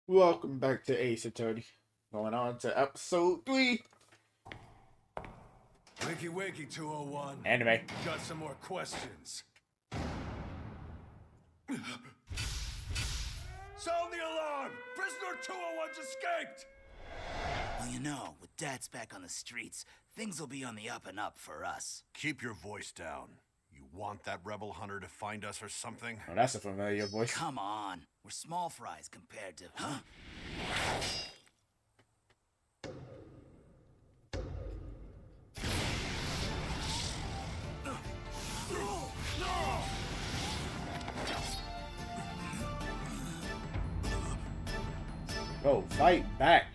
Welcome back to Ace Attorney. Going on to episode 3. Wakey wakey 201. Anime. Got some more questions. Sound the alarm! Prisoner 201's escaped! Well, you know, with Dad's back on the streets, things will be on the up and up for us. Keep your voice down. You want that rebel hunter to find us or something? Oh, that's a familiar voice. Come on, we're small fries compared to... Huh? Go, fight back.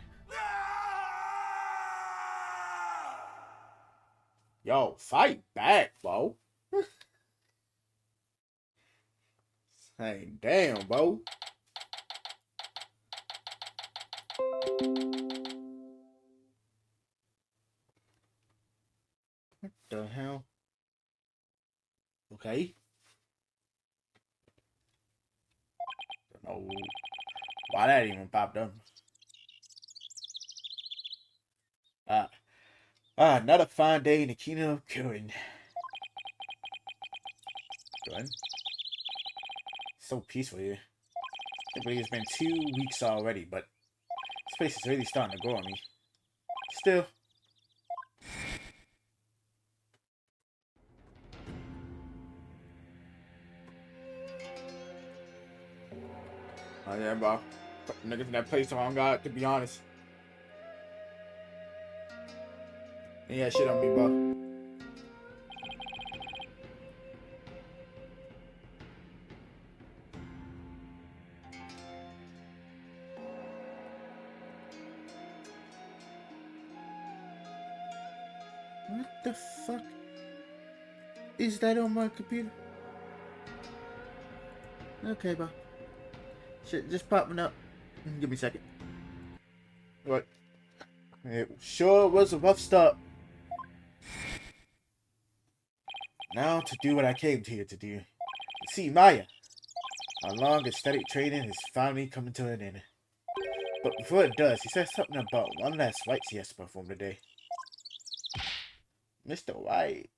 Yo, fight back, bro. Hey, damn, bro. What the hell? Okay. Don't know why that even popped up. Another fine day in the kingdom of Kurin. Good. So peaceful here. I believe it's been 2 weeks already, but this place is really starting to grow on me. Still. Oh yeah, bro. Put niggas in that place on God, to be honest. Yeah, shit on me, bro. What the fuck is that on my computer? Okay, bro. Shit just popping up. Give me a second. What? It sure was a rough start. Now to do what I came here to do. See, Maya. Our long and steady training is finally coming to an end. But before it does, he said something about one last rites he has to perform today. Mr. White.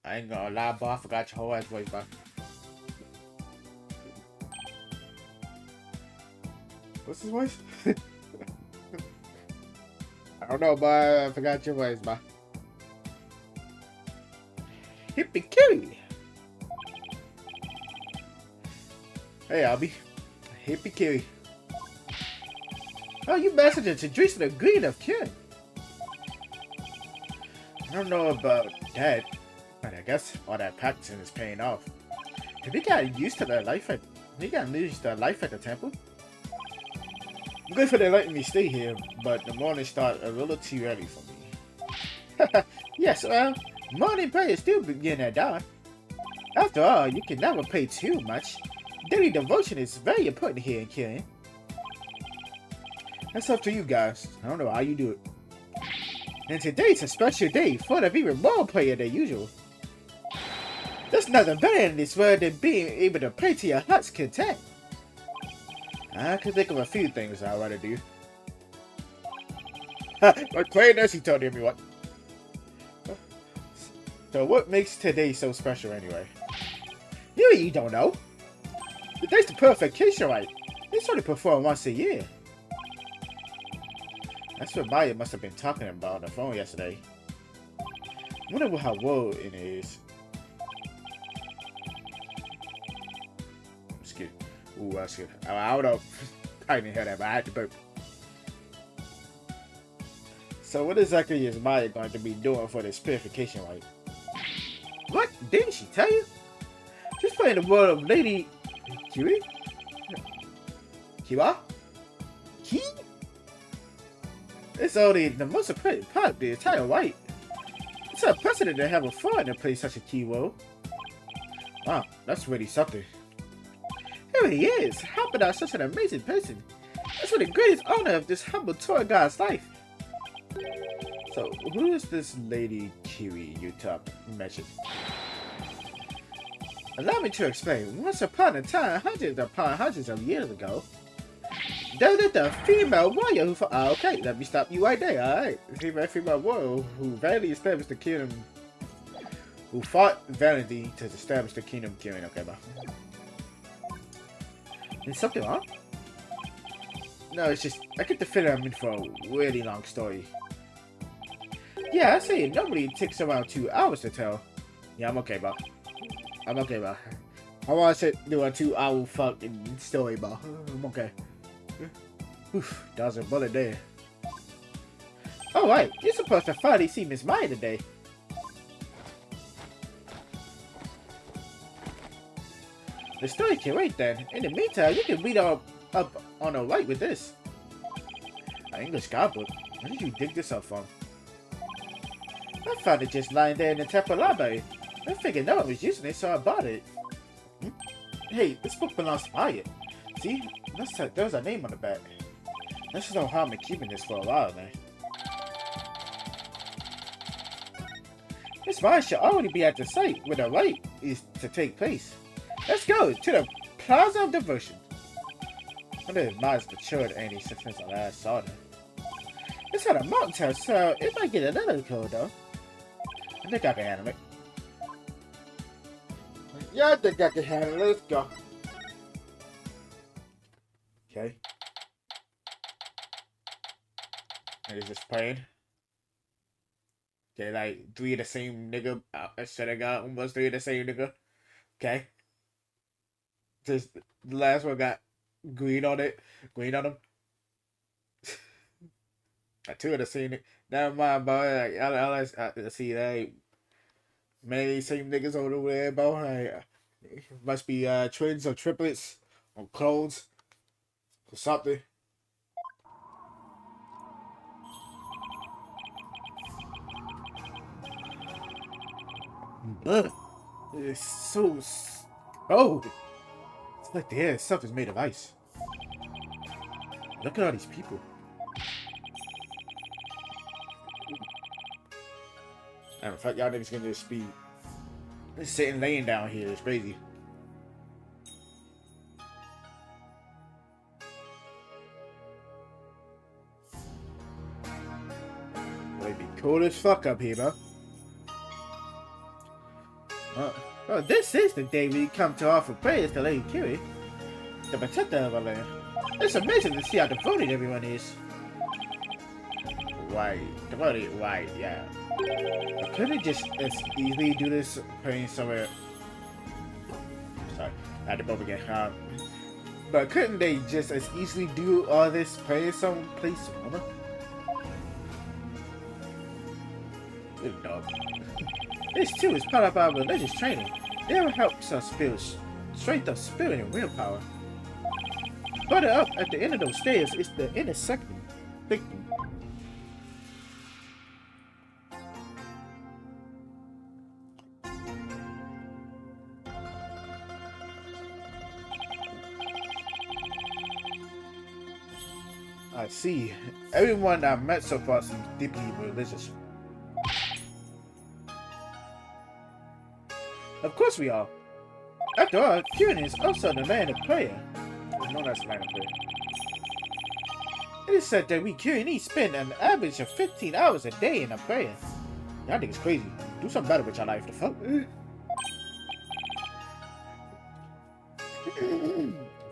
I ain't gonna lie, bro. I forgot your whole ass voice, bro. What's his voice? I don't know, but I forgot your voice, bro. Hippie Kitty. Hey, Albie. Hippie Kitty. Oh, you messenger to Dries the Green of Kin. I don't know about that, but I guess all that practicing is paying off. Have you got used to the life at the temple? I'm good for they letting me stay here, but the morning start a little too early for me. Yes, well, morning prayers do begin at dawn. After all, you can never pray too much. Daily devotion is very important here in Killian. That's up to you guys. I don't know how you do it. And today's a special day, full of even more prayer than usual. There's nothing better in this world than being able to pray to your heart's content. I can think of a few things I'd rather do. But playing this, he told everyone. So what makes today so special anyway? You don't know. Today's the purification rite. It's only performed once a year. That's what Maya must have been talking about on the phone yesterday. I wonder how old it is. Excuse me. Ooh, that's good. I don't know. I didn't hear that, but I had to burp. So what exactly is Maya going to be doing for this purification rite? What? Didn't she tell you? She's playing the role of Lady... Kiwi? Kiwa? Ki? It's only the most important part of the entire rite. It's unprecedented to have a foreigner play such a key role. Wow, that's really something. Here he is, helping out such an amazing person. That's for the greatest honor of this humble tour guide's life. So, who is this Lady Kiwi you mentioned? Allow me to explain. Once upon a time, hundreds upon hundreds of years ago, That is the female warrior who. Okay, let me stop you right there. All right, female warrior who valiantly established the kingdom. Who fought valiantly to establish the kingdom Kirin. Okay, bye. Is something wrong? No, it's just I get the feeling I'm in for a really long story. Yeah, I say it normally takes around 2 hours to tell. Yeah, I'm okay, bro. I'm okay, bro. I want to do a 2-hour fucking story, bro. I'm okay. Oof, that was a bullet there. Alright, you're supposed to finally see Miss Maya today. The story can wait then. In the meantime, you can read up on the right with this. An English guidebook? Where did you dig this up from? I found it just lying there in the temple library. I figured no one was using it, so I bought it. Hey, this book belongs to Maya. See? There's a name on the back. I just know how I've been keeping this for a while now. Miss Maya should already be at the site where the rite is to take place. Let's go to the Plaza of Devotion. I wonder if Maya's matured any since I last saw her. It's on a mountain town, so it might get a little cold though. I think I can handle it. Yeah, I think I can handle it. Let's go. Okay. And it's just playing. Okay, like 3 of the same nigga. I should have got almost 3 of the same nigga. Okay. Just the last one got green on it. Green on him. 2 of the same. Never mind, bro. Like, I see that. Many same niggas over there, bro. Like, must be twins or triplets or clones or something. Ugh. It's so. Oh! It's like the air itself is made of ice. Look at all these people. In fact, y'all niggas gonna do speed. Just sitting laying down here is crazy. It'd be cool as fuck up here, bro. Well, this is the day we come to offer prayers to Lady Kiri, the protector of our land. It's amazing to see how devoted everyone is. Right, devoted, right, yeah. Couldn't it just as easily do this praying somewhere? Sorry, I had to bump again. But couldn't they just as easily do all this praying someplace warmer? Good dog. This too is part of our religious training. It helps us build strength of spirit and willpower. Further up at the end of those stairs is the intersecting victim. I see. Everyone I've met so far seems deeply religious. Of course we are. After all, Kirin is also the land of prayer. It's known as the land of prayer. It is said that we Kirinese spend an average of 15 hours a day in a prayer. Y'all think it's crazy. Do something better with your life, the fuck.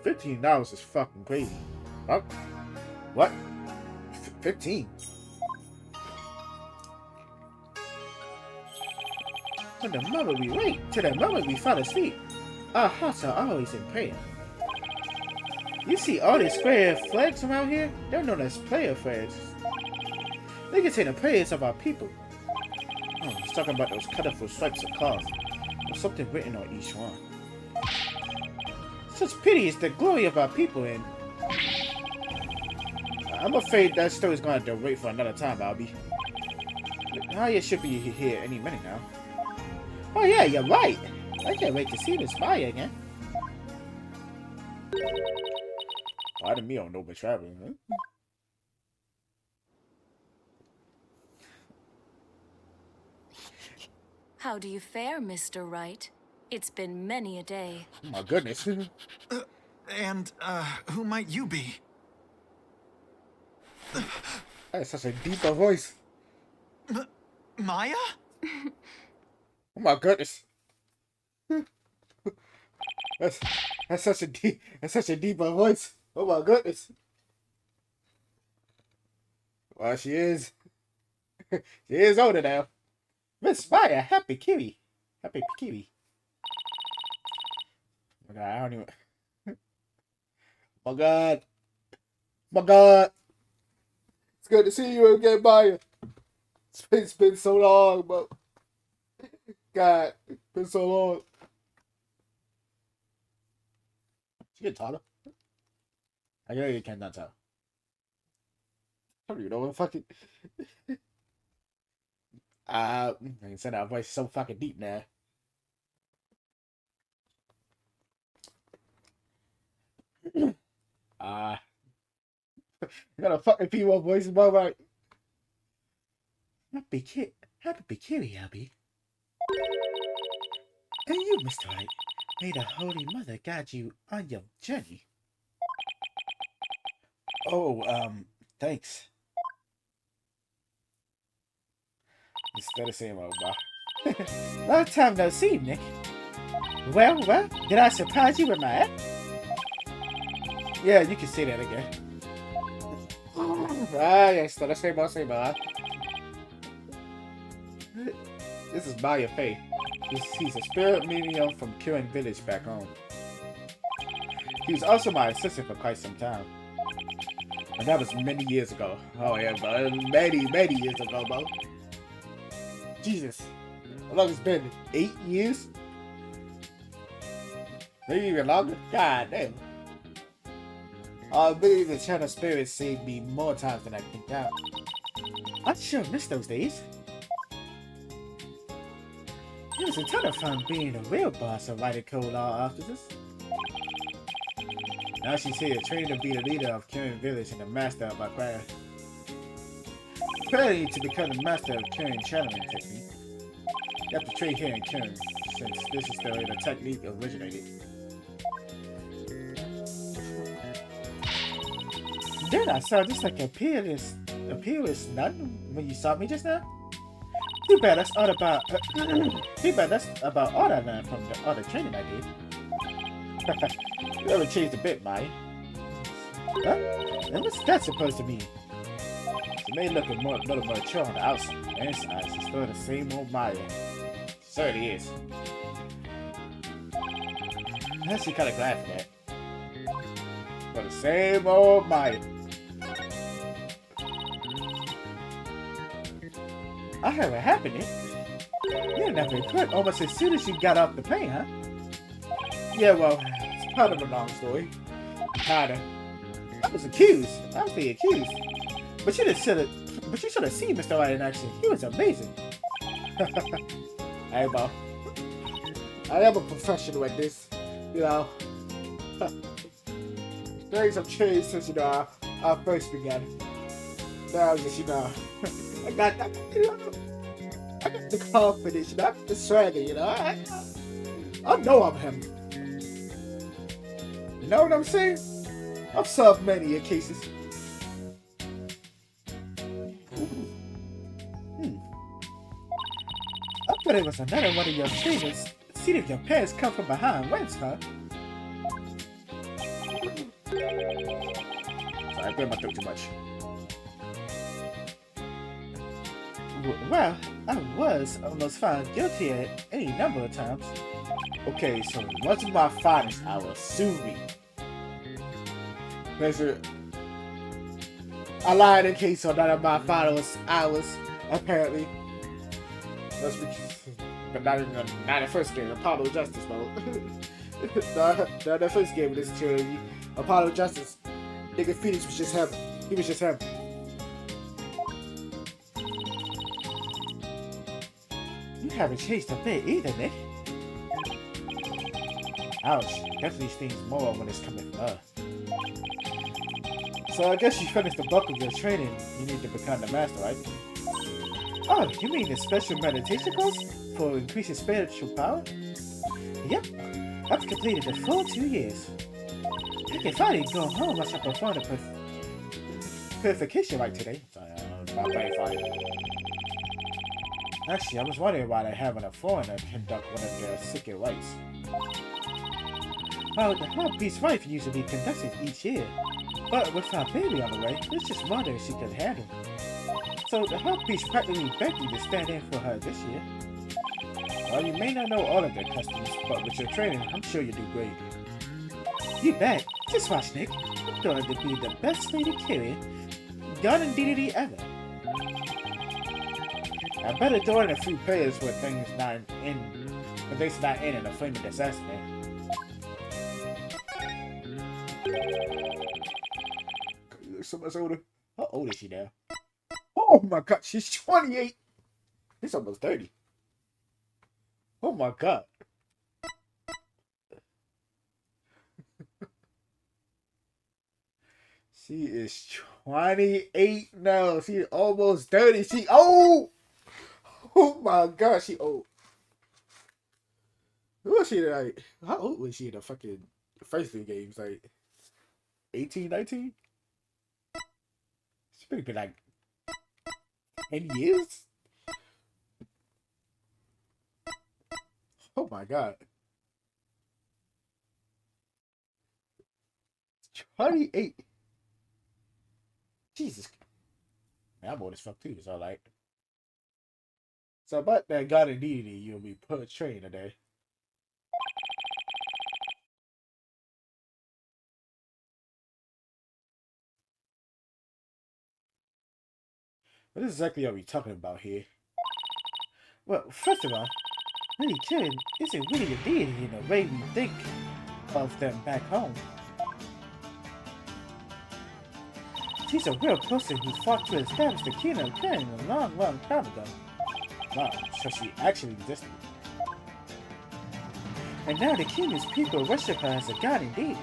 15 hours is fucking crazy. Fuck. What? 15? From the moment we wake to the moment we fall asleep, our hearts are always in prayer. You see all these square flags around here? They're known as prayer flags. They contain the prayers of our people. Oh, he's talking about those colorful stripes of cloth. There's something written on each one. Such pity is the glory of our people, and I'm afraid that story's gonna have to wait for another time, Albie. Naya should be here any minute now. Oh yeah, you're right. I can't wait to see Miss Maya again. Pardon me on Nova traveling, huh? How do you fare, Mr. Wright? It's been many a day. Oh my goodness. And, who might you be? That's such a deeper voice. Maya? Oh my goodness. That's such a deeper voice. Oh my goodness. Well, she is. She is older now. Miss Maya, happy kiwi. Happy kiwi. Oh my god, I don't even. Oh my god. My god. It's good to see you again, Maya. It's been so long, but God, it's been so long. She get taller. I know you cannot tell. I don't even know what fucking. I can say that voice is so fucking deep now. You got a fucking female voice, bro. Like, happy bikini, Abby. And you, Mr. Right, may the Holy Mother guide you on your journey. Oh, thanks. It's still the same old, bro. Long time no see, Nick. Well, did I surprise you with my app? Yeah, you can say that again. Yeah, still the same old, This is Maya Faye. He's a spirit medium from Kirin Village back home. He was also my assistant for quite some time. And that was many years ago. Oh yeah, bro. Many years ago, bro. Jesus. How long it's been? 8 years? Maybe even longer? God damn. I believe the channel spirit saved me more times than I can count. I sure miss those days. It was a ton of fun being a real boss of writing cold law officers. Now she's here training to be the leader of Kirin Village and the master of our craft. Preparing to become the master of Kirin channeling technique. You have to train here in Kirin, since this is the way the technique originated. Then I saw just like a peerless nun when you saw me just now. Too bad that's all about. Too bad that's about all I learned from all the training I did. You haven't changed a bit, Maya. Huh? And what's that supposed to mean? She may look a little mature on the outside, but inside she's still the same old Maya. She certainly is. I'm actually kind of glad for that. But the same old Maya. I heard what happened, Nick. You ended up in court almost as soon as you got off the plane, huh? Yeah, well, it's kind of a long story. Kinda. I was accused. I was the accused. But you should have seen Mr. White in action. He was amazing. Hey, bro. I am a professional at this. You know. Things have changed since, you know, I first began. Now, just, you know, I got the confidence, you know, I got the swagger, you know. I know I'm him. You know what I'm saying? I've solved many cases. I thought it was another one of your trainers. See if your pants come from behind whence, huh? Sorry, I put my throat too much. Well, I was almost found guilty at any number of times. Okay, so much of my finest hours, sue me. I lied in case of none of my finest hours, apparently. But not the first game, Apollo Justice mode. not the first game of this trilogy. Apollo Justice. Nigga Phoenix was just him. He was just him. You haven't changed a bit either, Nick. Ouch. Definitely stings more when it's coming from her. So I guess you finished the bulk of your training. You need to become the master, right? Oh, you mean the special meditation course for increasing spiritual power? Yep. I've completed the full 2 years. I can finally go home once I perform the purification right today. So, about 35. Actually, I was wondering why they're having a foreigner conduct one of their secret rites. Well, the Hot Beast's wife usually conducts it each year. But with our baby on the way, let's just wonder if she can handle it. So the Hot Beast practically begged you to stand in for her this year. Well, you may not know all of their customs, but with your training, I'm sure you'll do great. You bet. Just watch, Nick. I'm going to be the best lady carrier, garden DDD ever. I better throw in a few prayers when things not in a flaming disaster. You look so much older. How old is she now? Oh my god, she's 28. She's almost 30. Oh my god. She is 28 now. She's almost 30. She old. Oh my god, she old. Who was she like? How old was she in the fucking first 3 games? Like 18, 19? She better be like 10 years? Oh my god. 28. Jesus. Man, I'm old as fuck too, so like. So about that garden deity you'll be portraying today. What exactly are we talking about here? Well, first of all, Lady Karen isn't really a deity in the way we think of them back home. She's a real person who fought to establish the kingdom of Karen a long, long time ago. Wow, so she actually existed. And now the kingdom's people worship her as a god indeed.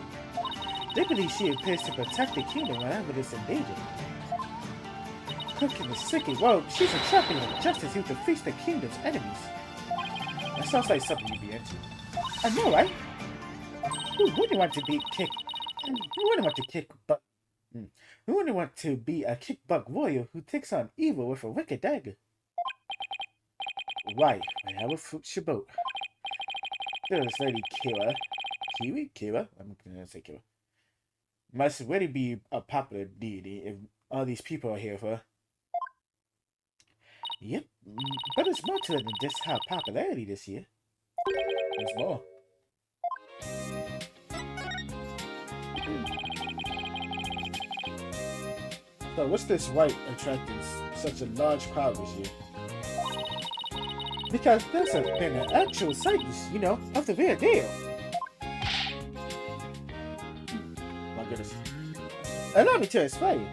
They believe she appears to protect the kingdom whenever it's in danger. Cooking the sick world, she's a champion of justice who defeats the kingdom's enemies. That sounds like something you'd be into. I know, right? Who wouldn't want to be kick? Who wouldn't want to kick butt? Who wouldn't want to be a kick-butt warrior who takes on evil with a wicked dagger? Right, whenever floats your boat. There's Lady Kira. I'm gonna say Kira. Must really be a popular deity if all these people are here for her. Yep, but it's more to it than just her popularity this year. There's more. So what's this white attracting such a large crowd this year? Because there's been an actual sighting, you know, of the real deal. My goodness. Allow me to explain.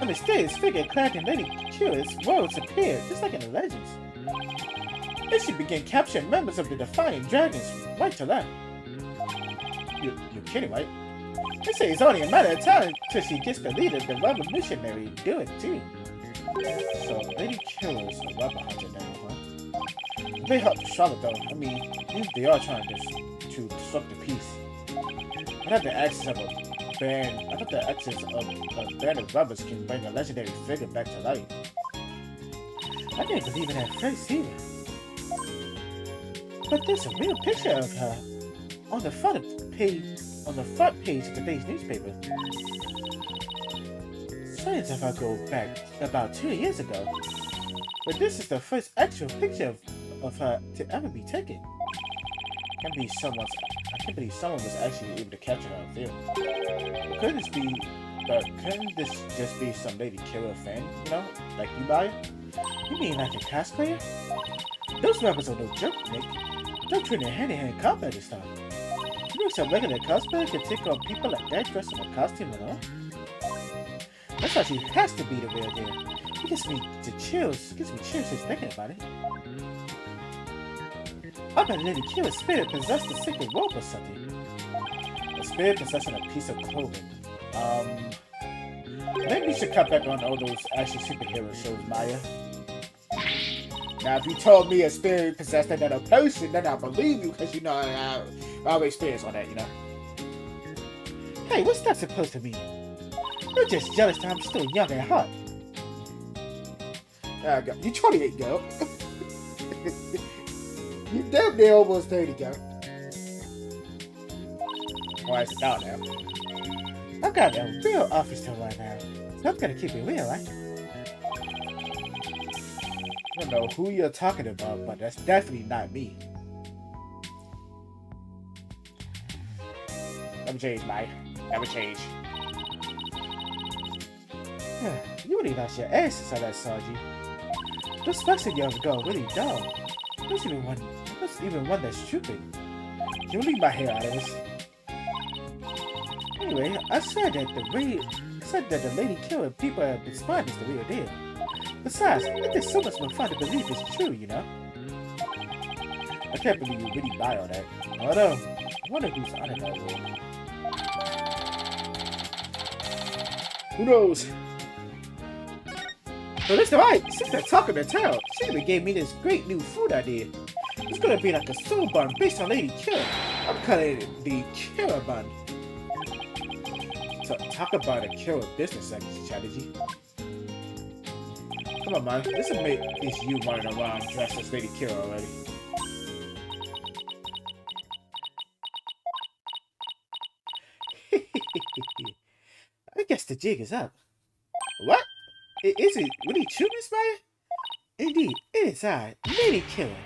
A mysterious figure clad in Lady Kira's robes appeared, just like in the legends. And she began capturing members of the Defying Dragons right to left. You're kidding, right? They say it's only a matter of time till she gets the leader of the revolutionary to do it too. So Lady Kira's a rebel hunter now, huh? They help Charlotte though. I mean, they are trying to disrupt the peace. I thought the axis of a band of robbers can bring a legendary figure back to life. I didn't believe in that first either. But there's a real picture of her on the front page of today's newspaper. Signs of her go back about 2 years ago. But this is the first actual picture of her to ever be taken. I can't believe someone was actually able to capture her on film. Couldn't this just be some Lady Kira fan, you know? Like you, Maya? You mean like a cosplayer? Those rappers are no joke, Nick. They're training hand-to-hand combat this time. You know some regular cosplayer can take on people like that dressed in a costume and all? That's why she has to be the real deal. It gives me chills just thinking about it. I bet Lady Kira's spirit possessed a secret robe or something. A spirit possessing a piece of clothing. Maybe you should cut back on all those action superhero shows, Maya. Now, if you told me a spirit possessed another person, then I believe you, because you know I have experience on that, you know. Hey, what's that supposed to mean? You're just jealous that I'm still young at heart. You're 28, girl. You damn near almost 30, girl. Why is it down now? I got a real office to run now, so I'm gonna keep it real, right? I don't know who you're talking about, but that's definitely not me. Let me change, Mike. Let me change. You really lost your ass since I last saw you. Those fucks of yours go really dumb. There's even one that's stupid. Can you leave my hair out of this? Anyway, I said that the lady killer people have been spotting is the real deal. Besides, it is so much more fun to believe it's true, you know? I can't believe you really buy all that. Although, I wonder who's on it that way. Who knows? But Mr. Right, since they're talking to town, she even gave me this great new food idea. It's gonna be like a soul bun based on Lady Killer. I'm calling it the Killer Bun. So talk about a killer business strategy. Come on, man. This will make this you running around dressed as Lady Killer already. I guess the jig is up. What? Is it really true, Miss Meyer? Indeed, it is I, Lady Killer.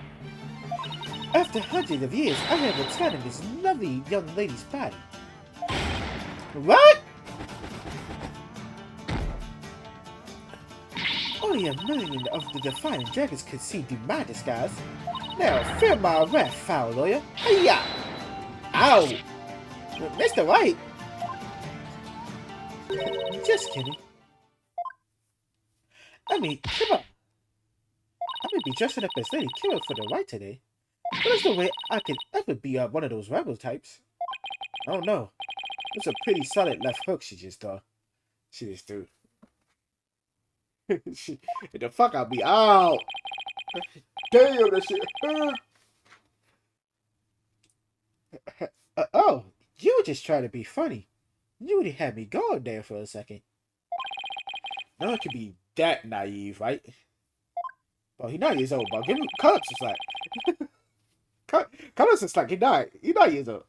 After hundreds of years, I have returned in this lovely young lady's body. What? Only a million of the Defiant Dragons could see through my disguise. Now, fear my wrath, foul lawyer. Hiya! Ow! Mr. White! Just kidding. I mean, come on. I'm gonna be dressing up as Lady Killer for the White today. There's no way I could ever be one of those rebel types. Oh no. It's a pretty solid left hook she just threw. The fuck out me. Ow! Damn, that shit. Oh, you were just trying to be funny. You really had me going there for a second. No one could be that naive, right? Well, he's 9 years old, but give him Colors is like Colors is like he's 9 years old.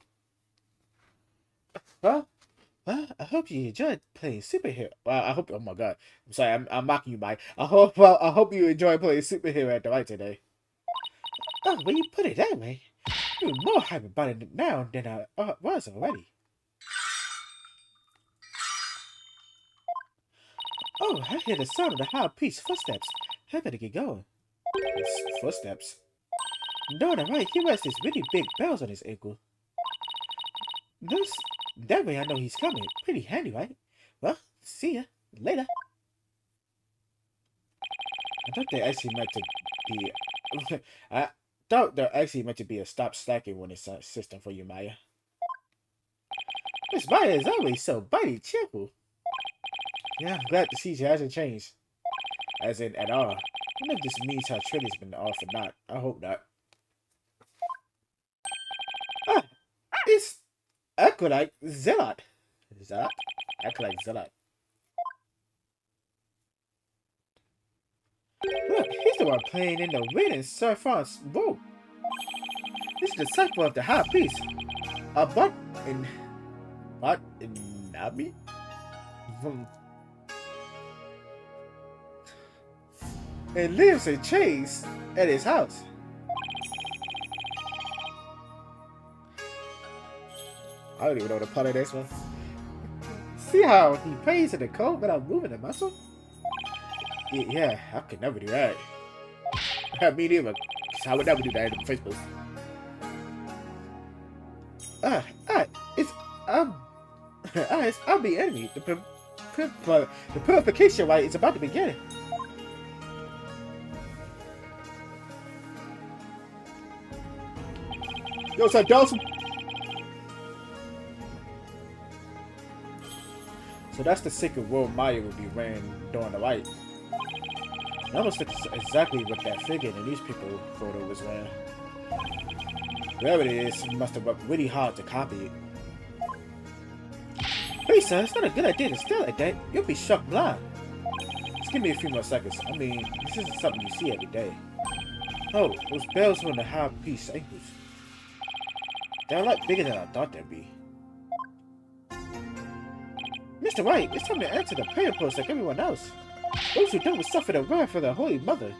Well, I hope you enjoyed playing superhero. Well, I hope. Oh my god, I'm sorry. I'm mocking you, Mike. I hope you enjoy playing superhero at the right today. Oh, when you put it that way, you're more hype about it now than I was already. Oh, I hear the sound of the high priest's footsteps. I better get going. His footsteps. No, that's right. He wears these really big bells on his ankle. That way I know he's coming. Pretty handy, right? Well, see ya. Later. I thought they're actually meant to be a stop slacking when it's a system for you, Maya. Miss Maya is always so bitey cheerful. Yeah, I'm glad to see she hasn't changed. As in, at all. I wonder if this means her training has been off or not. I hope not. Ah! It's Acolyte Zealot. Acolyte Zealot. Look, he's the one playing in the wind in Sir Fran's boat. He's the disciple of the High Priest. But in Nabi? And lives in chains at his house. I don't even know the part of this one. See how he prays in the cold without moving a muscle? Yeah, I could never do that. Me neither. I would never do that in the first place. I'll be enemy. The purification rite is about to begin. Yo, what's up, Dawson? So that's the secret world Maya will be wearing during the rite. It almost looks exactly what that figure in the newspaper photo was wearing. Whoever it is must have worked really hard to copy it. Pretty Please, sir, it's not a good idea to stare like that. You'll be struck blind. Just give me a few more seconds. I mean, this isn't something you see every day. Oh, those bells on the high priest's ankles. They're a lot bigger than I thought they'd be. Mr. White, it's time to answer the prayer post like everyone else. Those who don't will suffer the wrath of the Holy Mother.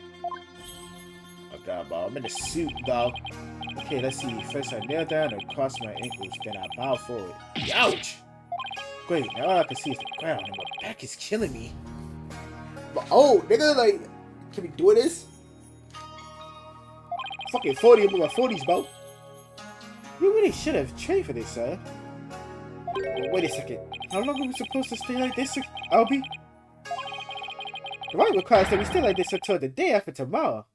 Oh god, bro, I'm in a suit, dog. Okay, let's see. First I kneel down and cross my ankles, then I bow forward. Ouch! Great, now all I can see is the ground and my back is killing me. But, oh, nigga, like, can we do this? Fucking 40 of my 40s, bro. You really should have trained for this, sir. Wait a second. How long are we supposed to stay like this, Albie? The right requires that we stay like this until the day after tomorrow.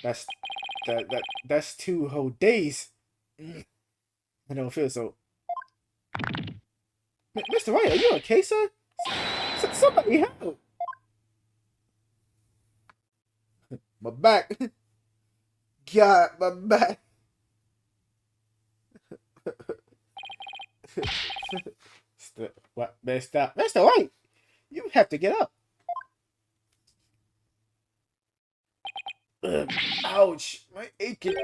That's 2 whole days. I don't feel so. Mr. White, are you okay, sir? Somebody help! My back. God, my back. What? Mr. White, you have to get up. Ouch, my aching.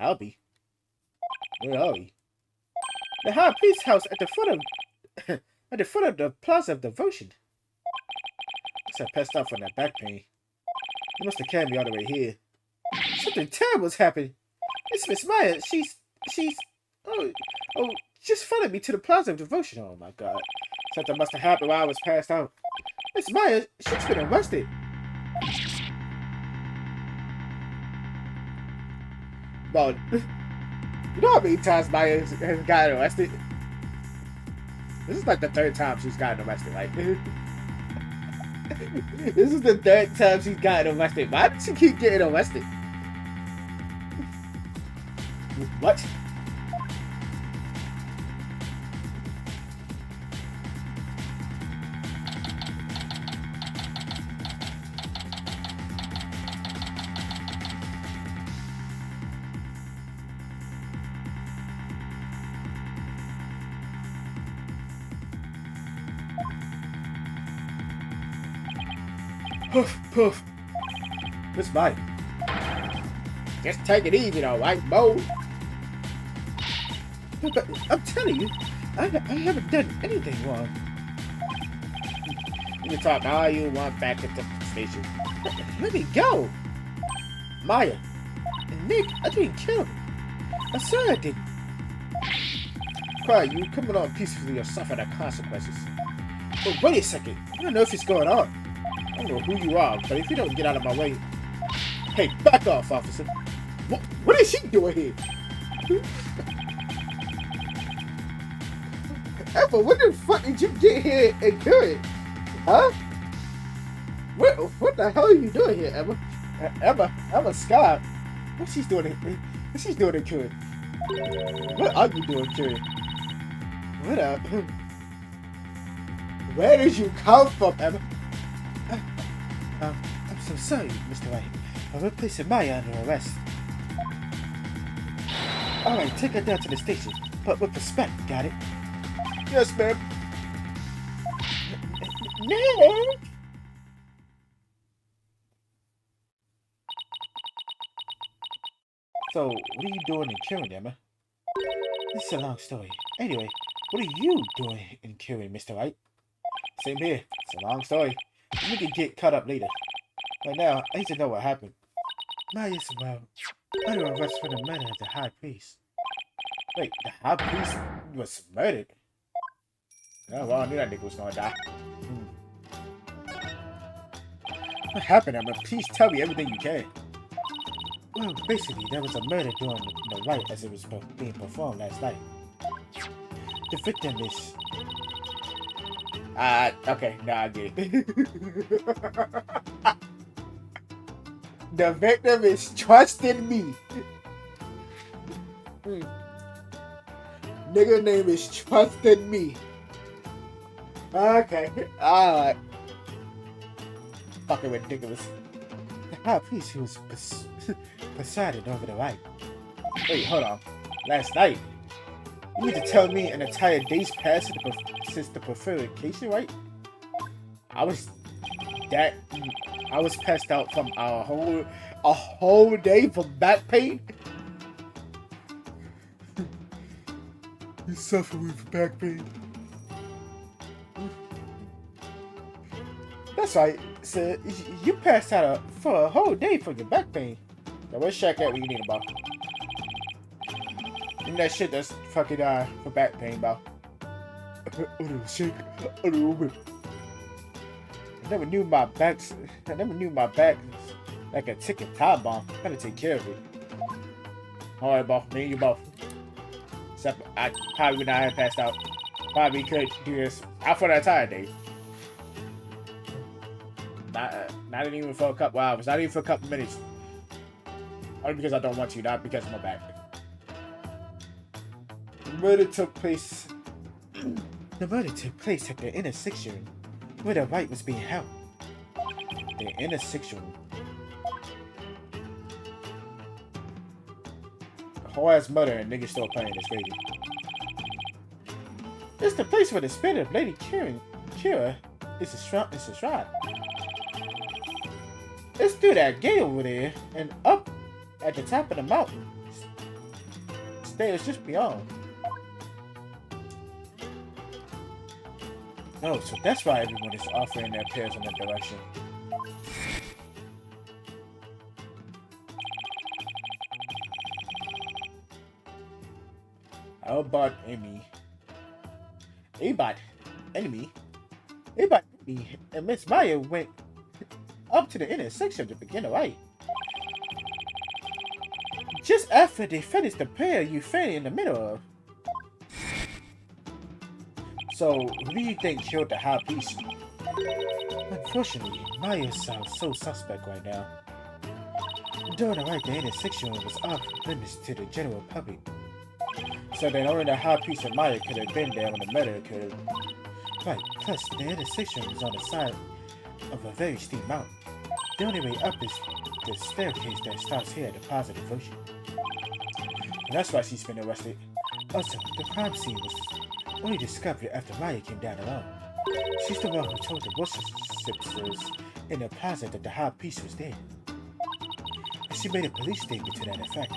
Albie, where are we? The High Priest's house at the foot of the Plaza of Devotion. Guess I passed out from that back pain. They must have carried me all the way here. Something terrible's happened. It's Miss Maya. She's just followed me to the Plaza of Devotion. Oh my god. Something must have happened while I was passed out. Miss Maya, she's been arrested. Bro, you know how many times Maya has gotten arrested? This is like the 3rd time she's gotten arrested. Like, this is the 3rd time she's gotten arrested. Why did she keep getting arrested? What? Poof, poof. Miss Maya. Just take it easy, alright, Bo? But I'm telling you, I haven't done anything wrong. You can talk all you want back at the station. Let me go! Maya. And Nick, I didn't kill him. I swear I didn't. Quiet, you come along peacefully or suffer the consequences. But wait a second. I don't know if it's going on. I don't know who you are, but if you don't get out of my way... Hey, back off, officer. What is she doing here? Emma, what the fuck did you get here and do it? Huh? What the hell are you doing here, Emma? Emma Scott. What she's doing here? What she's doing in Kieran? What are you doing, Kieran? What up? Where did you come from, Emma? I'm so sorry, Mr. White. We're placing Maya under arrest. Alright, take her down to the station, but with respect, got it? Yes, ma'am. Nick! So, what are you doing in Kieran, Emma? This is a long story. Anyway, what are you doing in Kieran, Mr. White? Same here. It's a long story. We can get caught up later. Right now, I need to know what happened. Maya's under arrest for the murder of the High Priest. Wait, the High Priest was murdered? Oh, well, I knew that nigga was gonna die. What happened, Emma? Please tell me everything you can. Well, basically, there was a murder during the rite as it was being performed last night. The victim is... okay, now I get it. The victim is trusting me. Nigga name is trusting me. Okay, alright. Fucking ridiculous. The high priest who was presided over the rite. Wait, hold on. Last night? You need to tell me an entire day's passed since the preferred vacation, right? I was passed out from a whole day from back pain. You suffer with back pain. That's right. So you passed out for a whole day from your back pain. Now where's Shaq at when you need him, bro? Give me that shit that's fucking for back pain, bro. Shake. I never knew my back like a ticking time bomb. Gotta take care of it. Alright, bro. Me and you both. Except I probably would not have passed out. Probably could do this out for that entire day. Not even for a couple hours. Not even for a couple minutes. Only because I don't want to. Not because of my back. The murder took place at the intersection where the right was being held. The intersection. The whole ass murder and niggas still playing this crazy. It's the place where the spirit of Lady Kira is a shrine. Let's do that gate over there and up at the top of the mountain. Stairs just beyond. Oh, so that's why everyone is offering their prayers in that direction. Abot enemy, and Miss Maya went up to the intersection to begin the fight. Just after they finished the prayer you fell in the middle of. So, who do you think killed the high priest? Unfortunately, Maya sounds so suspect right now. Doing the right, the intersection was off limits to the general public. So then only the high priest and Maya could have been there when the murder occurred. Right, plus the intersection is on the side of a very steep mountain. The only way up is the staircase that starts here at the positive ocean. And that's why she's been arrested. Also, the crime scene was only discovered after Maya came down alone. She's the one who told the worshippers in the plaza that the high priest was dead. And she made a police statement to that effect.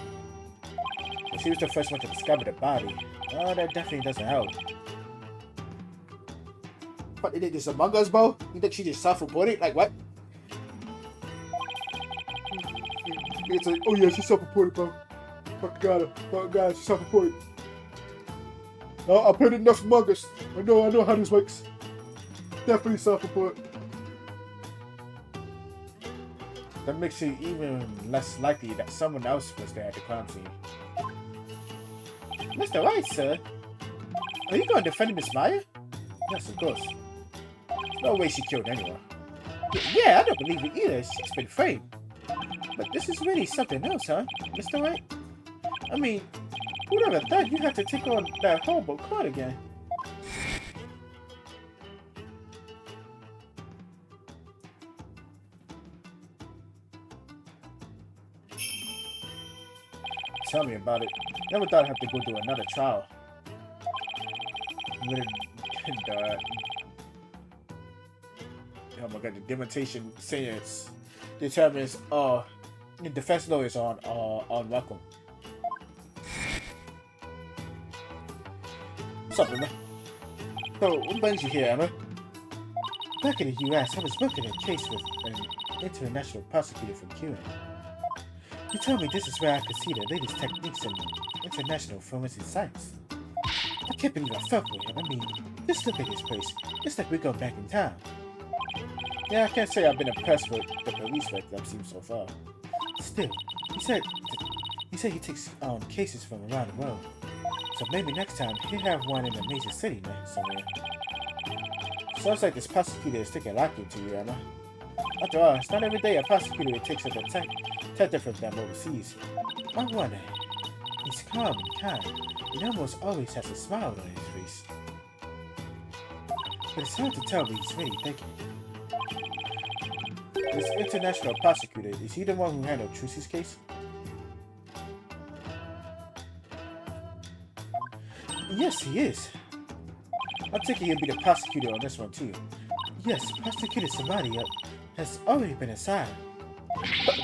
But she was the first one to discover the body. Oh, that definitely doesn't help. What, they did this Among Us, bro? You think she just self-reported? Like, what? It's like, oh yeah, she self-reported, bro. Fuck God, she self-reported. I played enough Among Us. I know how this works. Definitely self-report. That makes it even less likely that someone else was there at the crime scene. Mr. White, sir. Are you going to defend Miss Maya? Yes, of course. No way she killed anyone. Yeah, I don't believe it either. She's been framed. But this is really something else, huh, Mr. White? I mean, who'd ever thought you had to take on that horrible card again? Tell me about it. Never thought I'd have to go through another trial. Oh my god, the demonstration sentence determines the defense lawyers on welcome. What's up, Emma? So, what brings you here, Emma? Back in the US, I was working a case with an international prosecutor from Cuba. He told me this is where I could see the latest techniques in international forensic science. I can't believe I felt with him. I mean, just look at this place. It's like we're going back in time. Yeah, I can't say I've been impressed with the police work that I've seen so far. Still, he said he takes cases from around the world. So maybe next time he'll have one in a major city somewhere. Sounds like this prosecutor is taking a liking to you, Emma. After all, it's not every day a prosecutor takes a detective from them overseas. I wonder. He's calm and kind, and almost always has a smile on his face. But it's hard to tell what he's really thinking. This international prosecutor, is he the one who handled Trucy's case? Yes, he is. I'm thinking he'll be the prosecutor on this one, too. Yes, Prosecutor Samadi has already been assigned.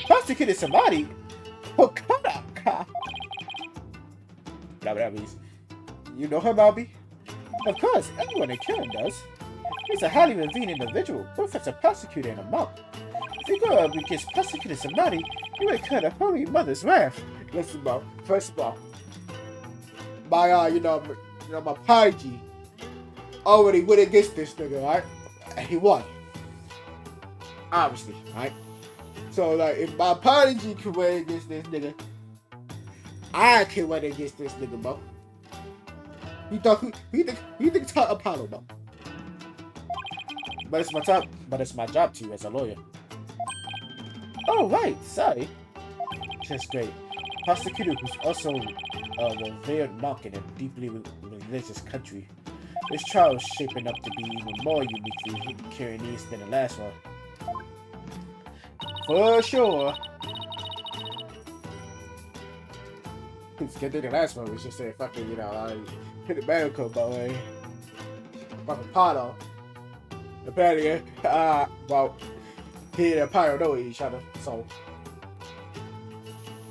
Prosecutor Samadi? Oh, come on, God. Whatever that means. You know him, Albie? Of course, everyone in Karen does. He's a highly revered individual, both as a prosecutor and a monk. If you go up against Prosecutor Samadi, you would cut a Holy Mother's wrath. Listen, bro. First of all, my my apology already went against this nigga, right? And he won. Obviously, right? So, like, if my apology can win against this nigga, I can win against this nigga, bro. You think talk Apollo, bro? But it's my job to you as a lawyer. Oh, right, sorry. Just great. Prosecutor who's also a revered monk in a deeply religious country. This trial is shaping up to be even more uniquely Carinese than the last one. For sure. It's good thing the last one was just saying fucking, hit the medical boy. Fucking pot on. Apparently, well, he and Apollo know each other, so.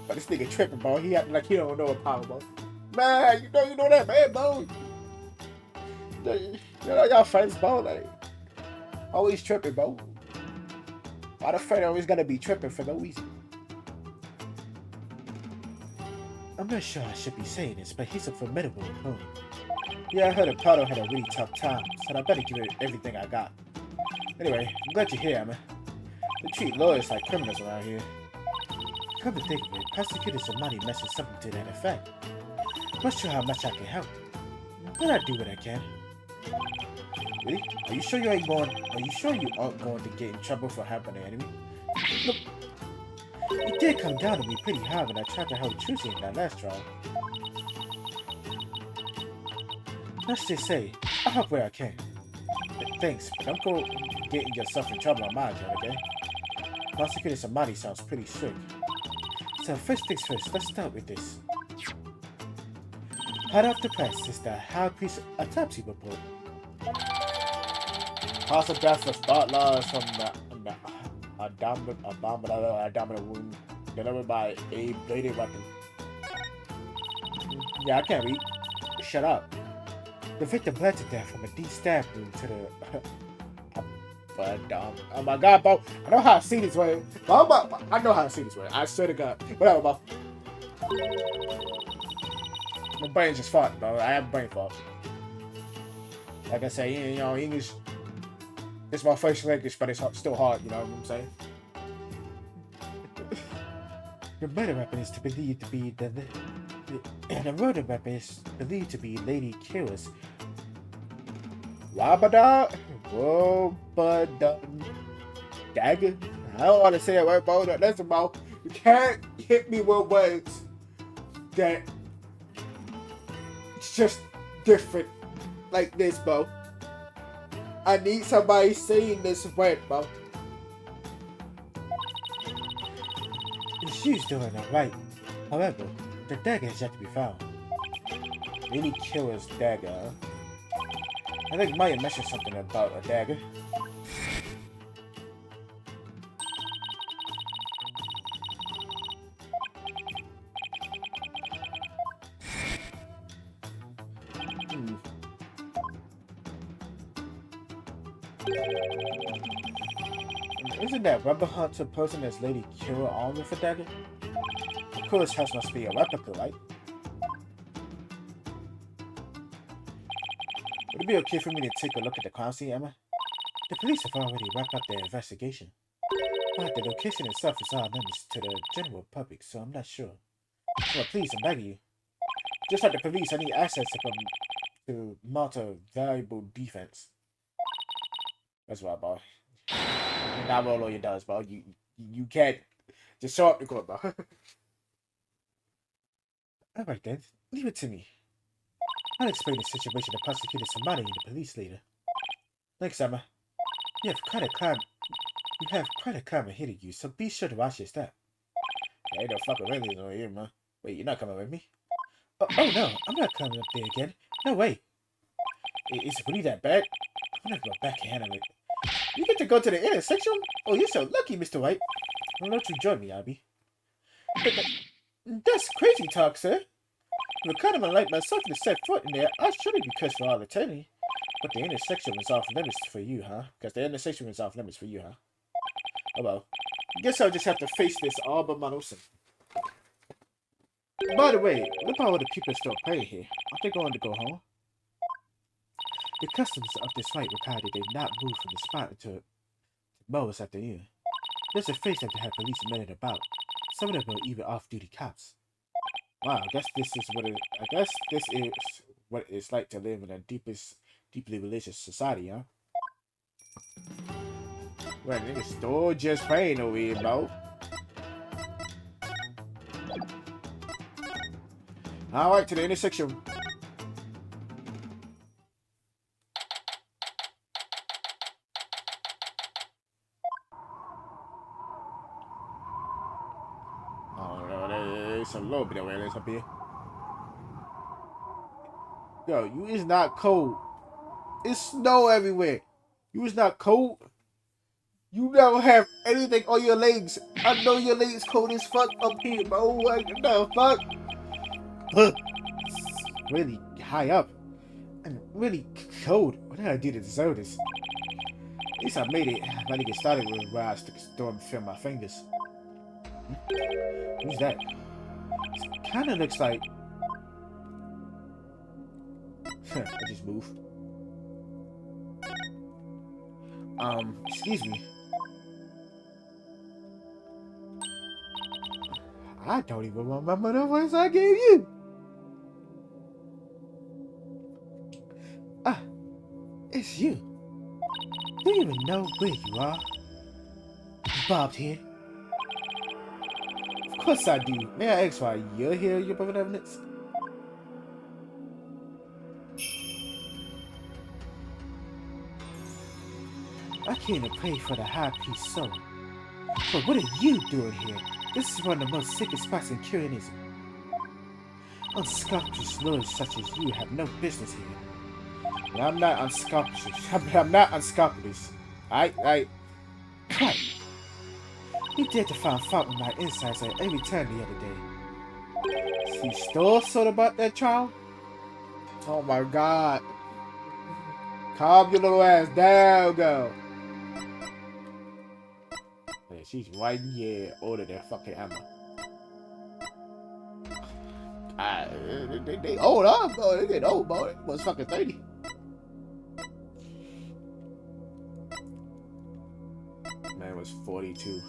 But this nigga tripping, bro. He acting like he don't know Apollo, bro. Man, you know that, man, bro. You know y'all friends, bro. Like, always tripping, bro. Why the friend always gotta be tripping for no reason? I'm not sure I should be saying this, but he's a formidable opponent. Yeah, I heard Apollo had a really tough time, so I better give it everything I got. Anyway, I'm glad you're here, Emma. They treat lawyers like criminals around here. Come to think of it, Prosecutor Samadi mentioned something to that effect. Not sure how much I can help, but I'll do what I can. Really? Are you sure you aren't going to get in trouble for helping an enemy? Look, it did come down to me pretty hard when I tried to help Trucy in that last trial. Let's just say, I'll help where I can. Thanks, but don't go getting yourself in trouble on my account, okay? Prosecutor Samadi sounds pretty strict. So first things first, let's start with this. Hot off the press is the High Priest autopsy report. Cause of death was thought loss from the abdominal wound delivered by a bladed weapon. Yeah, I can't read. Shut up. The victim bled to death from a deep stab wound to the oh my god, bro. I know how to see this way. I know how to see this way. I swear to God. Whatever, bro. My brain's just farting, bro. I have brain fart. Like I say, English. It's my first language, but it's still hard. You know what I'm saying? The murder weapon is believed to be the murder weapon is believed to be Lady Kira's Wabada dagger. I don't want to say that word, bro. That's about. You can't hit me with words that it's just different like this, bro. I need somebody saying this word, bro. She's doing it right. However, the dagger is yet to be found. Lady Kira's dagger. I think Maya mentioned something about a dagger. Isn't that rubber hunter person as Lady Kira armed with a dagger? Of course, house must be a replica, right? Would it be okay for me to take a look at the crime scene, Emma? The police have already wrapped up their investigation, but the location itself is unknown to the general public, so I'm not sure. Well, please, I'm begging you. Just like the police, I need access to mount a valuable defense. That's right, boy. Not what a lawyer does, bro. You can't just show up to court, bro. Alright then, leave it to me. I'll explain the situation to Prosecutor Samadi and the police later. Thanks, Emma. You have quite a climb ahead of you, so be sure to watch your step. There ain't no fucking regulars over here, man. Wait, you're not coming with me? Oh no, I'm not coming up there again. No way. Is it really that bad? I'm gonna go back and handle it. You get to go to the intersection? Oh, you're so lucky, Mr. White. Why don't you join me, Abby? That's crazy talk, sir. If a kind of like myself to set foot in there, I shouldn't be cursed for all eternity. But the intersection was off limits for you, huh? Because the intersection was off limits for you, huh? Oh well. Guess I'll just have to face this all by myself. By the way, look how all the people are still praying here. Aren't they going to go home? The customs of this rite require that they not move from the spot until moments after you. There's a face that they have police minute about. Some of them are even off-duty cops. Wow, I guess this is what it's like to live in a deeply religious society, huh? Well, niggas still just praying over here, bro. Alright, to the intersection. Oh no, there's a little bit of awareness up here. Yo, you is not cold. It's snow everywhere. You is not cold. You don't have anything on your legs. I know your legs cold as fuck up here, bro. What the fuck? It's really high up. And really cold. What did I do to deserve this? At least I made it. I need to get started with where I stick a storm and feel my fingers. Who's that? It kinda looks like... I just moved. Excuse me. I don't even remember the voice I gave you. Ah, it's you. Do you even know where you are? Bobbed here. Of course I do. May I ask why you're here, your brother evidence? I came to pray for the high priest's soul. But what are you doing here? This is one of the most sacred spots in Curianism. Unscrupulous lords such as you have no business here. And I'm not unscrupulous. I'm not unscrupulous. Right? You dared to find fault with my insights at every turn the other day. So you still thought about that trial? Oh my god. Calm your little ass down, girl. Man, she's 1 year older than fucking Emma. They old, huh? Bro, they get old, bro. They was fucking 30. Man was 42.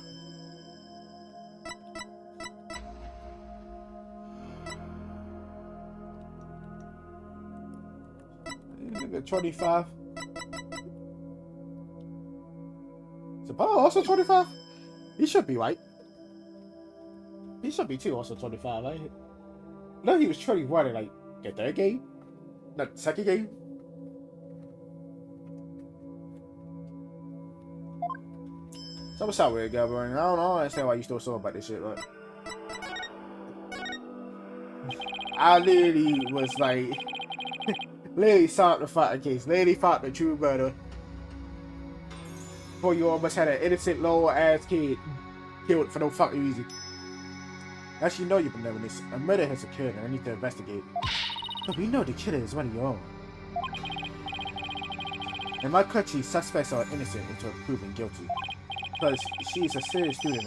Nigga 25. Is Apollo also 25? He should be right. He should be too, also 25, right? No, he was 21 in like the third game? Not the second game? So what's up with it, Governor? I don't understand why you still so about this shit, but I literally was like literally solved the fucking case. Literally fought the true murder. Before you almost had an innocent low ass kid killed for no fucking reason. As you know, you've been living this. A murder has occurred and I need to investigate. But we know the killer is one of your own. In my country, suspects are innocent until proven guilty. Because she is a serious student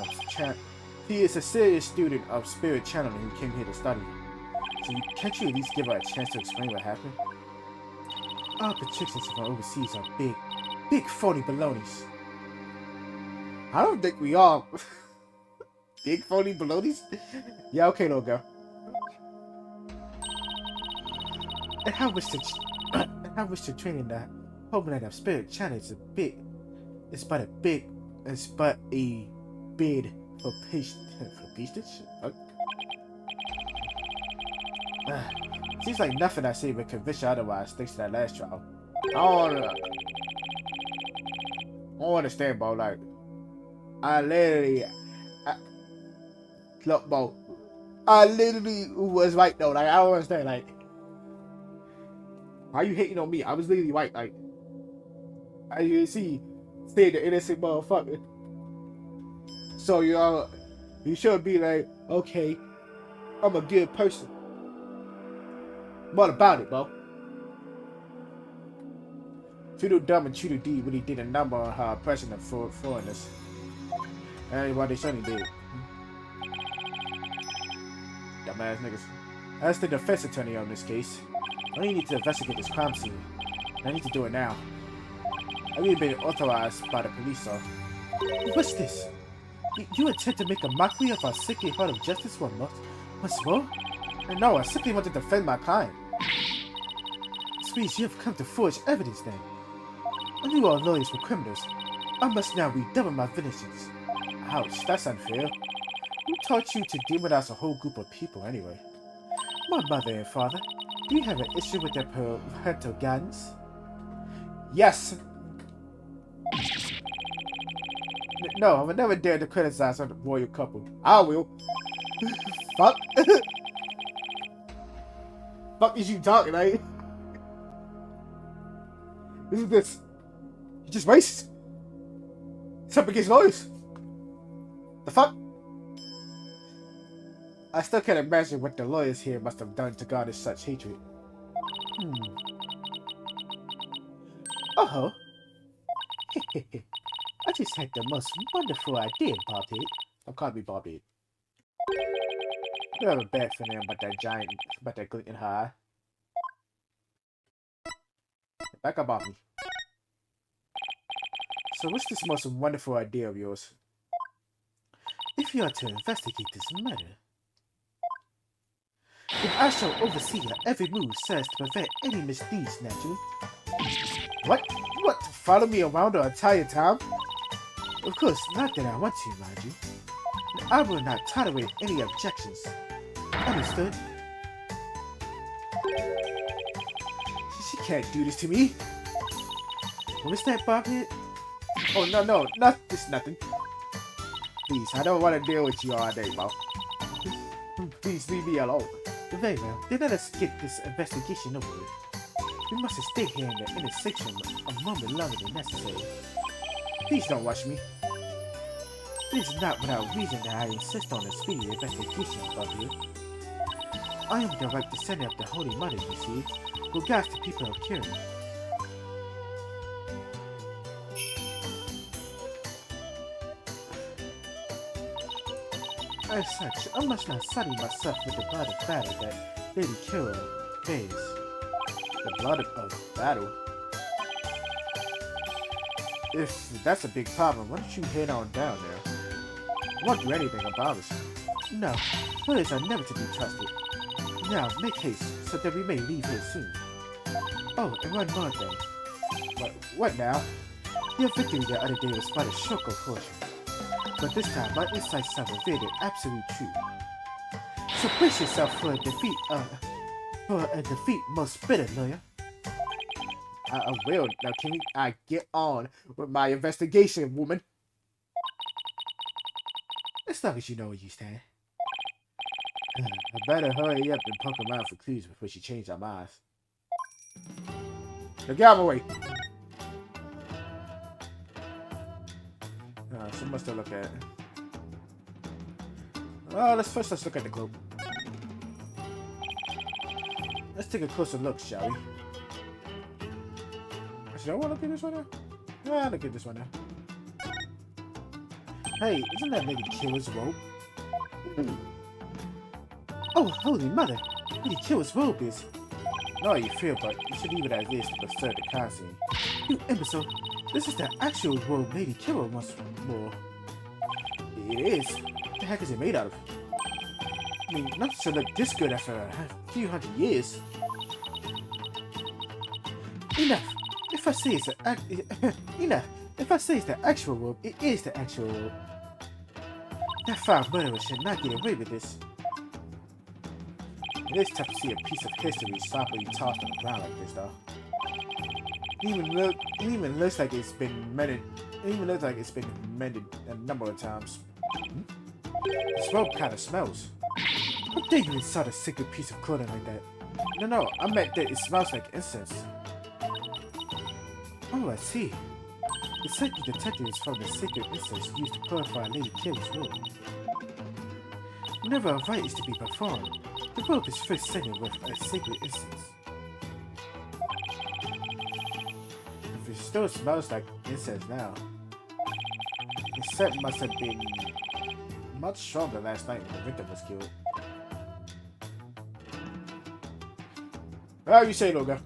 of spirit channeling who came here to study. So can't you at least give her a chance to explain what happened? Our predictions from overseas are big phony balonies. I don't think we are. Big phony balonies? Yeah, okay, little girl. And I wish to train in the homeland of spirit channel is but a bid for patience. Seems like nothing I say would convince you otherwise thanks to that last trial. I don't understand, bro. Like, look, bro. I literally was right though. Like, I don't understand. Like, Why are you hating on me? I was literally white. Like, as you can see, stay the innocent motherfucker. So you should be like, okay, I'm a good person. What about it, bro? Tweedle Dumb and Tweedle Dee really did a number on her oppression of foreigners. And what they certainly did. Dumbass niggas. As the defense attorney on this case, I need to investigate this crime scene. I need to do it now. I've even been authorized by the police, so. What's this? You intend to make a mockery of our sickly heart of justice for once more? No, I simply want to defend my client. This means you have come to forge evidence then. When you are lawyers for criminals, I must now redouble my vigilance. Ouch, that's unfair. Who taught you to demonize a whole group of people anyway? My mother and father, do you have an issue with their parental guidance? Yes! No, I would never dare to criticize a royal couple. I will. Fuck. Fuck is you talking, eh? This is this. You're just racist. It's up against lawyers. The fuck? I still can't imagine what the lawyers here must have done to garner such hatred. Oh. I just had the most wonderful idea, Bobhead. Don't call me Bobhead. You have a bad feeling about that glint in her eye. Back up off me. So what's this most wonderful idea of yours? If you are to investigate this matter, then I shall oversee your every move so as to prevent any misdeeds, naturally. What? What? Follow me around the entire time? Of course, not that I want to, mind you. I will not tolerate any objections. Understood? She can't do this to me. What was that, Bobhead? Oh, no, nothing. Please, I don't want to deal with you all day, bro. Please leave me alone. Very well, then let us get this investigation over with. We must stay here in the inner section a moment longer than necessary. Please don't rush me. It is not without reason that I insist on a speedy investigation, Bobhead. I am the right descendant of the Holy Mother, you see, who guides the people of Kirin. As such, I must not sully myself with the blood of battle that Lady Kira bears. The blood of battle? If that's a big problem, why don't you head on down there? I won't do anything about it. No, lawyers are never to be trusted. Now, make haste, so that we may leave here soon. Oh, and one more thing. What now? Your victory the other day was but a short portion. But this time, my insights have revealed the absolute truth. So brace yourself for a defeat most bitter, lawyer. I will. Now, can I get on with my investigation, woman? As long as you know where you stand. I better hurry up and poke around for clues before she changes her minds. Now get out of my way. So much to look at. Let's look at the globe. Let's take a closer look, shall we? Actually, I want to look at this one now. Yeah, look at this one now. Hey, isn't that Lady Kira's robe? Oh, holy mother! Lady Kira's robe is... No, you fear, but you should leave it as is to preserve the crime scene. You imbecile! This is the actual robe Lady Kira once wore. It is. What the heck is it made out of? I mean, not to look this good after a few hundred years. Enough! If I say it's the actual robe, it is the actual robe. That foul murderer should not get away with this. It is tough to see a piece of history softly tossed on the ground like this, though. It even looks like it's been mended. It even looks like it's been mended a number of times. This robe kind of smells. How dare you insult a sacred piece of clothing like that? No, I meant that it smells like incense. Oh, I see. The sacred detector is from the sacred incense used to purify Lady Kaylee's robe. Whenever a rite is to be performed, the robe is first scented with a sacred incense. If it still smells like incense now, the scent must have been much stronger last night when the victim was killed. How you say, Loga?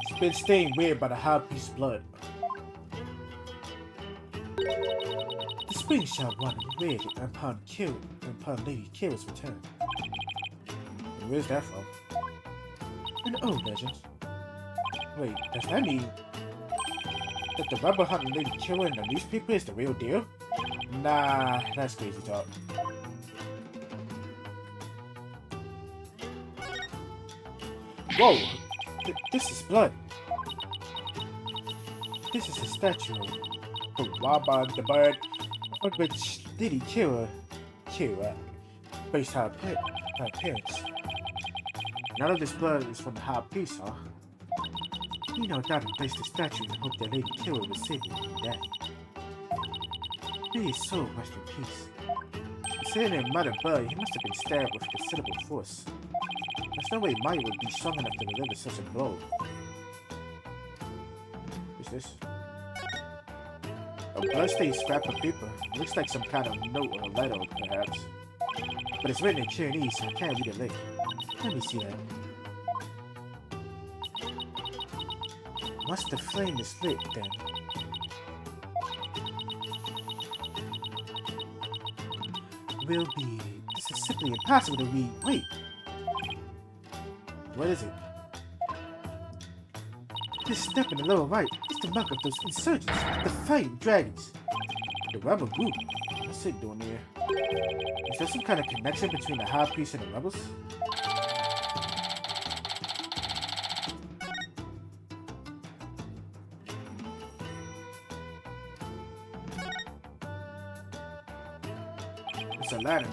It's been stained weird by the high priest's blood. The spring shall run red upon Lady Kaylee's return. And where's that from? An old legend. Wait, does that mean that the rubber hunting Lady Kaylee in the newspaper is the real deal? Nah, that's crazy talk. Whoa! This is blood. This is a statue of Waba the bird, on which Lady Kaylee based her appearance. None of this blood is from the high priest, huh? He no doubt embraced the statue and hoped that Lady Kaylee would save him from death. May his soul rest in peace. Considering their mother blood, he must have been stabbed with considerable force. There's no way Maya would be strong enough to deliver such a blow. What's this? A blood-stained scrap of paper. Looks like some kind of note or letter, perhaps. But it's written in Chinese, so I can't read it later. Let me see that. Once the flame is lit, then... will be... This is simply impossible to read. Wait! What is it? This step in the lower right is the mark of those insurgents, the fighting dragons. The rebel group. What's it doing here? Is there some kind of connection between the high priest and the rebels? It's a lantern,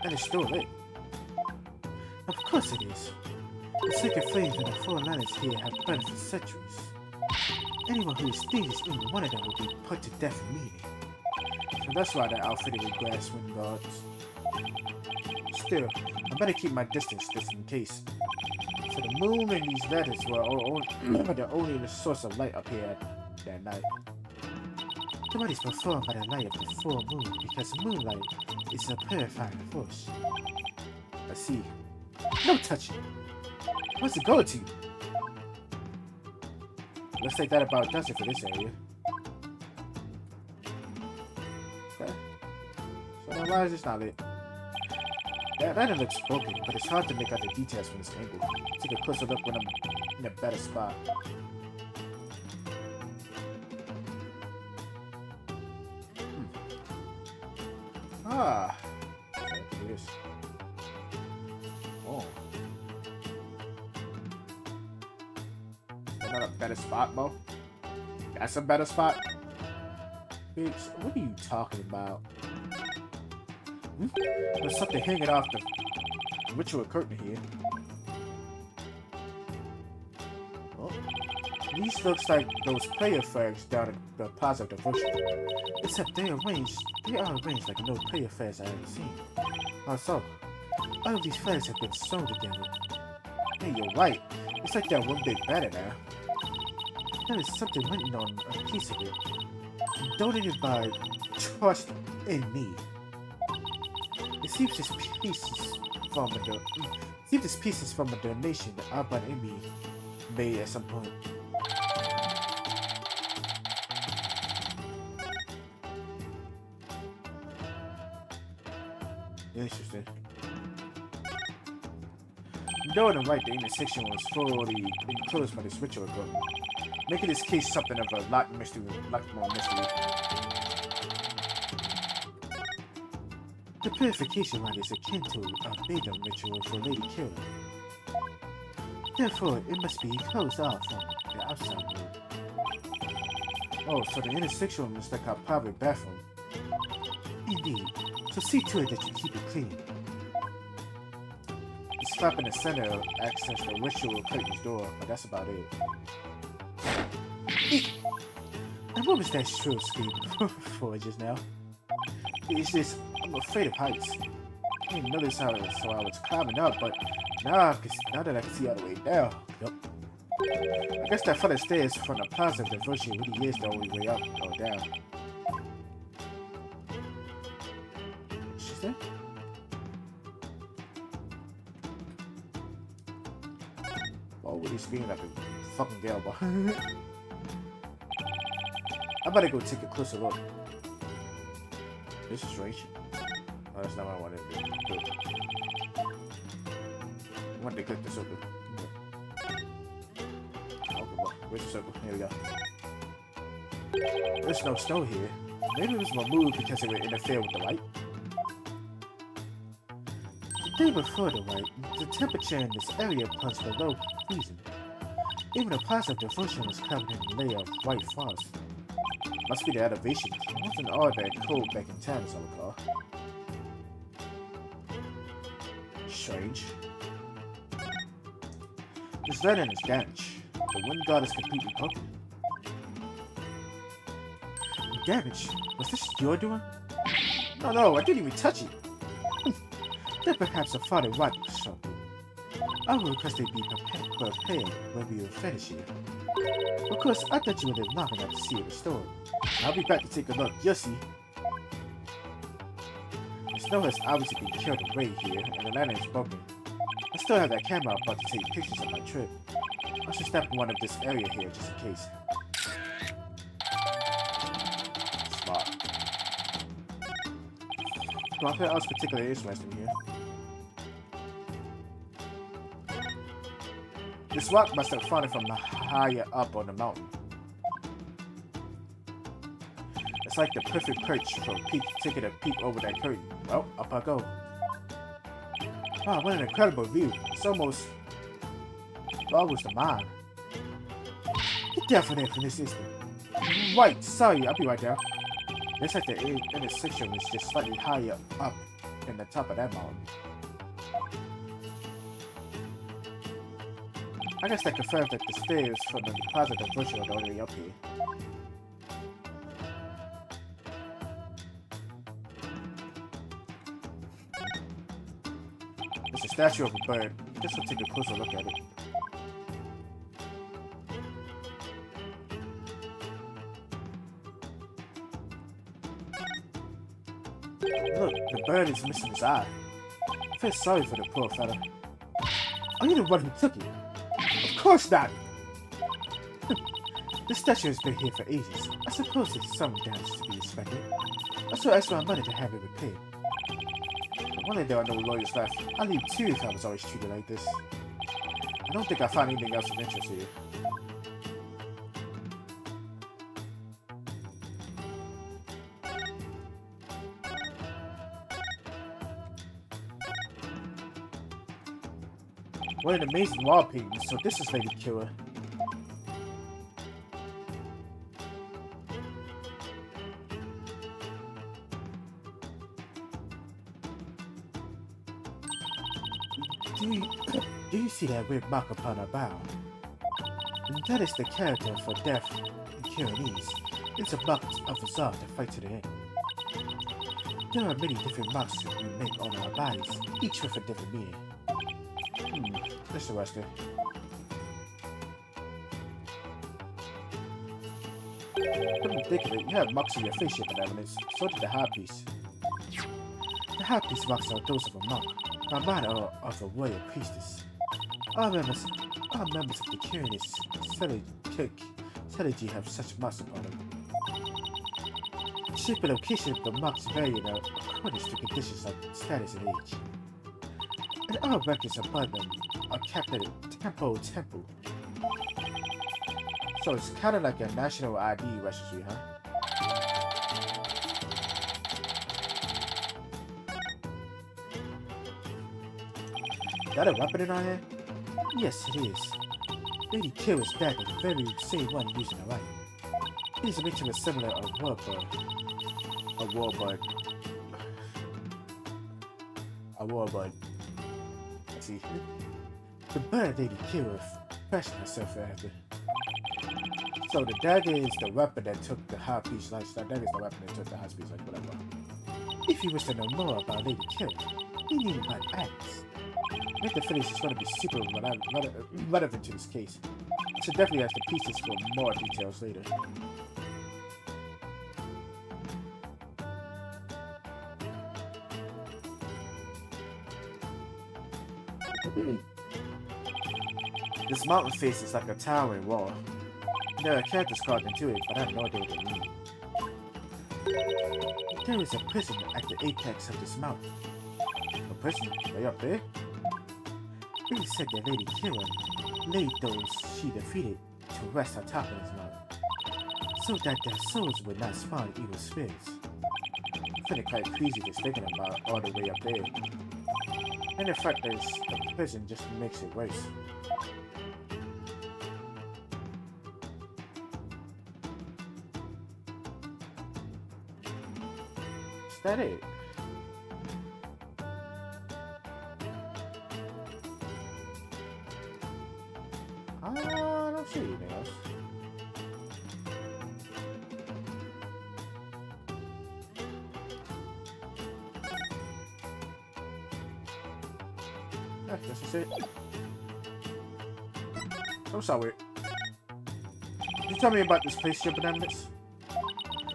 and it's still lit. Of course it is. The sacred flames in the four lanterns here have burned for centuries. Anyone who extinguishes even one of them will be put to death immediately. So that's why they're outfitted with glass wind guards. Still, I better keep my distance just in case. So the moon and these lanterns were the only source of light up here that night. The rite is performed by the light of the full moon because moonlight is a purifying force. I see. No touching! What's it going to? Looks like that about does it for this area. Okay. So now why is this not lit? That lantern looks broken, but it's hard to make out the details from this angle. Take a closer look when I'm in a better spot. Ah. Okay, it is. Oh. Another better spot, Mo? That's a better spot? Bitch, what are you talking about? There's something hanging off the ritual curtain here. Oh. These looks like those prayer flags down at the Plaza of Devotion. Except they are arranged like no prayer flags I've ever seen. Also, all of these flags have been sewn together. Hey, you're right. It's like they're one big banner now. There is something written on a piece of it. Donated by Trust in Me. It seems this piece is from a donation that Abba and me made at some point. Interesting. Though on the right, the intersection was fully enclosed by this ritual curtain, making this case something of a lot more mystery. The purification rite is akin to a Veda ritual for Lady Kaylee. Therefore, it must be closed off from the outside world. Oh, so the intersection room is like a private bathroom. Indeed. So see to it that you keep it clean. flap in the center will access the ritual curtain's door, but that's about it. Eek! And what was that shrill scream for just now? It's just, I'm afraid of heights. I didn't notice how so I was climbing up, but now that I can see all the way down. Yup. I guess that flight of stairs from the Plaza of Devotion really is the only way up or down. She's there? Why would he scream like a fucking girl? I better go take a closer look. This is strange. Oh, that's not what I wanted to do. Good. I wanted to click the circle. Okay, well, where's the circle? Here we go. There's no snow here. Maybe it was removed because it would interfere with the light. The day before the light, the temperature in this area plunged below freezing. Even the Plaza of Devotion was covered in a layer of white frost. Must be the elevation. It wasn't all that cold back in town, as I recall. Strange. This lantern is damaged. The wind guard is completely broken. Damage? Was this your doing? No, I didn't even touch it. Then perhaps a father rot or something. I will request they be prepared when we will finish here. Of course, I thought you would live long enough to see it restored. I'll be back to take a look, you'll see. The snow has obviously been killed away here, and the lantern is broken. I still have that camera I'm about to take pictures of my trip. I should stop in one of this area here just in case. Smart. Nothing else particularly interesting here. This rock must have fallen from higher up on the mountain. It's like the perfect perch for taking a peek over that curtain. Well, up I go. Wow, what an incredible view. It's almost the mine. Get down from there for this instant. Right, sorry, I'll be right down. Looks like the intersection is just slightly higher up than the top of that mountain. I guess that confirms that the stairs from the Plaza of Devotion are all the way up here. It's a statue of a bird. I guess we'll take a closer look at it. Look, the bird is missing his eye. I feel sorry for the poor fella. Are you the one who took it? Of course not! This statue has been here for ages. I suppose it's some damage to be expected. I saw extra money to have it repaired. Wonder there are no lawyers left. I'd leave too if I was always treated like this. I don't think I found anything else of interest here. What an amazing wall painting. So this is Lady Killer. Do you see that weird mark upon her bow? And that is the character for death in Kyranese. It's a mark of resolve to fight to the end. There are many different marks we make on our bodies, each with a different meaning. That's interesting. Come to think of it, you have marks on your face here for evidence. So did the high piece. The high piece marks are those of a monk, but mine are of a royal priestess. All members of the Kyranese Trilogy have such marks upon them. The shape and location of the marks vary in accordance to conditions like status and age. And all records upon them are kept at a temple. So it's kind of like a national ID registry, huh? Is that a weapon in our hand? Yes, it is. Lady Kira's dagger, the very same one used in the right. It is a mixture similar to a warbird. see. The bird lady killer fashioned herself after. So the dagger is the weapon that took the high priest's life. The dagger is the weapon that took the high priest's life, whatever. If you wish to know more about Lady Killer, you need my axe. Make the finish is going to be super relevant to this case. So definitely have to pieces for more details later. This mountain face is like a towering wall. There are characters carved into it, but I have no idea what they mean. There is a prison at the apex of this mountain. A prison way up there? It is said that Lady Kira laid those she defeated to rest atop of this mountain, so that their souls would not spawn evil spirits. I find it quite crazy just thinking about all the way up there. And the fact that it's a prison just makes it worse. Is that it? I don't see anything else. That's just it. I'm sorry. Can you tell me about this place, your benevolence?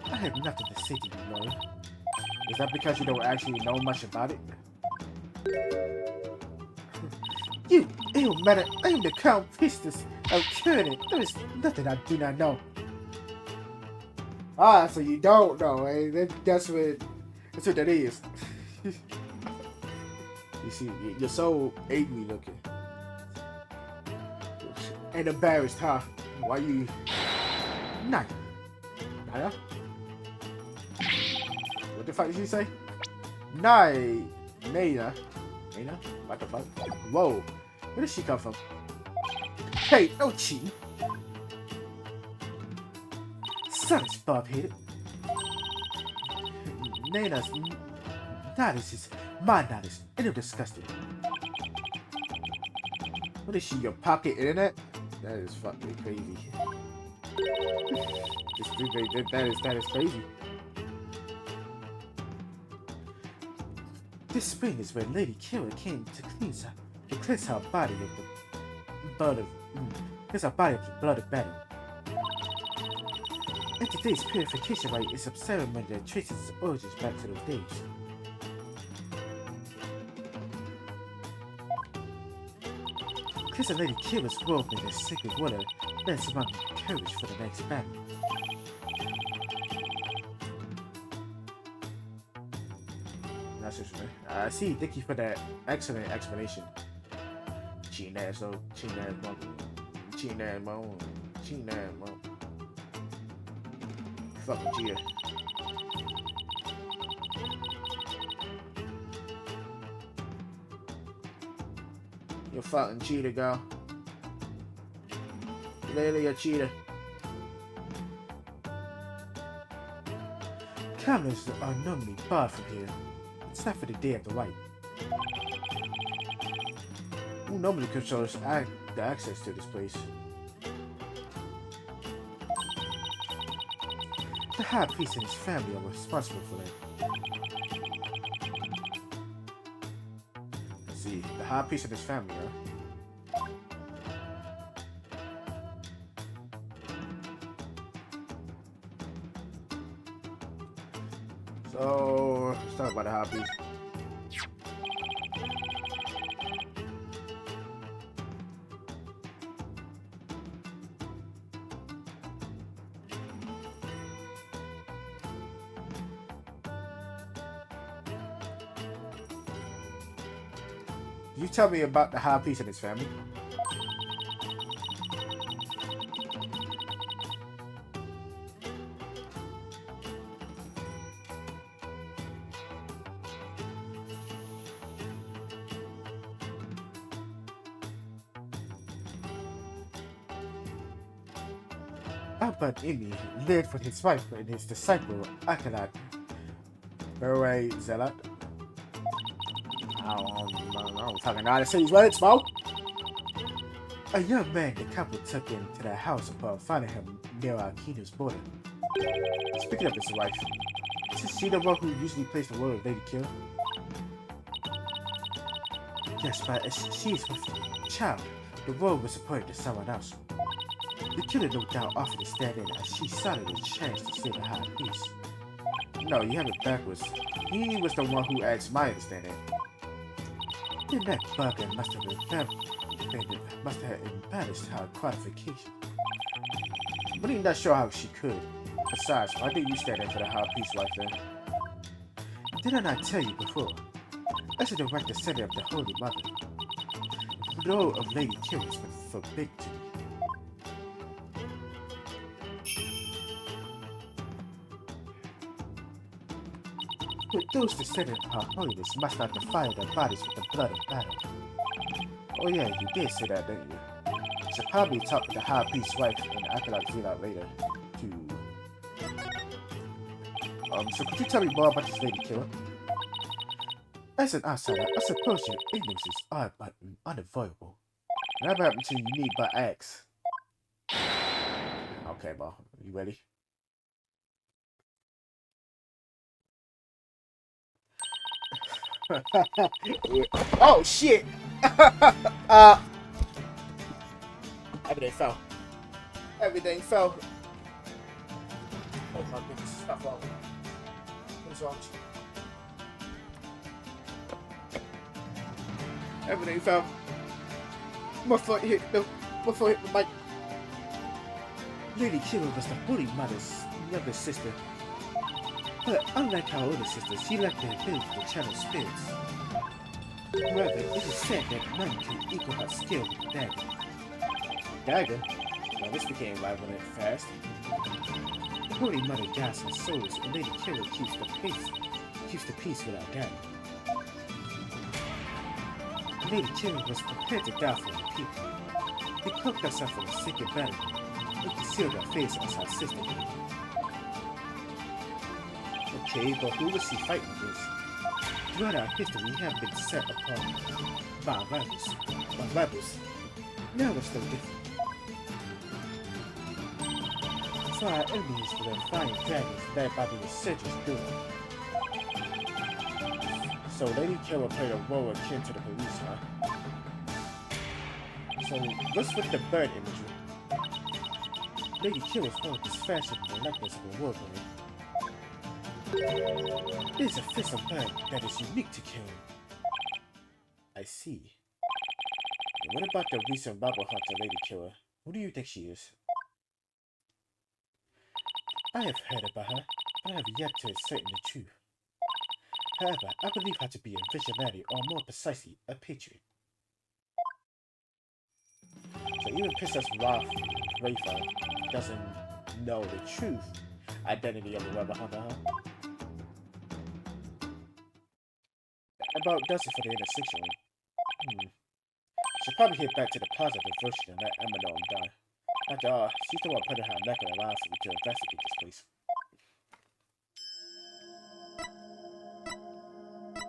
I have nothing to say to you, lawyer. Is that because you don't actually know much about it? You ill matter. I am the crown priestess of Tyranny. There is nothing I do not know. Ah, so you don't know, eh? That's what that is. You see, you're so angry looking. And embarrassed, huh? Why you... Nah. Naya? What the fuck did you say? Naya? Naya? What the fuck? Whoa. Where did she come from? Hey, no cheating. Son's bob-headed. Nana's knowledge is my knowledge, and I'm disgusted. What is she, your pocket internet? That is fucking crazy. That is crazy. This spring is where Lady Kira came to cleanse her body of the blood of battle. And today's purification rite is a ceremony that traces its origins back to those days. Cleansing Lady Kira's robe in the sacred water lends among courage for the next battle. I see. Thank you for that excellent explanation. Cheating ass mom. Fucking cheater. You're fucking cheater, girl. Clearly a cheater. Cameras are normally barred from here, except for the day of the rite. Who normally controls the access to this place? The High Priest and his family are responsible for that. Let's see, the High Priest and his family, huh? So, let's talk about the High Priest. You tell me about the High Priest and his family. Abba Imi lived with his wife and his disciple Akalat, Beray Zealot. don't fucking know how to say these words, Mo. A young man the couple took into their house upon finding him near Akino's border. Speaking of his wife, is she the one who usually plays the role of Lady Killer? Yes, but as she is with the child, the role was appointed to someone else. The killer no doubt offered to stand in as she saw it a chance to save the high peace. No, you have it backwards. He was the one who asked Maya to stand in. Then that bugger must have embarrassed her qualification. But I'm not sure how she could. Besides, why did you stand in for the high peace wife then? Did I not tell you before? I should have right to set up the Holy Mother. The role of Lady Killer has been forbidden to me. But those descendant of her holiness must not defile their bodies with the blood of battle. Oh yeah, you did say that, didn't you? Should probably talk with the high priest's wife and act like Zena later to... so could you tell me more about this Lady Killer? As an outsider, I suppose your ignorance is odd but unavoidable. Never happened to you need but ask. Okay, Bo, you ready? Oh shit! Everything fell. Everything fell. Oh my goodness, stop falling. What is wrong with you? Everything fell. My foot hit the mic. Lady Killer was the Holy Mother's younger sister. But unlike her older sister, she lacked the ability to channel spirits. However, it is said that none can equal her skill with the dagger. Dagger? Well, this became rival fast. The Holy Mother guides her souls, and Lady Killer keeps the peace with our dagger. Lady Killer was prepared to die for her people. They cloaked herself in a sacred battle and concealed her face as her sister did. Okay, but who was she fighting against? Throughout our history, we have been set upon by rebels. Now it's no different. So our enemies were flying dragons led by the resurgence duel. So Lady Killer played a role akin to the police, huh? So what's with the bird imagery? Lady Killer's role is fashioned in the likeness of a wolverine. It is a fearsome bird that is unique to Killer. I see. And what about the recent rebel hunter Lady Killer? Who do you think she is? I have heard about her, but I have yet to ascertain the truth. However, I believe her to be a vigilante, or more precisely, a patriot. So even Princess Rafa doesn't know the truth identity of the rebel hunter, huh? About does it for the intersection room. Should probably head back to the plaza devotion and let Emma know I'm done. After all, she's the one putting her neck on the line for me to investigate this place.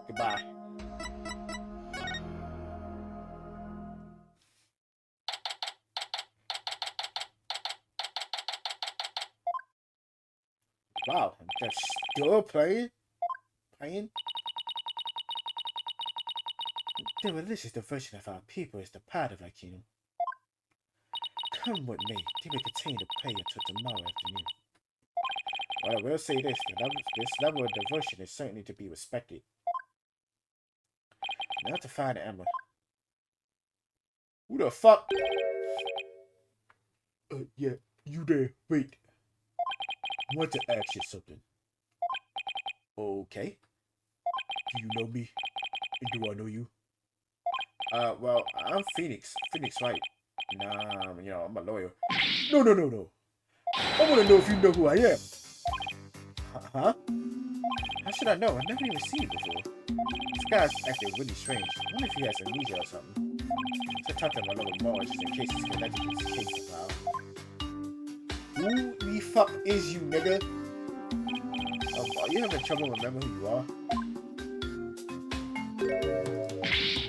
Goodbye. Wow, they're still playing? The religious devotion of our people is the pride of our kingdom. Come what may, they will continue to pray until tomorrow afternoon. Well, I will say this level of devotion is certainly to be respected. Now to find Emma. Who the fuck? Yeah, you there. Wait. I want to ask you something. Okay. Do you know me? And do I know you? Well, I'm Phoenix. Phoenix Wright. Nah, I'm a lawyer. No. I want to know if you know who I am. Huh? How should I know? I've never even seen you before. This guy's acting really strange. I wonder if he has amnesia or something. So talk to him a little more just in case he's connected to this case somehow. Who the fuck is you, nigga? Are you having trouble remembering who you are?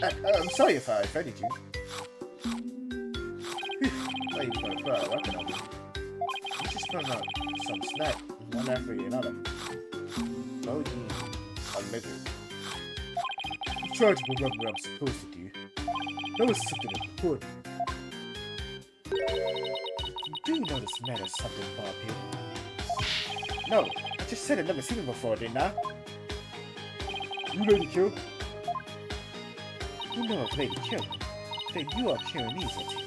I'm sorry if I offended you. Phew, I ain't gonna put a weapon on me. You just sprung out some snack, one after another. Oh, a little. You tried to remember what I'm supposed to do. That was something important. Do you know this man is something, Bob here? No, I just said I'd never seen him before, didn't I? You Lady Kill? You know of Lady Kill, then you are Pyrenees, I take it.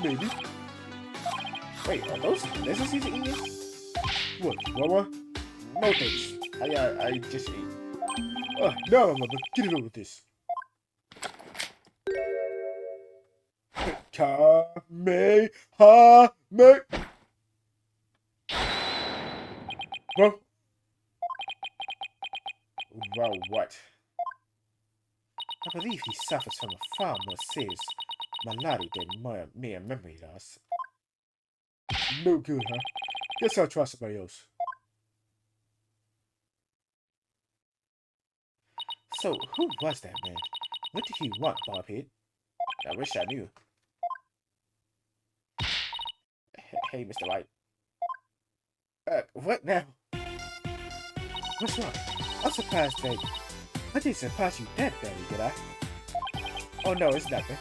Maybe. Wait, are those lizards he's eating? What, Wawa? No thanks. I just ate. Oh, no, Mama, get it over with this. Kame, ha, me. Well, what? I believe he suffers from a far more serious malady than mere memory loss. No good, huh? Guess I'll try somebody else. So, who was that man? What did he want, Bobhead? I wish I knew. Hey, Mr. White. What now? What's wrong? I'm surprised that... I didn't surprise you that badly, did I? Oh no, it's nothing.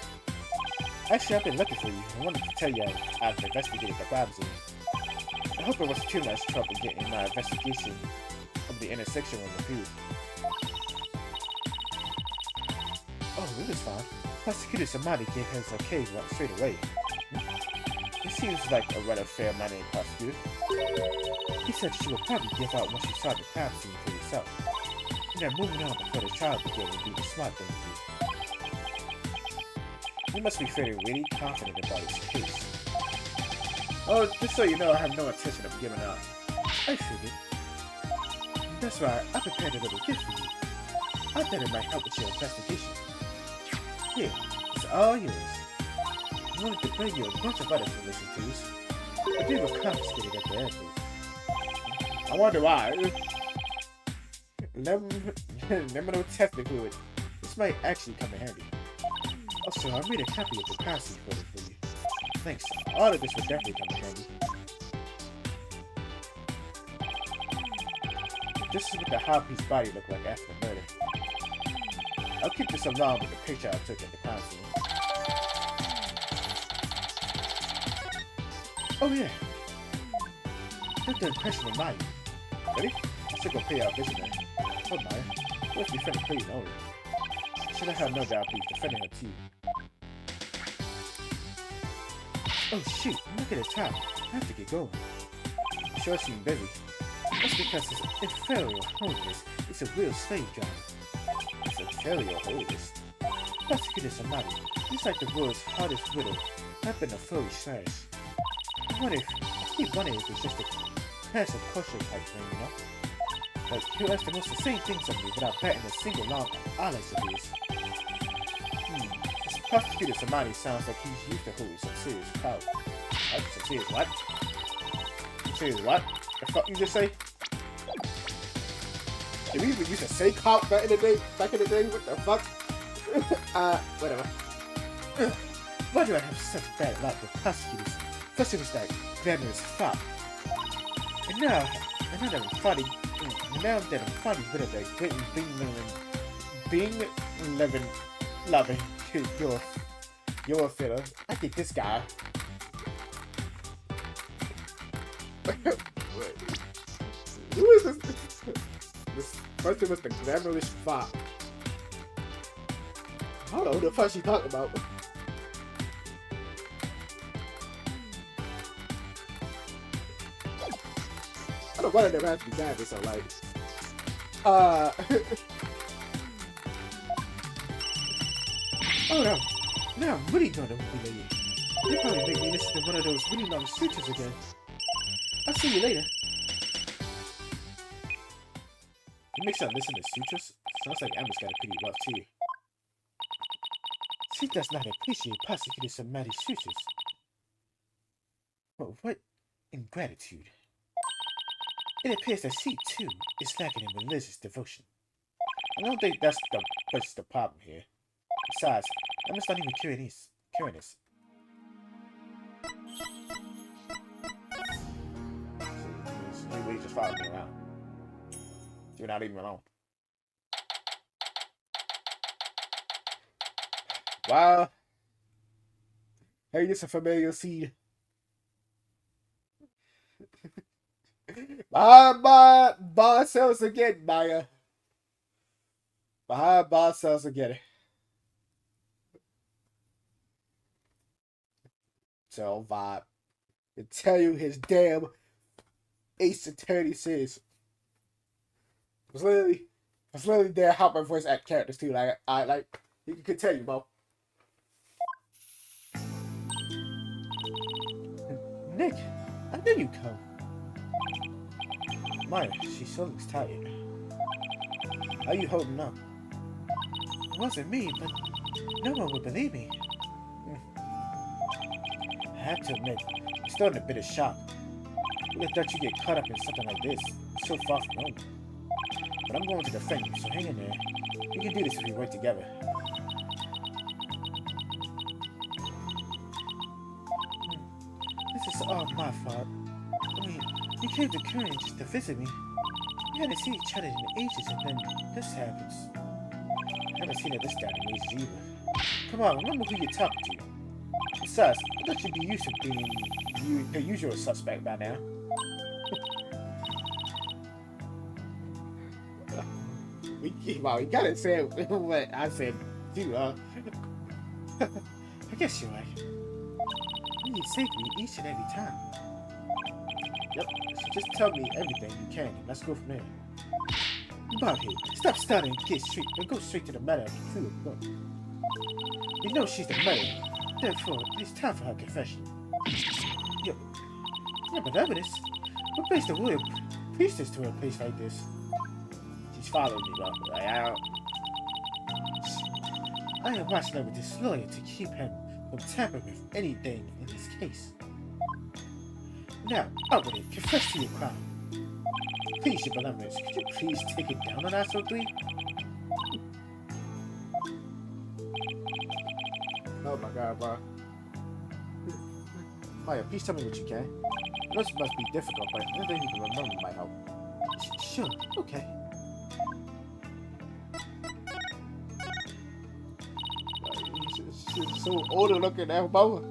Actually, I've been looking for you. I wanted to tell you I've investigated the crime scene. I hope it wasn't too much trouble getting my investigation of the intersection on the food. Oh, it was fine. Prosecutor Samadi gave his okay straight away. He seems like a rather fair-minded prosecutor. He said she would probably give out once she saw the crime scene for herself. And then moving on before the trial began would be the smart thing to do. He must be feeling really confident about his case. Oh, just so you know, I have no intention of giving up. I figured. That's why I prepared a little gift for you. I thought it might help with your investigation. Here, it's all yours. I wanted to bring you a bunch of other information tools, but they were confiscated at the airport. I wonder why. Liminal testing fluid. This might actually come in handy. Also, I made a copy of the crime scene photo for you. Thanks. All of this will definitely come in handy. This is what the Harpy's body looked like after the murder. I'll keep this along with the picture I took at the crime scene. Oh yeah. Took the impression of Maya. Ready? I should go pay our visit man. Oh Maya. Let's be friendly pretty over. Should I have no doubt be defending her too. Oh shoot, look at the time. I have to get going. I'm sure she's busy. That's because his inferior holiness is a real slave driver. His inferior holiness? Prosecutor Samadi, he's like the world's hardest widow. I've been a fully slash. I keep wondering if it's just a passive culture type thing, you know? Like, he'll ask the most insane things of me without batting a single long eyelash of his. This prosecutor Samadi sounds like he's used to holding some serious power. Some serious what? Some serious what? The fuck you just say? Did we even used to say cop back in the day? Back in the day? What the fuck? Whatever. Why do I have such bad luck with prosecutors? First it was that glamorous fop. And now that I'm finally rid of that great being loving your filler. I think this guy. Who is this? This person was the glamorous fop. I don't know who the fuck she talking about. I don't want to never have to be bad so like oh no. Now I'm really gonna humiliate you. They probably make me listen to one of those really long speeches again. I'll see you later. You make sound listen to sutras? Sounds like Emma's got a pretty rough too. She does not appreciate Prosecutor Samadi's sutras. But what ingratitude. It appears that she, too, is lacking in religious devotion. I don't think what's the problem here. Besides, I must not even curing this. You just followed me around. You're not even alone. Wow. Hey, it's a familiar scene. Behind bar cells again, Maya. Behind bar cells again. Tell vibe. And tell you his damn Ace Attorney says. I was literally there how my voice act characters too. Like you can tell you, bro. Nick, I knew you'd come. Maya, she still looks tired. How you holding up? It wasn't me, but no one would believe me. I have to admit, I'm still in a bit of shock. I thought you'd get caught up in something like this. It's so far from home. But I'm going to defend you, so hang in there. We can do this if we work together. This is all my fault. I mean, you came to Korea just to visit me. We hadn't seen each other in ages, and then this happens. I haven't seen it this down in ages either. Come on, remember who you're talking to. Besides, I thought you'd be used to being the usual suspect by now. Wow, you gotta say what I said too, I guess you're right. You need safety each and every time. Yep, so just tell me everything you can and let's go from there. About here, stop stuttering and go straight to the matter of the truth. Look. We know she's the murderer, therefore it's time for her confession. Yeah, but evidence? What brings the royal priestess to a place like this? She's following me, bro. I am watching over this lawyer to keep him from tampering with anything in this case. Now, outwardly, confess to your crime. Please, your beloved, could you please take it down on Astro 3? Oh my god, bro. Maya, please tell me what you can. This must be difficult, but anything you can remember might help. Sure, okay. She's so older looking at mama.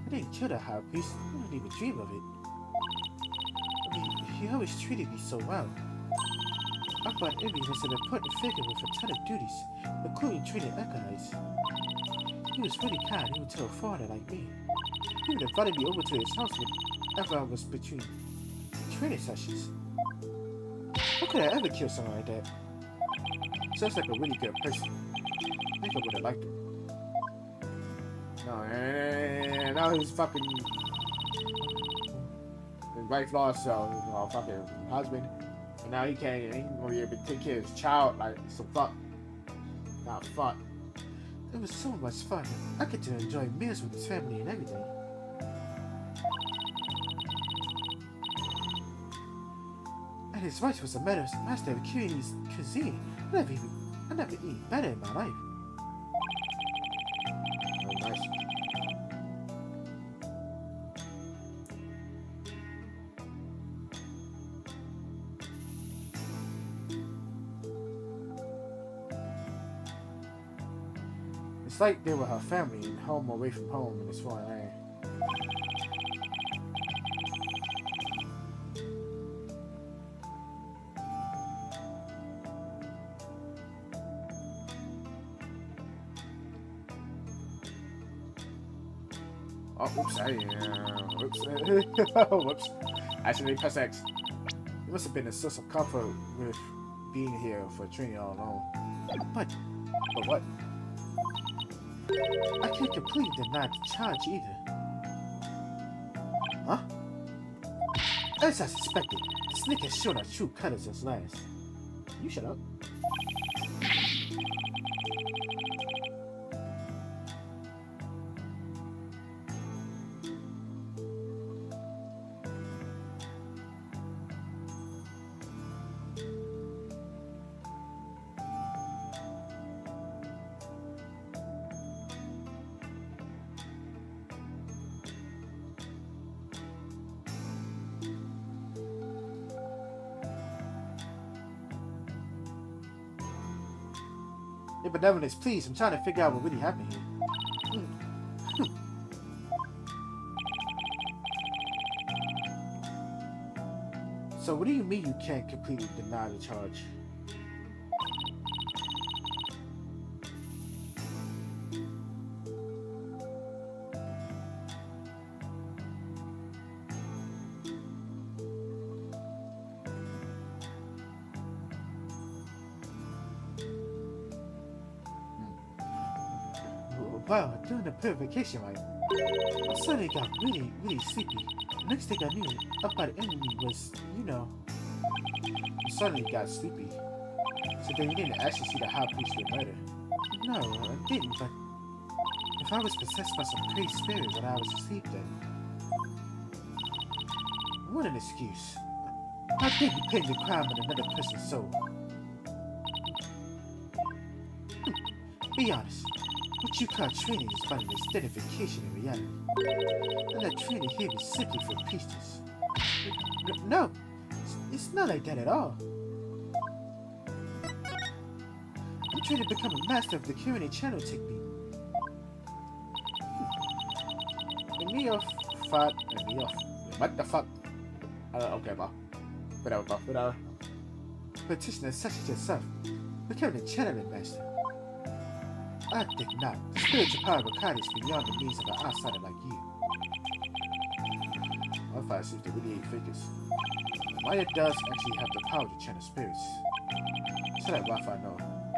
I didn't kill the high priest. I wouldn't even dream of it. I mean, he always treated me so well. Akbar Emi was an important figure with a ton of duties, including treating acolytes. He was really kind even to a foreigner like me. He even invited me over to his house whenever I was between training sessions. How could I ever kill someone like that? Sounds like a really good person. I think I would have liked him. No, now his fucking his wife lost fucking husband. And now he ain't gonna be able to take care of his child like some fuck. Not fuck. It was so much fun. I get to enjoy meals with his family and everything. And his wife was a master of Chinese cuisine. I never eaten better in my life. Oh, nice. It's like they were her family and home away from home in this foreign land. Oh, whoops, whoops. I should press X. It must have been a source of comfort with being here for training all alone. But what? I can't completely deny the charge either. Huh? As I suspected, the snake has shown our true colors as last. You shut up. Yeah, benevolence, please. I'm trying to figure out what really happened here. So what do you mean you can't completely deny the charge? Wow, during the purification rite, I suddenly got really, really sleepy. The next thing I knew, up by the enemy was, you know, I suddenly got sleepy. So then you didn't actually see the high priest get murdered. No, I didn't, but if I was possessed by some crazy spirit when I was asleep then, what an excuse. How dare you pin the crime on another person's soul? Be honest. What you call training is but an identification in reality. And that training here is simply for priestess. No, it's not like that at all. I'm trying to become a master of the Attorney channel technique. What the fuck? Okay, bro. Whatever. Petitioner such as yourself, become the channeling master. I think not. The spiritual power of Akari is beyond the means of an outsider like you. Wi-Fi seems to really ain't figures. Maya does actually have the power to channel spirits. So that Wi-Fi know.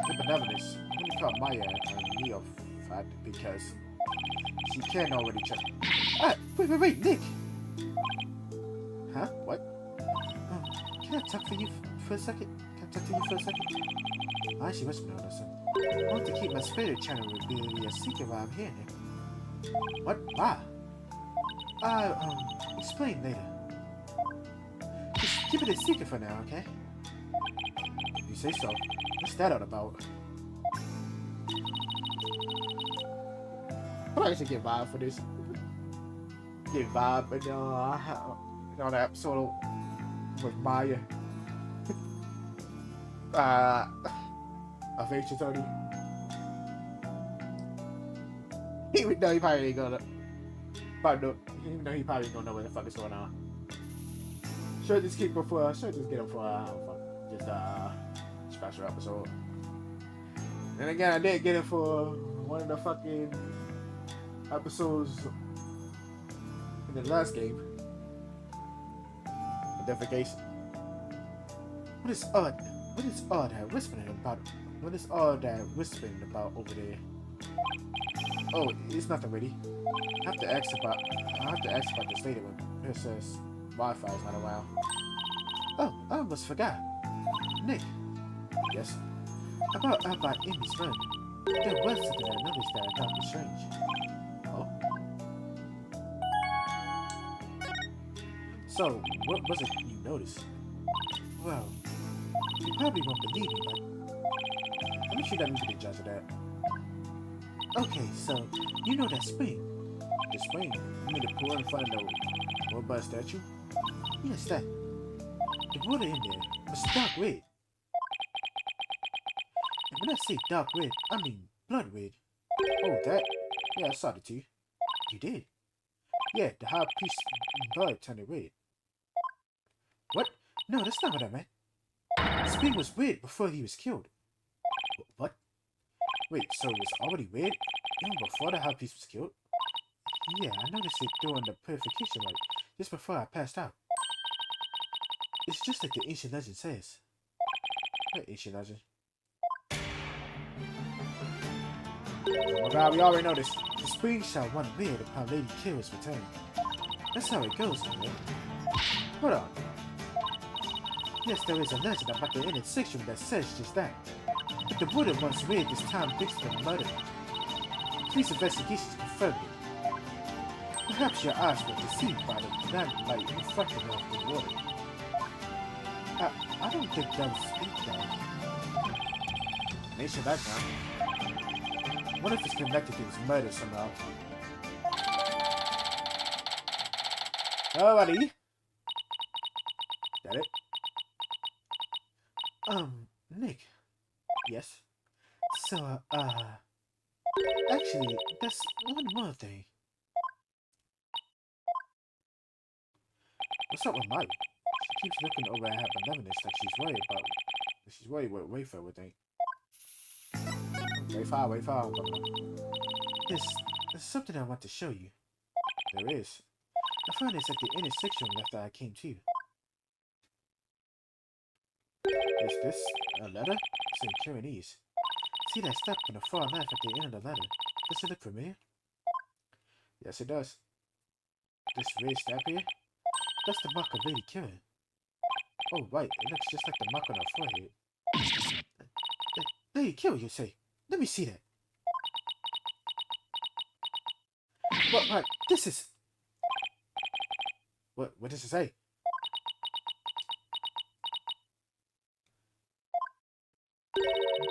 The benevolence, I'm gonna call Maya a neophyte because she can already channel. Ah, wait, Nick! Huh? What? Can I talk to you for a second? I actually must know this. I want to keep my spirit channel ability a secret while I'm here, Nick. What? Why? I'll, explain later. Just keep it a secret for now, okay? If you say so. What's that all about? I probably should get vibe for this. Get vibe, but on the episode with Maya. Of Ancient Tony. He would know he probably ain't gonna. He probably ain't gonna know what the fuck is going on. Should just get him for just special episode. And again, I did get it for one of the fucking episodes in the last game. Identification. What is all that whispering about? What is all that whispering about over there? Oh, it's nothing really. I have to ask about this later when Princess Wi-Fi is not around. Oh, I almost forgot. Nick. Yes. About Amy's friend. There was something I noticed that I thought was strange. Oh. So, what was it you noticed? Well, you probably won't believe me, but I'm sure that we be the judge of that. Okay, so you know that spring? The spring? You mean the pool in front of the robot statue? Yes, that. The water in there was dark red. And when I say dark red, I mean blood red. Oh, that? Yeah, I saw it too. You did? Yeah, the high priest's blood turned red. What? No, that's not what I meant. The spring was red before he was killed. What? Wait, so it was already red even before the high priest was killed? Yeah, I noticed it during the purification rite, just before I passed out. It's just like the ancient legend says. What ancient legend? Oh my god, we already know this. The spring shall run red upon Lady Kira's return. That's how it goes, right? Hold on. Yes, there is a legend about the inner section that says just that. But the water once red this time thanks to the murder. Police investigations confirmed it. Perhaps your eyes were deceived by the random light reflecting off the water. I don't think that was speak though. Nation background. What if it's connected to his murder somehow? Alrighty. That it? Nick. Yes? So, actually, that's one more thing. What's up with Mike? She keeps looking over at her benevolence like she's worried what Wayfair would think. Wayfair. There's something I want to show you. There is. I found this at the intersection after I came to. Is this a letter? It's in Pyrenees. See that step on the far left at the end of the letter? Does it look familiar? Yes, it does. This red step here? That's the mark of Lady Kira. Oh, right. It looks just like the mark on her forehead. Lady Kira, you say? Let me see that. What? This is... What does it say?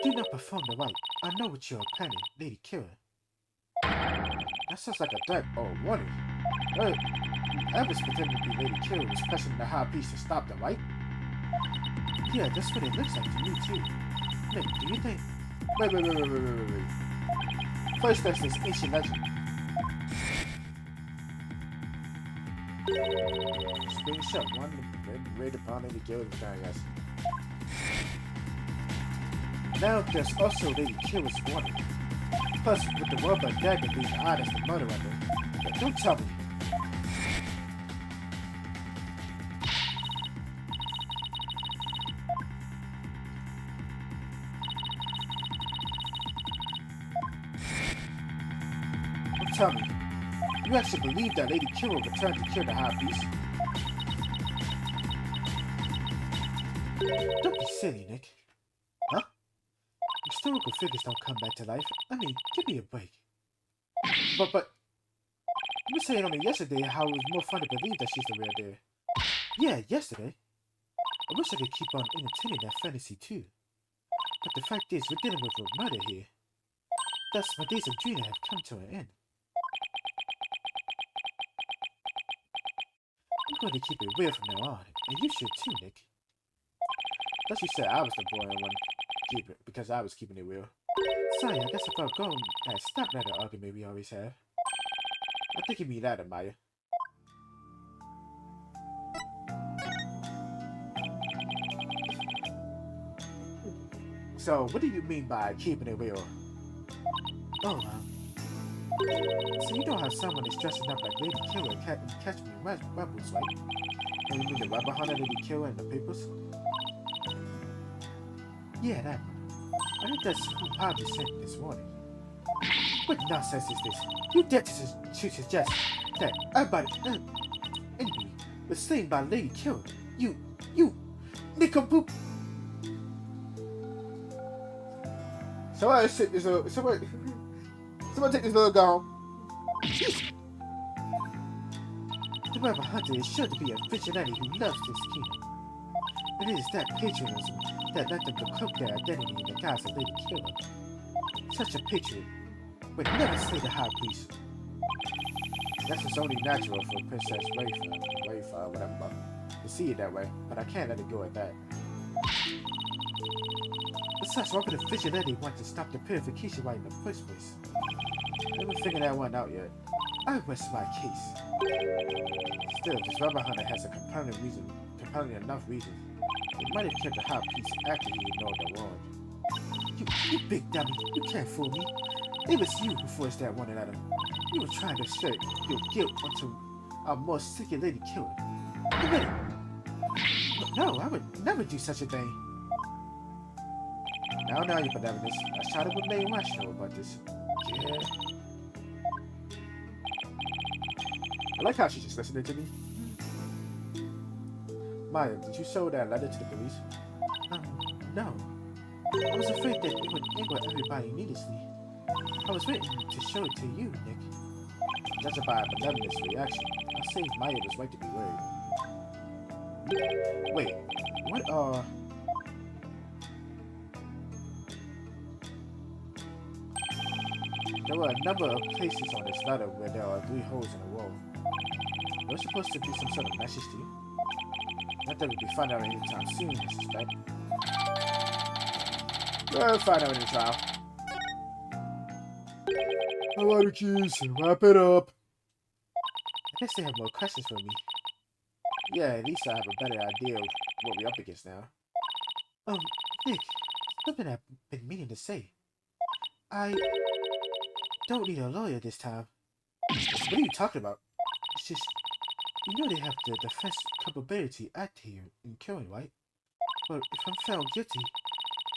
Do not perform the rite. I know what you're planning, Lady Kira. That sounds like a threat or a warning. Whoever's pretending to be Lady Kira was pressing the high priest to stop the rite? Yeah, that's what it looks like to me too. Nick, do you think... Wait. First, there's this ancient legend. Screenshot one read upon Lady Kira's return, yes. Now there's also Lady Kira's warning. Plus, with the rubber dagger being odd as the murder weapon. But don't tell me. Don't tell me. You actually believe that Lady Kira returned to kill the High Priest? Don't be silly, Nick. Huh? Historical figures don't come back to life. I mean, give me a break. But... You were saying only yesterday how it was more fun to believe that she's the real deal. Yeah, yesterday. I wish I could keep on entertaining that fantasy too. But the fact is, we're dealing with a murder here. Thus, my days of dreaming have come to an end. I'm going to keep it real from now on, and you should too, Nick. Thus you said I was the boring one, because I was keeping it real. Sorry, I guess if I'll go that stepladder argument we always have. I think you mean that, Maya. So, what do you mean by keeping it real? Oh, so you know how someone is dressing up like Lady Kira and catch me rebels, right? Oh, you mean the rebel hunter Lady Kira in the papers? Yeah, that one. I think that's who probably sent this warning. What nonsense is this? You dare to suggest that everybody, anyway, was slain by Lady Kira? You, Nickaboo! Someone take this little girl. The rebel hunter is sure to be a vigilante who loves this kingdom. It is that patriotism that let them cloak their identity in the guise of Lady Kira. Such a patriot would never slay the high priest. That's just only natural for Princess Wayfair, whatever, to see it that way, but I can't let it go at that. Besides, why would a vigilante want to stop the purification rite in the first place? I haven't figured that one out yet. I rest my case. Still, this rubber hunter has a compelling enough reason. He might have kept the high priest after he ignored the warrant. You big dummy, you can't fool me. It was you who forced that warning at him. You were trying to shirt your guilt onto our most sick Lady Killer. You ready? No, I would never do such a thing. Now, your benevolence. I shot it with May Rational about this. Yeah. I like how she's just listening to me. Maya, did you show that letter to the police? No. I was afraid that it would anger everybody needlessly. I was waiting to show it to you, Nick. Judging by benevolence reaction, I'll say Maya was right to be worried. Wait, what There were a number of places on this letter where there are 3 holes in the wall. There was supposed to be some sort of message to you. Not that we'll be finding out anytime soon, I suspect. We'll find out in the trial. Alright, kids, wrap it up. I guess they have more questions for me. Yeah, at least I have a better idea of what we're up against now. Nick, something I've been meaning to say. I don't need a lawyer this time. What are you talking about? It's just, you know they have the Defense Culpability Act here in killing, right? Well, if I'm found guilty,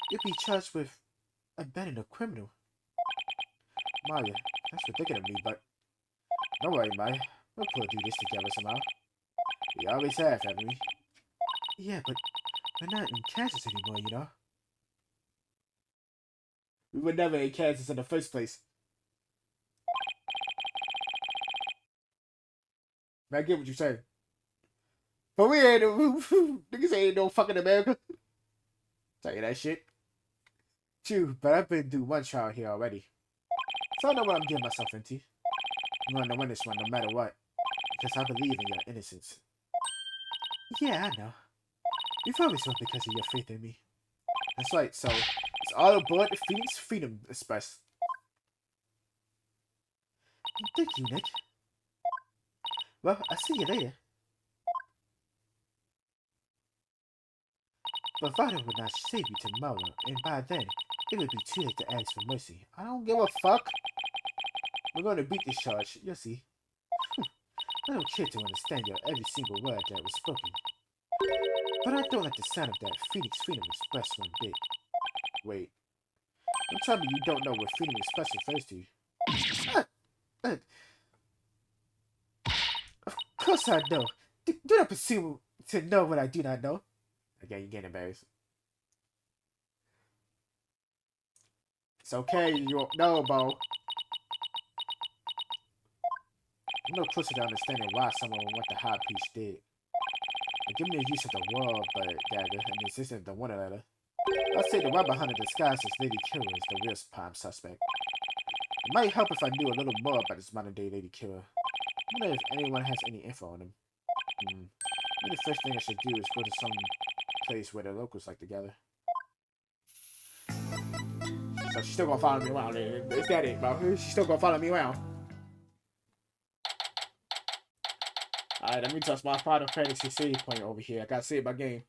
you'll be charged with abandoning a criminal. Maya, thanks for thinking of me, but don't worry, Maya. We'll pull through this together somehow. We always have, haven't we? Yeah, but we're not in Kansas anymore, you know? We were never in Kansas in the first place. I get what you're saying. But we ain't niggas ain't no fucking America. Tell you that shit. True, but I've been through one trial here already. So I know what I'm getting myself into. I'm going to win this one no matter what. Because I believe in your innocence. Yeah, I know. You've always won because of your faith in me. That's right, so it's all aboard the Phoenix Freedom Express. Thank you, Nick. Well, I'll see you later. But Vada would not save you tomorrow, and by then, it would be too late to ask for mercy. I don't give a fuck. We're going to beat this charge, you'll see. I don't care to understand your every single word that was spoken. But I don't like the sound of that Phoenix Freedom Express one bit. Wait. Don't tell me you don't know what Freedom Express refers to. Of course I know. Do not presume to know what I do not know. Again, you're getting embarrassed. It's okay, you don't know, Bo. I'm no closer to understanding why someone would what the High Priest did. Give me the use of the world, but dagger, and the existence of the Wonder Letter. I'll say the one behind the disguise as Lady Killer is the real prime suspect. It might help if I knew a little more about this modern-day Lady Killer. I wonder if anyone has any info on him. Maybe the first thing I should do is go to some place where the locals like to gather. So she's still gonna follow me around. Is that it, bro? She's still gonna follow me around. Alright, let me touch my Final Fantasy save point over here. I gotta save my game.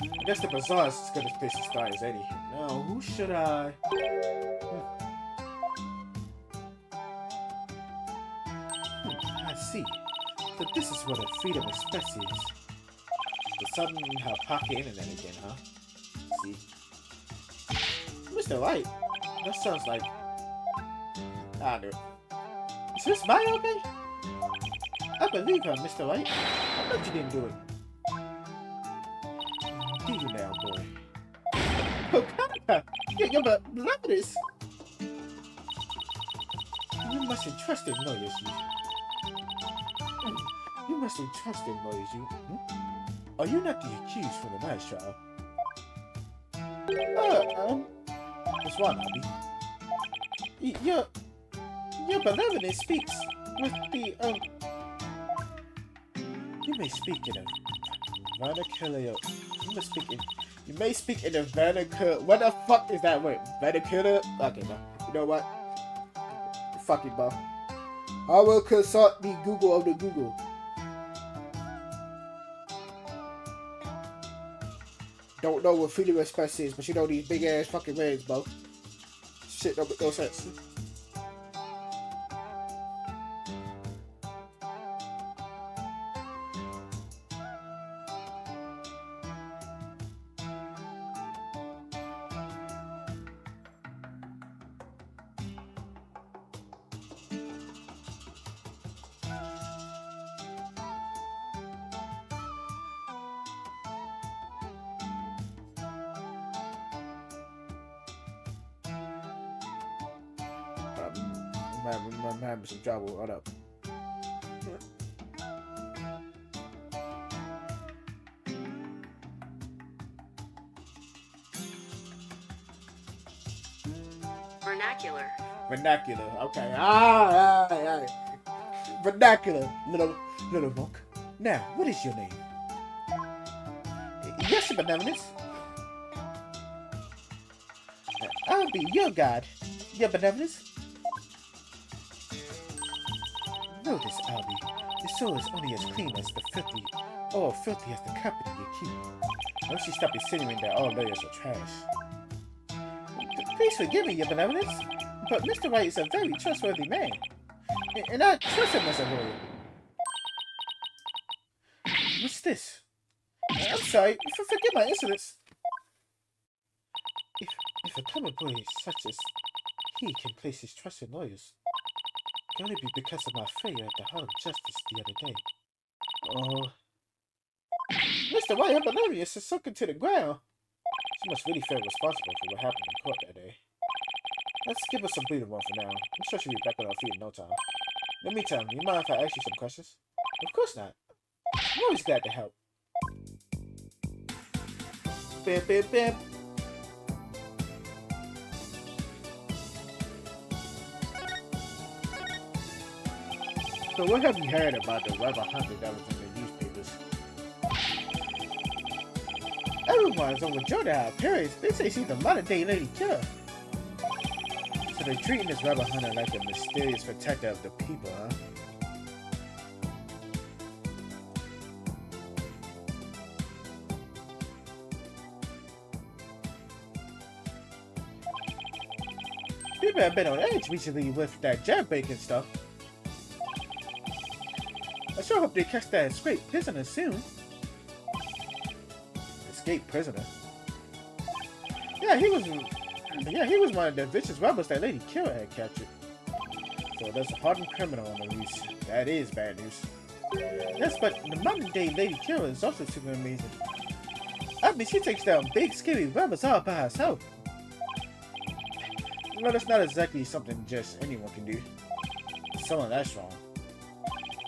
I guess the bazaar is as good a place to start as any. No, who should I? I see. So this is what a Freedom Express is. The sudden her pocket internet again, huh? See? Mr. White? That sounds like... I know. Is this Maya okay? I believe her, Mr. White. I bet you didn't do it. Do you now, boy? Oh, God! You're this. You mustn't trust him, lawyers, you. You mustn't trust him, lawyers, you. Are you not the accused from the last trial? What's wrong, Abby? Your benevolence speaks with the, You may speak in a vernacular. You may speak in a vernacular. What the fuck is that word? Vernacular? Okay, no. You know what? Fuck it, bro. I will consult the Google of the Google. Don't know what Freedom Express is, but you know these big ass fucking words, bro. Shit don't make no sense. I'm having some trouble. Hold up. Vernacular. Vernacular. Okay. Ah. Vernacular. Little monk. Now, what is your name? Yes, your benevolence. I'll be your guide, your benevolence. Know this, Albie. Your soul is only as clean as the filthy, or filthy as the company you keep. Once you stop insinuating that all lawyers are trash. Please forgive me, your benevolence, but Mr. White is a very trustworthy man, and I trust him as a lawyer. What's this? I'm sorry, forgive my insolence. If a common boy such as he can place his trust in lawyers, it can only be because of my failure at the Hall of Justice the other day. Oh, Mr. White Hippolytus is sunken to the ground. She must really feel responsible for what happened in court that day. Let's give her some breathing room for now. I'm sure she'll be back on her feet in no time. In the meantime, you mind if I ask you some questions? Of course not. I'm always glad to help. Bam, bam, bam. So what have you heard about the rubber hunter that was in the newspapers? Everyone's overjoyed at her appearance. They say she's the modern-day lady killer. So they're treating this rubber hunter like a mysterious protector of the people, huh? People have been on edge recently with that jailbreaking stuff. I sure hope they catch that escaped prisoner soon. Escaped prisoner? Yeah, he was one of the vicious robbers that Lady Kira had captured. So there's a hardened criminal on the loose. That is bad news. Yes, but the modern day Lady Kira is also super amazing. I mean, she takes down big, scary robbers all by herself. Well, that's not exactly something just anyone can do. Someone that strong.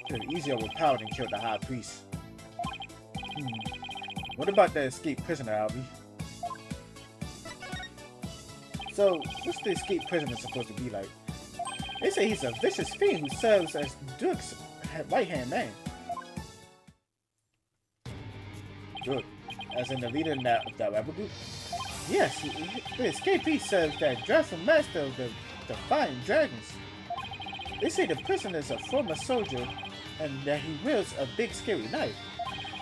Could be easier with power than kill the high priest. What about the escaped prisoner, Albie? So, what's the escaped prisoner supposed to be like? They say he's a vicious fiend who serves as Duke's right-hand man. Duke, as in the leader of that rebel group? Yes, the escapee serves that dreadful master of the Defying Dragons. They say the prisoner is a former soldier and that he wields a big scary knife.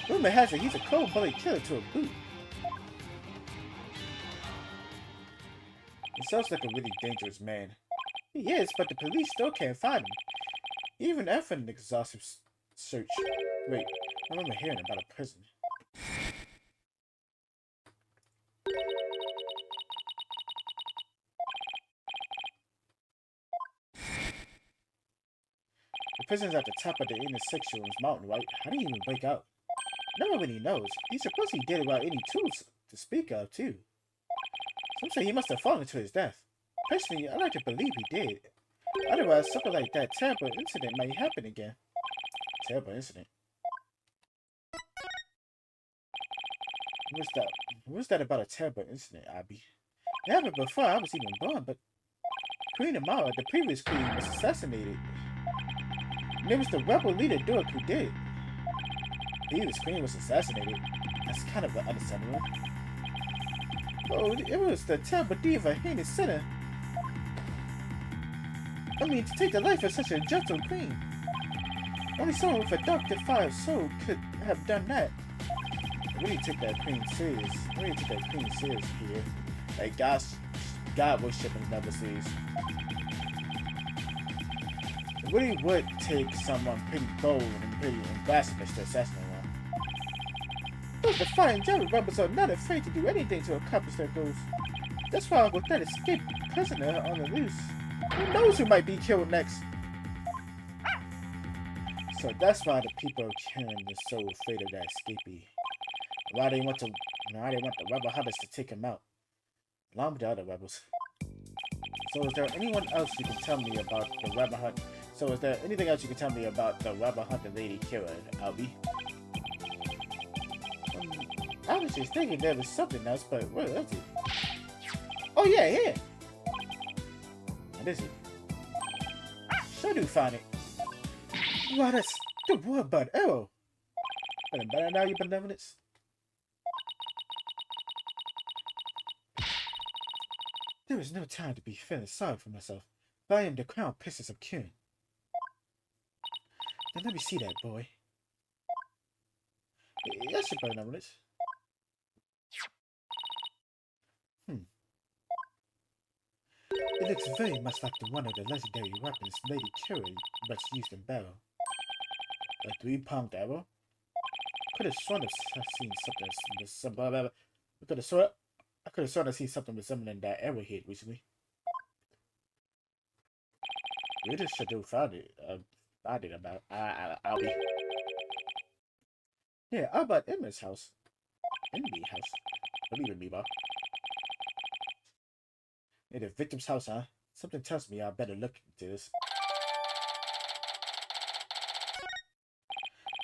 Rumor has it he's a cold-blooded killer to a boot. He sounds like a really dangerous man. He is, but the police still can't find him. Even after an exhaustive search. Wait, I remember hearing about a prison. The prison's at the top of the inner section's mountain, right? How did he even break out? No one really knows. He's supposed he did it without any tools to speak of, too. Some say he must have fallen to his death. Personally, I like to believe he did. Otherwise, something like that terrible incident might happen again. Terrible incident? What's that about a terrible incident, Abby? It happened before I was even born, but Queen Amara, the previous queen, was assassinated. And it was the rebel leader Duke who did it. The previous queen was assassinated. That's kind of understandable. Oh, it was the terrible deed of a heinous sinner. I mean, to take the life of such a gentle queen. Only someone with a dark, defiled soul could have done that. I really take that queen serious. Here. Like God worshipping never serious. It really would take someone pretty bold and pretty blasphemous to assassinate one. Those defiant Java rebels are not afraid to do anything to accomplish their goals. That's why with that escaped prisoner on the loose, who knows who might be killed next? So that's why the people of Karen are so afraid of that escapee. Why they want the rebel hunters to take him out, along with the other rebels. So is there anyone else you can tell me about the rebel hunt? So is there anything else you can tell me about the rebel hunter Lady Kira, Albie? I was just thinking there was something else, but where is it? Oh yeah, here! What is it? Sure do find it. Wow, that's the Warbud arrow. Feeling better now, your benevolence? There is no time to be feeling sorry for myself, but I am the crown princess of Kyun. Now let me see that boy. Yes, your benevolence. It looks very much like the one of the legendary weapons Lady Kira once used in battle. A three-pronged arrow? Could have sworn I've seen something. I could have sworn I've seen something resembling that arrowhead recently. We just should do found it. Found it about. I'll be. Yeah, how about Emma's house? Enemy house. Believe in me, bro. Yeah, the victim's house, huh? Something tells me I better look into this.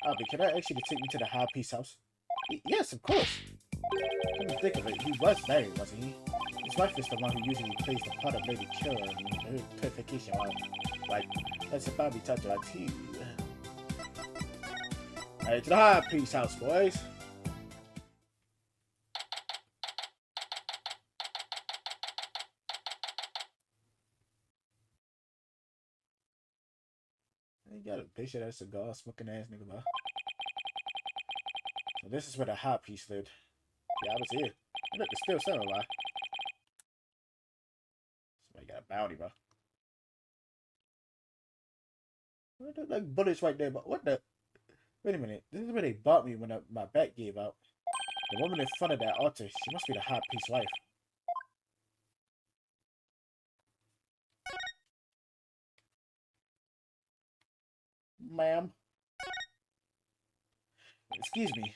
Albie, can I ask you to take me to the High Peace house? Yes, of course. Come to think of it, he was married, wasn't he? His wife is the one who usually plays the part of Lady Killer in her purification while, like, that's a Bobby talked about too. Alright, to the High Peace house, boys. You got a picture of that cigar smoking ass nigga, bro. So this is where the High Peace lived. Yeah, I was here. Look, it's still somewhere, bro. Somebody got a bounty, bro. What the like bullets right there, but what the? Wait a minute. This is where they bought me when my back gave out. The woman in front of that altar, she must be the High Peace wife. Ma'am. Excuse me.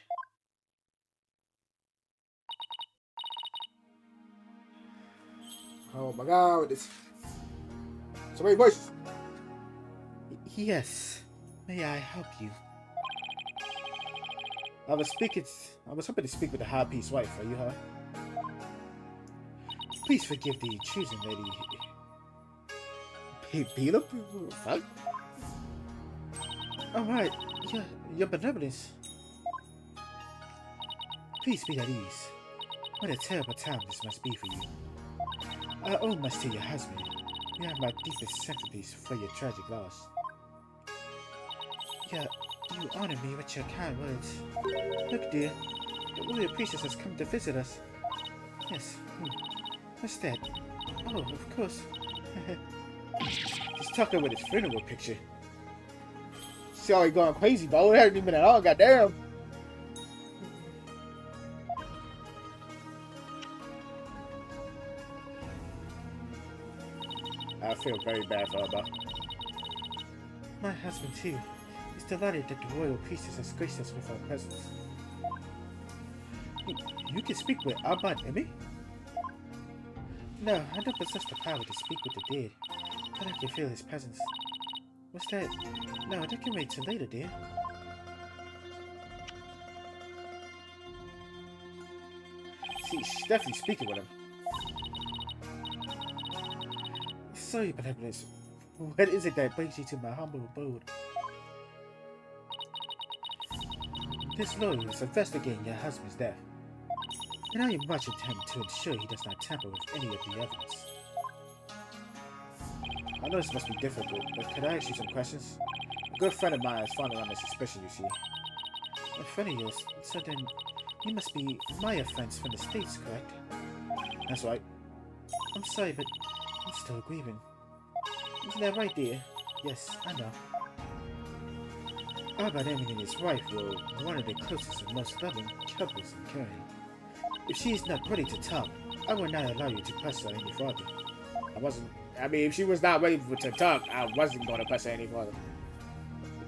Oh my god, this. So many voices. Yes. May I help you? I was hoping to speak with the High Peace wife. Are you her? Please forgive the intrusion, lady. Beat up? Fuck. Alright, your benevolence. Please be at ease. What a terrible time this must be for you. I owe much to your husband. You have my deepest sympathies for your tragic loss. Yeah, you honor me with your kind words. Look, dear, the warrior priestess has come to visit us. Yes, what's that? Oh, of course. He's talking with his funeral picture. See how he going crazy, bro. It hasn't even been at all, goddamn. I feel very bad for her, bro. My husband, too. He's delighted that the royal priestess has graced us with her presence. You can speak with Abad Emi? No, I don't possess the power to speak with the dead, but I can feel his presence. What's that? No, that can wait till later, dear. See, she's definitely speaking with him. Sorry, benevolence. What is it that brings you to my humble abode? This lawyer is investigating your husband's death, and I am watching him to ensure he does not tamper with any of the evidence. I know this must be difficult, but can I ask you some questions? A good friend of mine is founded on a suspicion, you see. A friend of yours? So then, you must be Maya friends from the States, correct? That's right. I'm sorry, but I'm still grieving. Isn't that right, dear? Yes, I know. Albert Emin and his wife were one of the closest and most loving couples in Korea. If she is not ready to talk, I will not allow you to press her any further. If she was not ready to talk, I wasn't going to press her any further.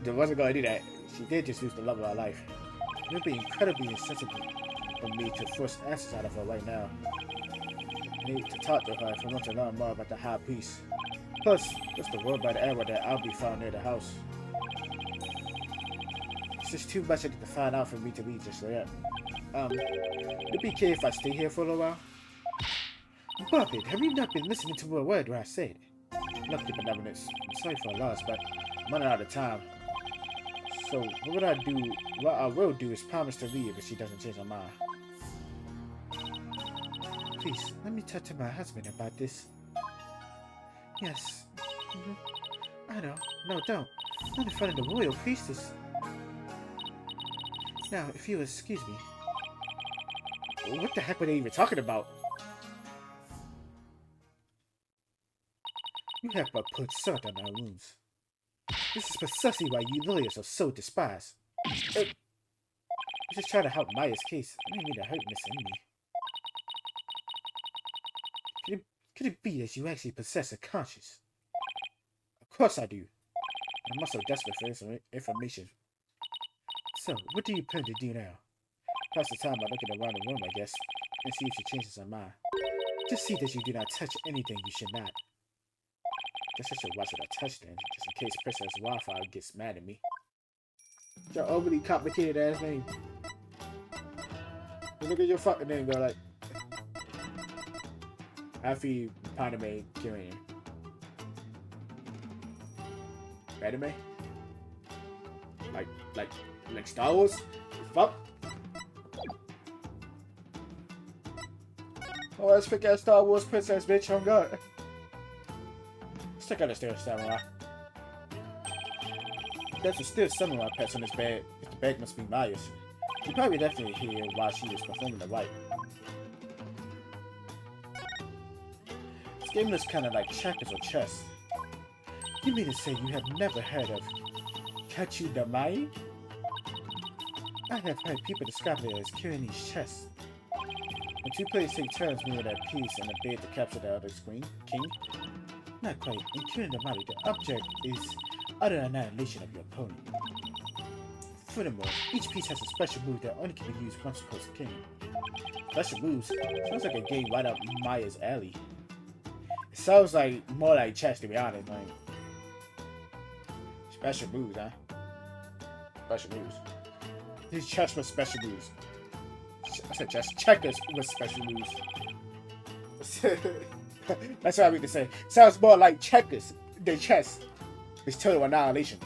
I wasn't going to do that. She did just lose the love of her life. It would be incredibly insensitive for me to force answers out of her right now. I need to talk to her if I want to learn more about the High Peace. Plus, just the word by the arrow that I'll be found near the house. It's just too much to find out for me to leave just like that. Would it be okay if I stay here for a little while? Buffett, have you not been listening to a word where I said? Look, your benevolence. I'm sorry for a loss, but I'm running out of time. So, what I will do is promise to leave if she doesn't change her mind. please, let me talk to my husband about this. Yes. I know. No, don't. Not in front of the royal priestess. Now, if you excuse me. What the heck were they even talking about? You have but put salt on our wounds. This is precisely why you lawyers are so despised. I'm just trying to help Maya's case. I didn't mean to hurt Miss Emily. Could it be that you actually possess a conscience? Of course I do. I'm also desperate for information. So, what do you plan to do now? Pass the time by looking around the room, I guess, and see if she changes her mind. Just see that you do not touch anything you should not. Guess I should watch what I touch then, just in case Princess Wi-Fi gets mad at me. Your overly complicated ass name. You look at your fucking name, go like. Afi Padme Kyrian. Padme? Like Star Wars? Fuck. Oh, let's forget Star Wars princess, bitch. Oh god. Stick out the stairs, samurai. There's still samurai pets on this bed. If the bed must be Maya's. You probably definitely hear while she was performing the rite. This game looks kind of like checkers or chess. You mean to say you have never heard of Kachu Damai? I have heard people describe it as Kirini's chess. When two players take turns moving that piece and a bid to capture the other king. Not quite. In Kirin Damai, the object is utter annihilation of your opponent. Furthermore, each piece has a special move that only can be used once per king. Special moves? Sounds like a game right up Maya's alley. It sounds like more like chess, to be honest. Like, special moves, huh? Special moves. These chess with special moves. I said chess. Checkers with special moves. That's what I mean to say. Sounds more like checkers than chess. It's total annihilation.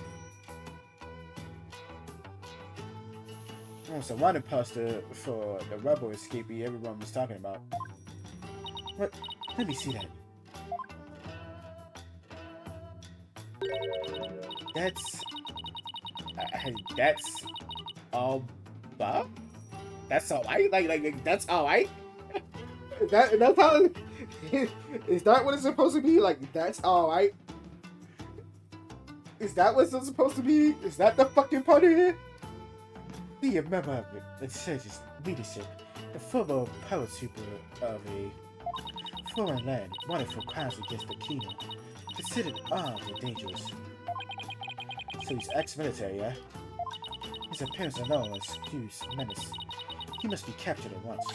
Oh, so one imposter for the rebel escapee everyone was talking about. What? Let me see that. That's all Bob? That's alright? Like that's alright? That's how is that what it's supposed to be? Like that's alright? Is that what it's supposed to be? Is that the fucking part of it? Be a member of the Surge's leadership, the former power super of a foreign land wanted for crimes against the kingdom, considered armed and dangerous. So he's ex-military, yeah? His appearance alone excuse menace. He must be captured at once.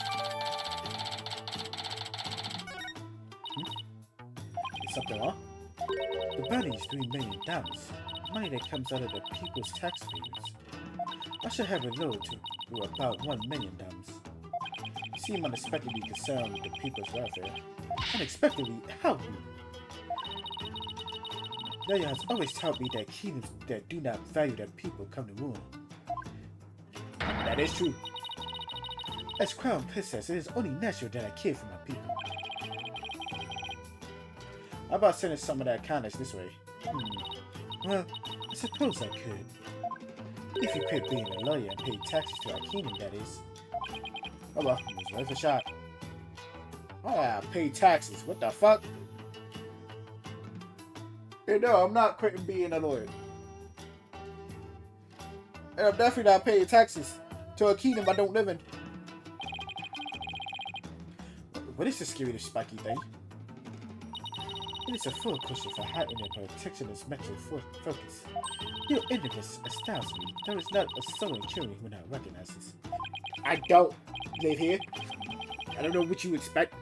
Is something wrong? The bounty is $3 million, money that comes out of the people's taxpayers. I should have it lowered to about $1 million. You seem unexpectedly concerned with the people's welfare. Unexpectedly? How? Yaya has always taught me that kingdoms that do not value their people come to ruin. That is true. As Crown Princess, it is only natural that I care for my people. How about sending some of that kindness this way? Well, I suppose I could. If you quit being a lawyer and pay taxes to our kingdom, that is. Oh well, it was worth a shot. Oh yeah, pay taxes. What the fuck? Hey, no, I'm not quitting being a lawyer. And I'm definitely not paying taxes to a kingdom I don't live in. What is this scary spiky thing? It is a full cushion for heightening the protectionist mental focus. Your ignorance astounds me. There is not a soul in Kyrie who not recognizes. I don't live here. I don't know what you expect.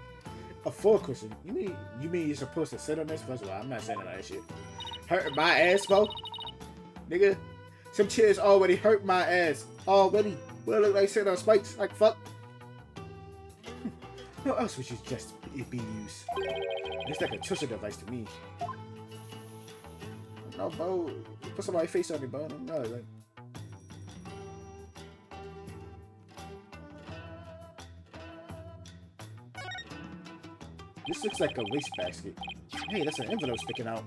A full cushion? You mean you're supposed to sit on this? First of all, I'm not sitting on that shit. Hurting my ass, bro? Nigga, some chairs already hurt my ass. Already. Well, look like sitting on spikes. Like, fuck. How else would you just be used? It's like a torture device to me. No, bro. Put somebody's face on me, bro. No, like. This looks like a wastebasket. Hey, that's an envelope sticking out.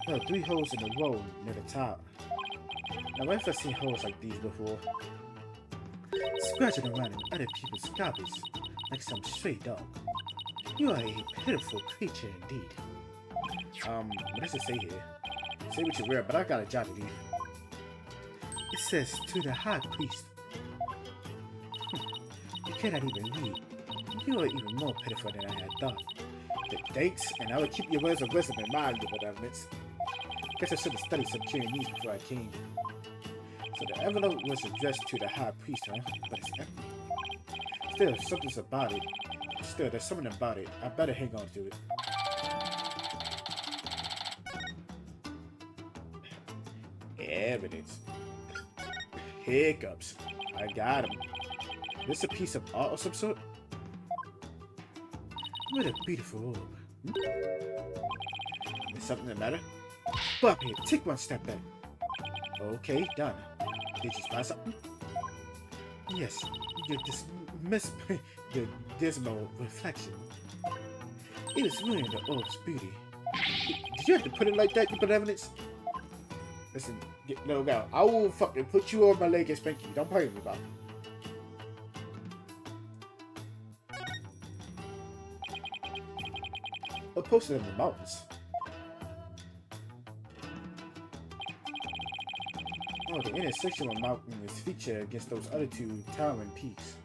There are 3 holes in a row near the top. Now, where have I seen holes like these before? Scratching around in other people's garbage like some stray dog. You are a pitiful creature indeed. What does it say here? Say what you wear, but I got a job to do. It says, to the high priest. You cannot even read. You are even more pitiful than I had thought. Thanks, and I will keep your words of wisdom in mind, your benevolence. Guess I should have studied some Chinese before I came. So the envelope was addressed to the high priest, huh? But it's empty. Still, something's about it. Still, there's something about it. I better hang on to it. Evidence. Hiccups. I got him. This a piece of art of some sort? What a beautiful orb. Is something the matter? Bop here, take one step back. Okay, done. Did you spot something? Yes, your dismal reflection. It is ruining the orb's beauty. Did you have to put it like that, you benevolence? Listen, little girl, I will fucking put you on my leg and spank you. Don't play with me, bro. Or posted in the mountains. Oh, the intersection of mountain is featured against those other 2 towering peaks.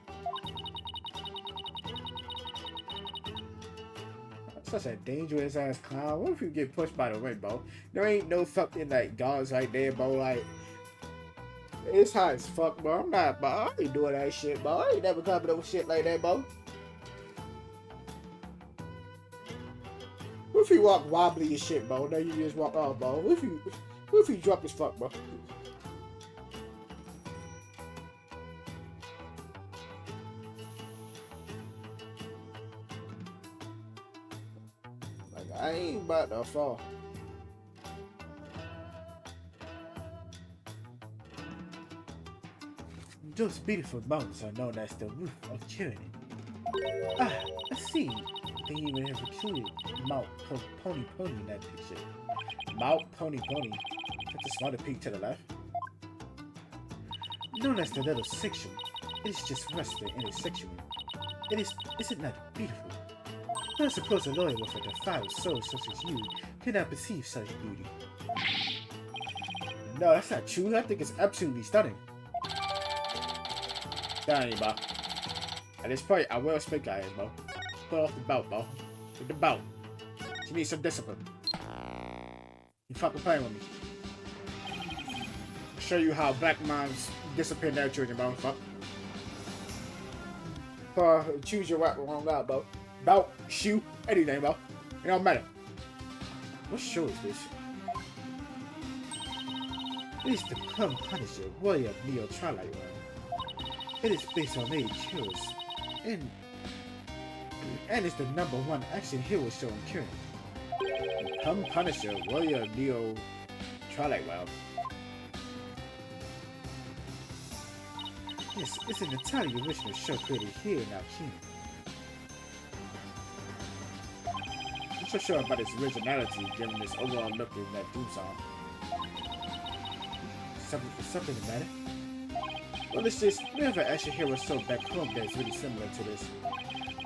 Such a dangerous ass clown. What if you get pushed by the wind, bro? There ain't no fucking like guards right there, bro. Like, it's hot as fuck, bro. I'm not, bro. I ain't doing that shit, bro. I ain't never coming over shit like that, bro. What if you walk wobbly as shit, bro? Now you just walk off, bro. What if you drunk as fuck, bro? Like, I ain't about to fall. Those beautiful mountains are known as the roof of tyranny. Ah, I see. They even have included Mount Pony Pony in that picture. Mount Pony Pony. That's a smaller peak to the left. Known as the little section, it is just resting in a section. Is it not beautiful? I suppose a lawyer with a defiled soul such as you cannot perceive such beauty. No, that's not true. I think it's absolutely stunning. Dang, bro. At this point, I will speak at him, bro. Put off the belt, bro. With the belt. You need some discipline. You fucking playing with me. I'll show you how black moms discipline their children, bro. Fuck. Choose your weapon wrong out, bro. Belt, shoe, anything, bro. It don't matter. What show is this? It is the Plum Punisher, warrior of Neo Twilight Realm. It is based on Attorney Trilogy, and is the #1 action hero show in current. Plum Punisher, warrior of Neo Twilight Realm. Yes, it's an entirely original show created here in our kingdom. I'm so sure about its originality, given this overall look in that theme song. Something the matter? Well, it's just, we have an action hero show back home that's really similar to this.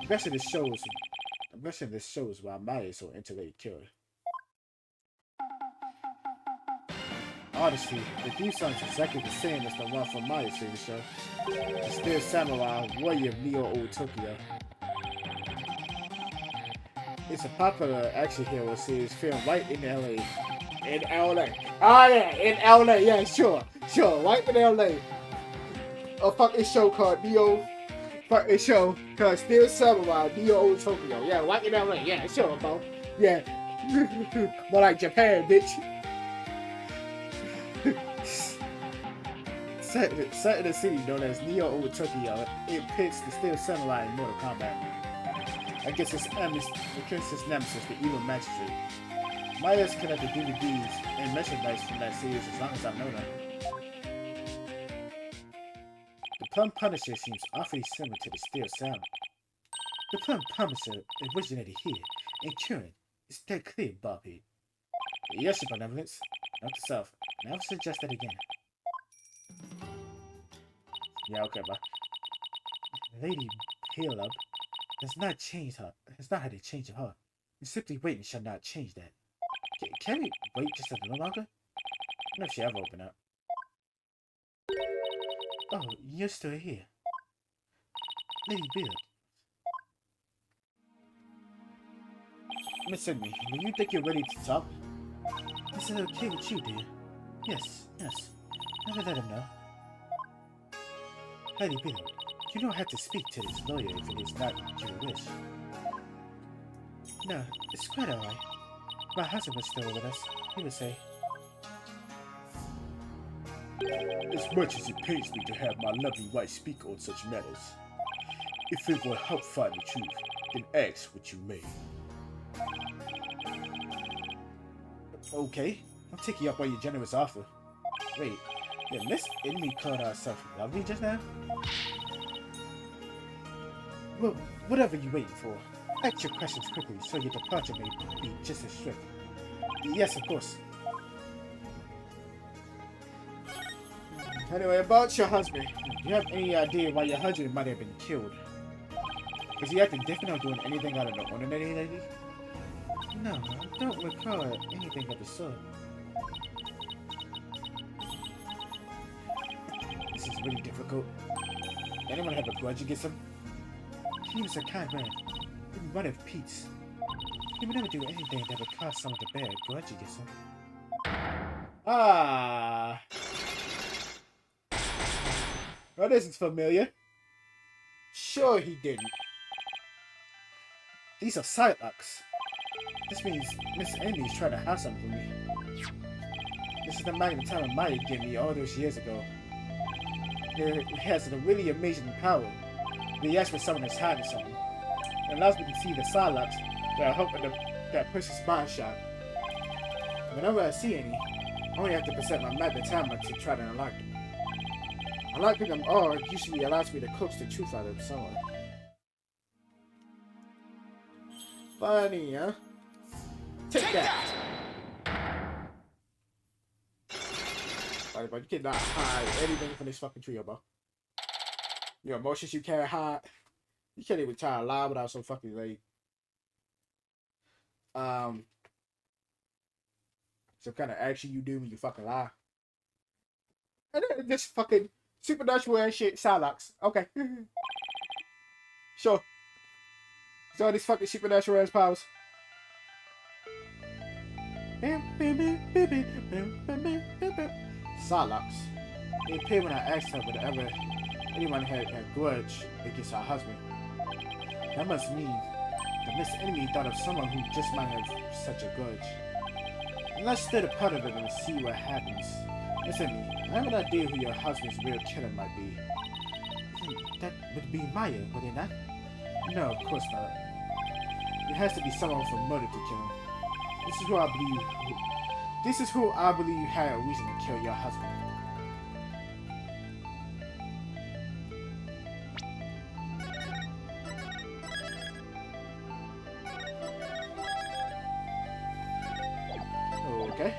The rest of this shows why Maya is so intellectually killed. Honestly, the theme song is exactly the same as the one from Maya's favorite show. The Still Samurai, warrior of Neo Old Tokyo. It's a popular action hero series filmed right in LA. In LA. Oh yeah, in LA, yeah, sure, right in LA. A fucking show called Neo. Fucking show called Still Samurai, Neo Old Tokyo. Yeah, right in LA, yeah, sure, bro. Yeah. More like Japan, bitch. Set in a city known as Neo Old Tokyo, it pits the Still Samurai in Mortal Kombat against his nemesis, the evil magistrate. Maya's collected DVDs and merchandise from that series as long as I've known her. The Plum Punisher seems awfully similar to the Steel Samurai. The plum promiser originated here, in Turin. Is that clear, Bobby? Yes, Your Benevolence. Note to self. Never suggest that again. Yeah, okay, but Lady Caleb has not had a change of heart. And simply waiting shall not change that. Can we wait just a little longer? I don't know if she ever opened up. Oh, you're still here. Lady Caleb. Miss Enemy, do you think you're ready to talk? Is it okay with you, dear? Yes. Never let him know. Lady Caleb, you don't have to speak to this lawyer if it is not your wish. No, it's quite alright. My husband was still with us, he would say. As much as it pains me to have my lovely wife speak on such matters, if it will help find the truth, then ask what you may. Okay, I'll take you up on your generous offer. Wait, did Miss Enemy called herself lovely just now? Well, whatever you're waiting for, ask your questions quickly so your departure may be just as swift. Yes, of course. Anyway, about your husband. Do you have any idea why your husband might have been killed? Is he acting different or doing anything out of the ordinary lately? No, I don't recall anything of the sort. This is really difficult. Anyone have a grudge against him? He was a kind man, and one of peace. He would never do anything that would cause someone to bear a grudge against him. Ah. Well, this is familiar. Sure he didn't. These are sidewalks. This means Miss Enemy is trying to hide something from me. This is the magnetism Maya gave me all those years ago. It has a really amazing power. They ask for someone that's hiding something. It allows me to see the sidewalks that are hoping that person's mind shot. Whenever I see any, I only have to present my magnetism to try to unlock them. Unlocking them all usually allows me to coax the truth out of someone. Funny, huh? Take that! Sorry, but you cannot hide anything from this fucking trio, bro. Your emotions you can't hide. You can't even try to lie without so fucking late. Some kind of action you do when you fucking lie. And then just fucking supernatural and shit, Psylocke. Okay. Sure. So these fucking supernatural ass powers. Psylocke. It appeared when I asked her whether anyone had a grudge against her husband. That must mean the Miss Enemy thought of someone who just might have such a grudge. Let's stir the pot of it and see what happens. Miss Enemy, I have an idea who your husband's real killer might be. That would be Maya, would it not? No, of course not. It has to be someone from murder to kill him. This is who I believe had a reason to kill your husband. Okay.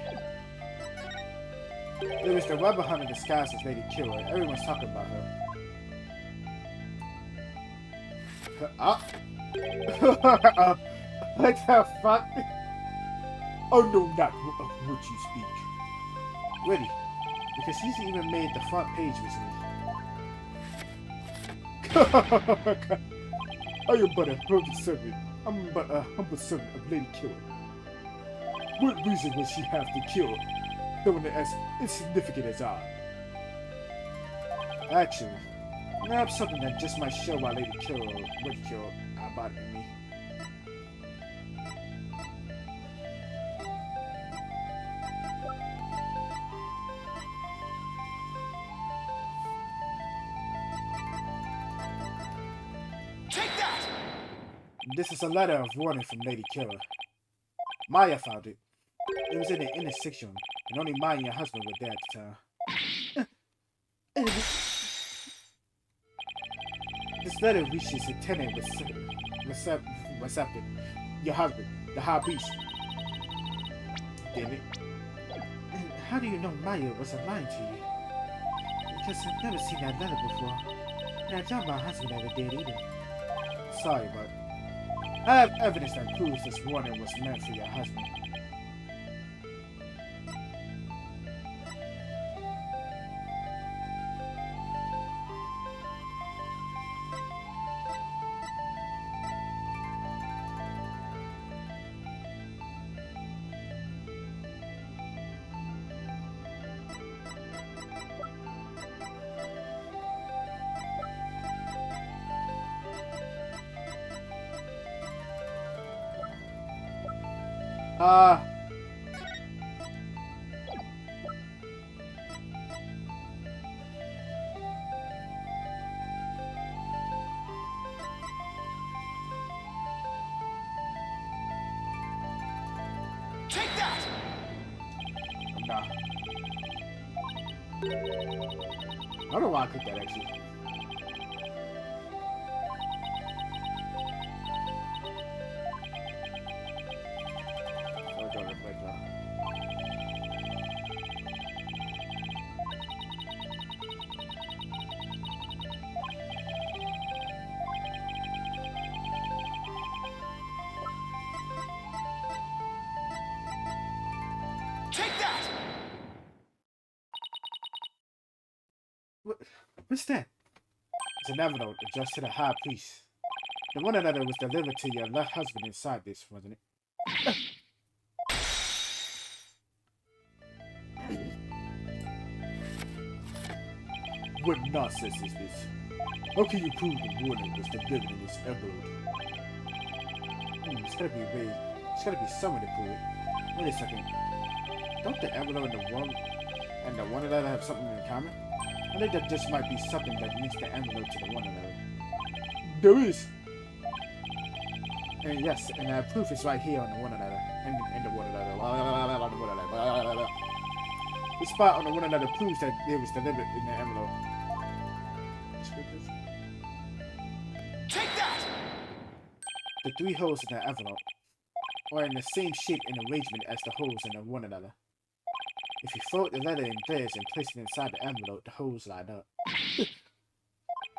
It was the rubber hunter disguised as Lady Killer. Everyone's talking about her. What the fuck? Oh no, not of which you speak. Really? Because he's even made the front page recently. I am but a humble servant. I'm but a humble servant of Lady Killer. What reason would she have to kill someone as insignificant as I? Actually, I have something that just might show why Lady Killer would kill about me. Take that! This is a letter of warning from Lady Killer. Maya found it. It was in the inner section, and only Maya and your husband were there at the time. This letter reaches the tenant with receptive. Your husband, the high priest. Damn it. And how do you know Maya wasn't lying to you? Because I've never seen that letter before. And I doubt my husband ever did either. Sorry, but I have evidence that proves this warning was meant for your husband. Take that! Nah. I don't know why I clicked that actually. I'll go to the playground. Take that! What's that? It's an envelope addressed to the high priest. The one that was delivered to your left husband inside this, wasn't it? What nonsense is this? How can you prove the warning was delivered in this envelope? It's gotta be a way. It's gotta be someone to prove it. Wait a second. Don't the envelope and the one another have something in common? I think that this might be something that links the envelope to the one another. There is. And yes, and proof is right here on the one another. And the one another. The spot on the one another proves that it was delivered in the envelope. Take that! The three holes in the envelope are in the same shape and arrangement as the holes in the one another. If you fold the letter in theirs and place it inside the envelope, the holes line up.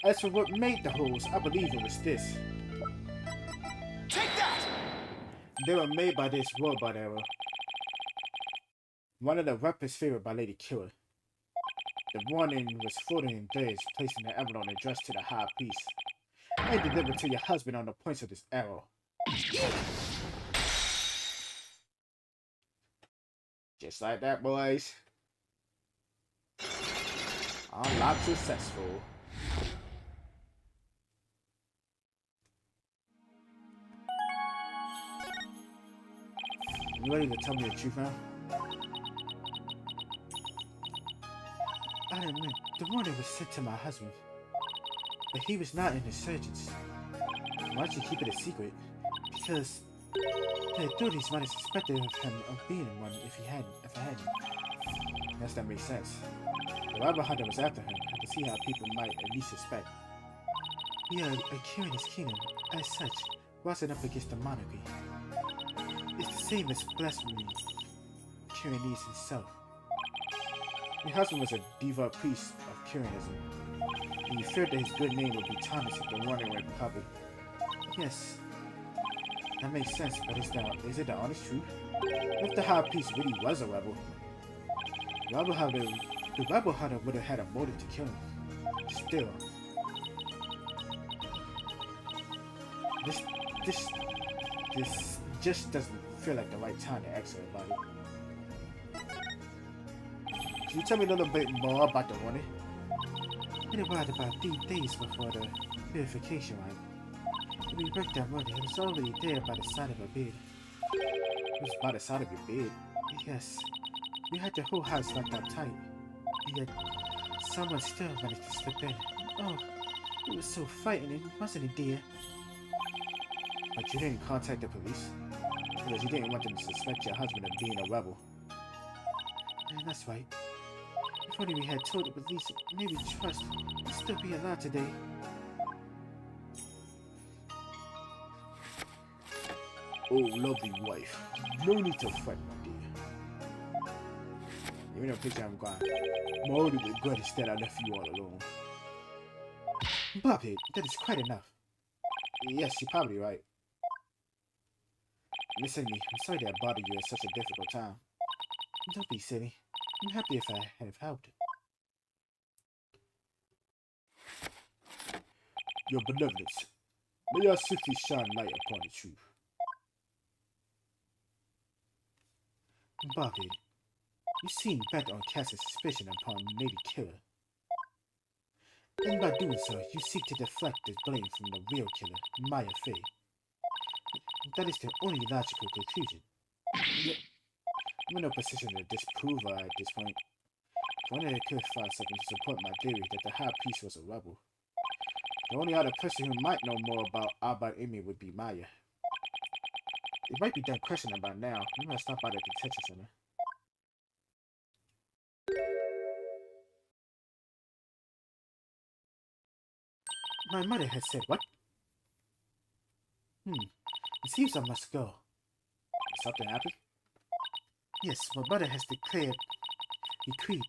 As for what made the holes, I believe it was this. Take that! They were made by this robot error. One of the weapons favored by Lady Killer. The warning was folded in theirs, placed in the envelope addressed to the high priest, and delivered to your husband on the points of this arrow. Just like that, boys. Unlocked successful. You ready to tell me the truth now? I admit, the warning was sent to my husband, but he was not an insurgent. Why'd you keep it a secret? Because the authorities might have suspected of him of being one if I hadn't. Yes, that makes sense. The robber hunter was after him. I can see how people might at least suspect. We are securing his kingdom, as such, rising up against the monarchy. It's the same as blasphemy, Kyrianes himself. Your husband was a devout priest of Kyrianism, and you feared that his good name would be tarnished if the warning went public. Yes, that makes sense, but is it the honest truth? If the high priest really was a rebel, the rebel hunter would have had a motive to kill him. Still, this just doesn't feel like the right time to ask her about it. Can you tell me a little bit more about the warning? It arrived about 3 days before the purification rite. When we worked that morning, it was already there by the side of a bed. It was by the side of your bed? Yes. We had the whole house locked up tight. Yet, someone still managed to slip in. Oh, it was so frightening, wasn't it, dear? But you didn't contact the police? Because you didn't want them to suspect your husband of being a rebel. And that's right. If only we had told the police, maybe Trust would still be alive today. Oh, lovely wife. No need to fret, my dear. Even though picture I'm gone. My only regret is that I left you all alone. Bobby, that is quite enough. Yes, you're probably right. Listen to me, I'm sorry that I bothered you at such a difficult time. Don't be silly. I'm happy if I have helped. Your benevolence. May I swiftly shine light upon the truth. Bobby, you seem bent on casting suspicion upon Lady Killer. And by doing so, you seek to deflect the blame from the real killer, Maya Fey. That is the only logical conclusion. Yet, I'm in no position to disprove her at this point. If only I could find something to support my theory that the High Priest was a rebel. The only other person who might know more about Abba Amy would be Maya. It might be done questioning by now. Maybe I'll stop by the detention center. My mother has said what? It seems I must go. Something happened? Yes, my mother has decreed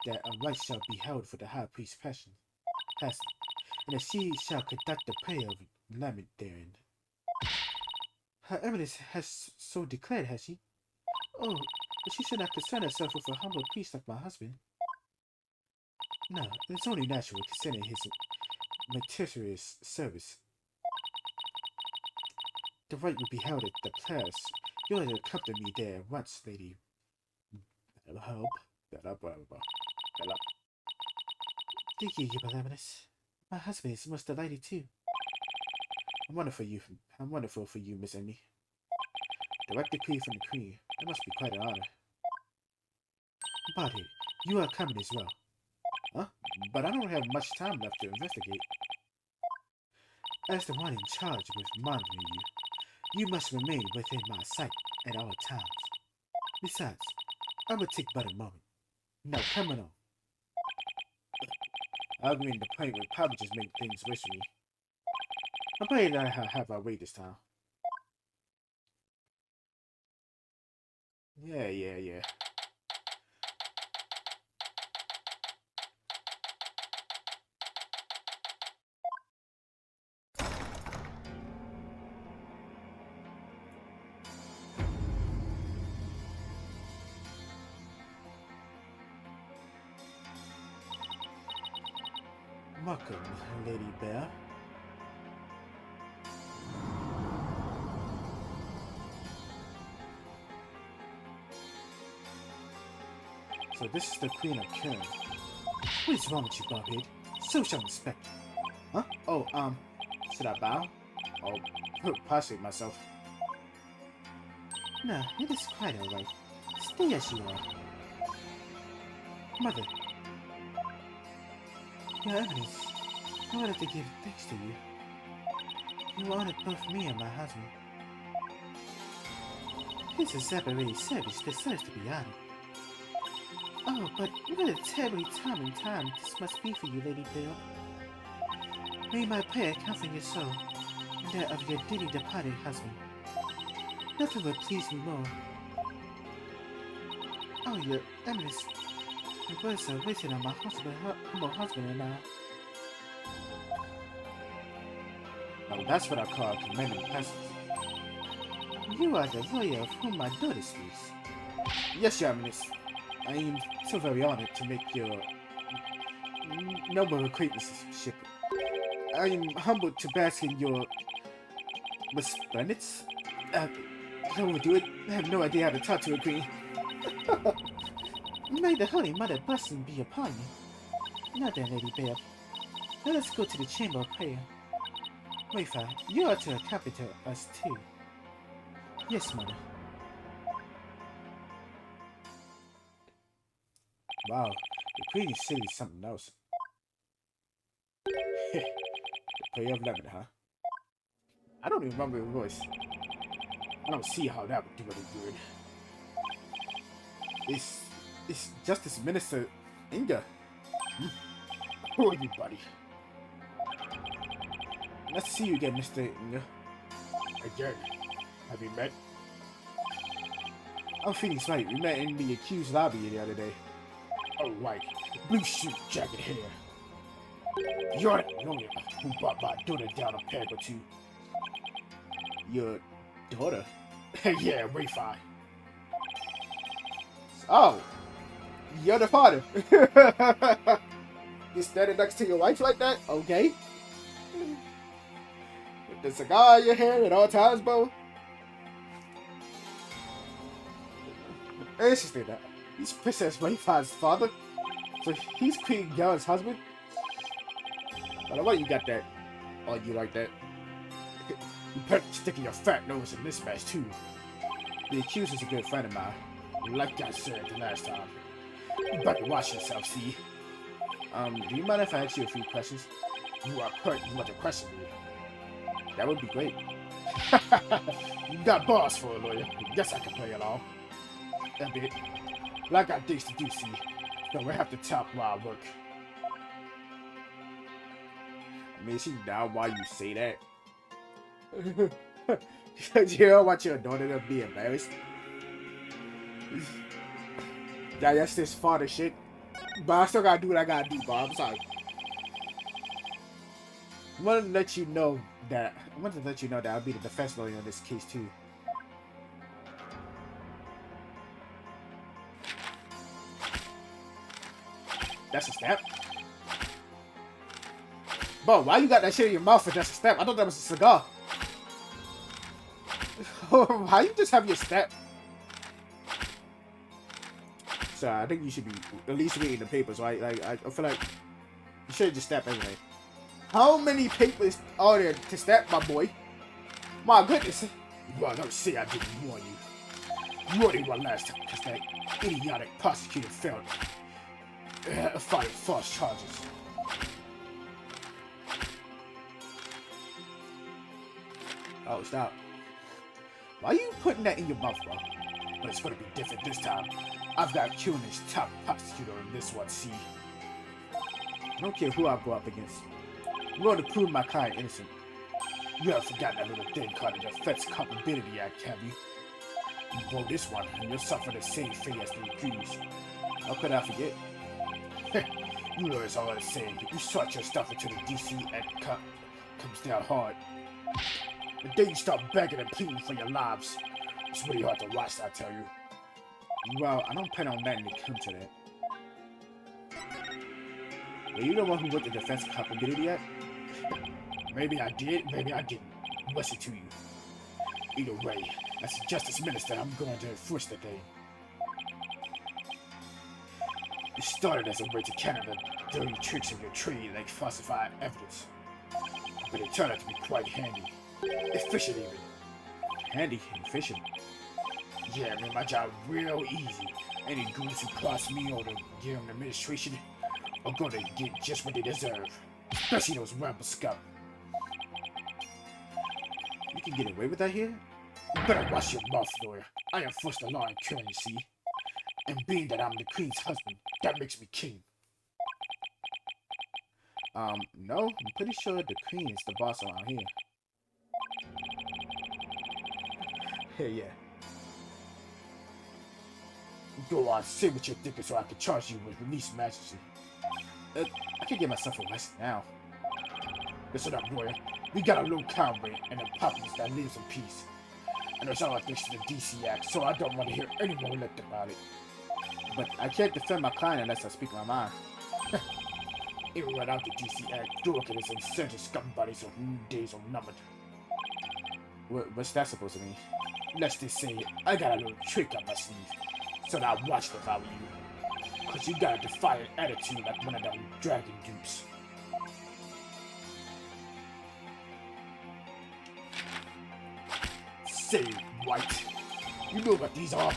that a rite shall be held for the High Priest's passing, and that she shall conduct the prayer of lament therein. Her Eminence has so declared, has she? Oh, but she should not concern herself with a humble priest like my husband. No, it's only natural considering his meritorious service. The rite will be held at the palace. You are to accompany me there once, Lady. Help. Bella. Thank you, Your Benevolence. My husband is most delighted too. I'm wonderful for you, Miss Amy. Direct decree from the Queen. That must be quite an honor. Body, you are coming as well. Huh? But I don't have much time left to investigate. As the one in charge with monitoring you, you must remain within my sight at all times. Besides, I will take but a moment. Now, come on. Arguing the point would probably just make things worse for me. I'm glad that I have our way this time. Yeah. Welcome, Lady Bear. So this is the Queen of Kern. What is wrong with you, Bobhead? Social respect. Huh? Oh, should I bow? Oh, prostrate myself. No, it is quite alright. Stay as you are. Mother. Your Eminence, I wanted to give thanks to you. You honored both me and my husband. His exaggerated service deserves to be honored. Oh, but what a terribly charming time this must be for you, Lady Bill. May my prayer comfort your soul, and that of your dearly departed husband. Nothing would please me more. Oh, Your Eminence, the words are written on my humble husband and I. Oh, that's what I call commending presence. You are the lawyer of whom my daughter speaks. Yes, Your Eminence. I am so very honored to make your noble acquaintanceship. I am humbled to bask in your resplendence. Don't overdo it. I have no idea how to talk to a queen. May the Holy Mother blessing be upon you. Now then, Lady Bear, let us go to the chamber of prayer. Wafer, you are to accompany us too. Yes, Mother. Wow, the Queen is really something else. The prayer of lemon, huh? I don't even remember your voice. I don't see how that would do any good. It's Justice Minister Inga. Who are you, buddy? Nice to see you again, Mr. Inga. Again. Have we met? I'm feeling right. We met in the accused lobby the other day. Oh, right. Blue suit, jacket hair. You're the lawyer who brought my daughter down a peg or two. Your daughter? Yeah, Wi-Fi. Oh, you're the father. You standing next to your wife like that? Okay. With the cigar in your hand at all times, bro. Interesting that. He's Princess Wi-Fi's father. So he's Queen Galen's husband? But why you got that on you like that? You better sticking your fat nose in this mess too. The accuser's a good friend of mine. Like I said the last time. You better watch yourself, see? Do you mind if I ask you a few questions? You are correct, you want to question me. That would be great. You got balls for a lawyer. Guess I can play along. A bit. But I got things to do, see? So we have to talk while I work. I mean, see now why you say that? You don't want your daughter to be embarrassed? Yeah, that's this father shit. But I still gotta do what I gotta do, Bob. I'm sorry. I wanted to let you know that I'll be the defense lawyer in this case too. That's a step. Bro, why you got that shit in your mouth for just a step? I thought that was a cigar. How you just have your step? So I think you should be at least reading the papers, right? Like I feel like you should just step anyway. How many papers are there to step, my boy? My goodness. Well, don't say I didn't warn you. You already won last time because that idiotic prosecutor failed. Filed false charges. Oh, stop. Why are you putting that in your mouth, bro? But it's gonna be different this time. I've got Culin's top prosecutor in this one, see? I don't care who I go up against. I'm going to prove my client innocent. You haven't forgotten that little thing called the Defense Culpability Act, have you? You blow this one, and you'll suffer the same fate as the accused. How could I forget? You lawyers are all the same. You sort your stuff into the DC Act comes down hard. The day you start begging and pleading for your lives, it's really hard to watch, I tell you. Well, I don't plan on letting it come to that. Were you the one who wrote the Defense Culpability Act? Maybe I did, maybe I didn't. What's it to you? Either way, as a Justice Minister, I'm going to enforce the thing. It started as a way to counter the dirty tricks of your trade like falsified evidence. But it turned out to be quite handy. Efficient even. Handy and efficient. Yeah, I made my job real easy. Any goons who cross me or the Gilm administration are gonna get just what they deserve. Especially those rebel scum. You can get away with that here? You better watch your mouth, lawyer. I enforce the law in Kern, you see? And being that I'm the queen's husband, that makes me king. No, I'm pretty sure the queen is the boss around here. Hey, yeah. Go on, say what you're thinking so I can charge you with release majesty. I can get myself a rest now. Listen up, lawyer. We got a low crime rate and a populace that lives in peace. And it's all thanks to the DC Act, so I don't want to hear any more left about it. But I can't defend my client unless I speak my mind. Even without the DC Act, Dork and his insurgent scumbuddies of days are numbered. What's that supposed to mean? Let's just say I got a little trick up my sleeve, so that I watched if I were you. Cause you got a defiant attitude like one of them dragon dupes. Say, White, you know what these are?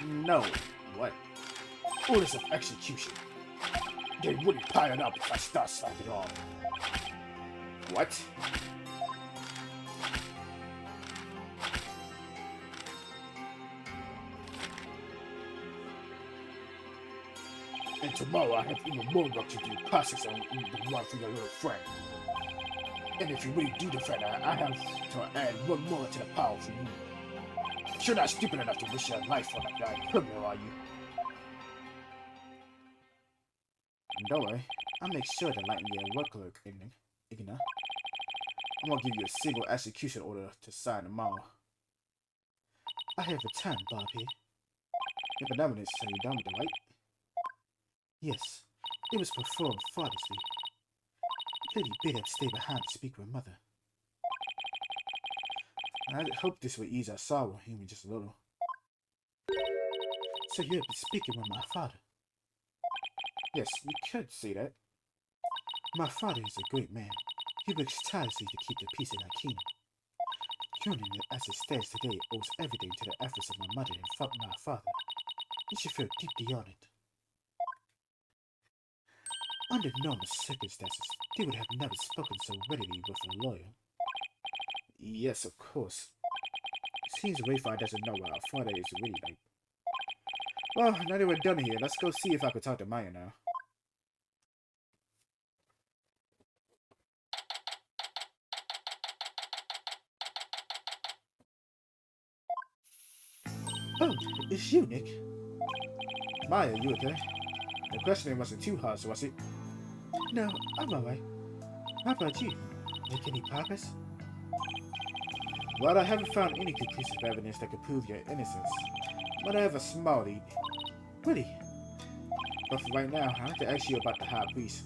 No. What? Orders of execution. They wouldn't pile it up if I start slacking off. What? And tomorrow I have even more work to do processing the one for your little friend. And if you really do defend her, I have to add one more to the pile for you. You're not stupid enough to wish your life on a guy criminal, are you? And don't worry, I'll make sure to lighten your workload, Igna. I'm gonna give you a single execution order to sign tomorrow. I have returned, Bob here. Your benevolence, are you done with the light? Yes, it was performed flawlessly. Lady Bidab stay behind to speak with Mother. I hope this will ease our sorrow even just a little. So you have been speaking with my father? Yes, you could say that. My father is a great man. He works tirelessly to keep the peace in our kingdom. Joining as it stands today owes everything to the efforts of my mother and my father. You should feel deeply honored. Under normal circumstances, they would have never spoken so readily with a lawyer. Yes, of course. Seems Wayfire doesn't know what our father is really like. Well, now that we're done here, let's go see if I can talk to Maya now. Oh, it's you, Nick. Maya, you okay? The questioning wasn't too hard, was it? No, I'm alright. How about you? Make any progress? Well, I haven't found any conclusive evidence that could prove your innocence, but I have a small lead. Really? But for right now, I have to ask you about the High Priest.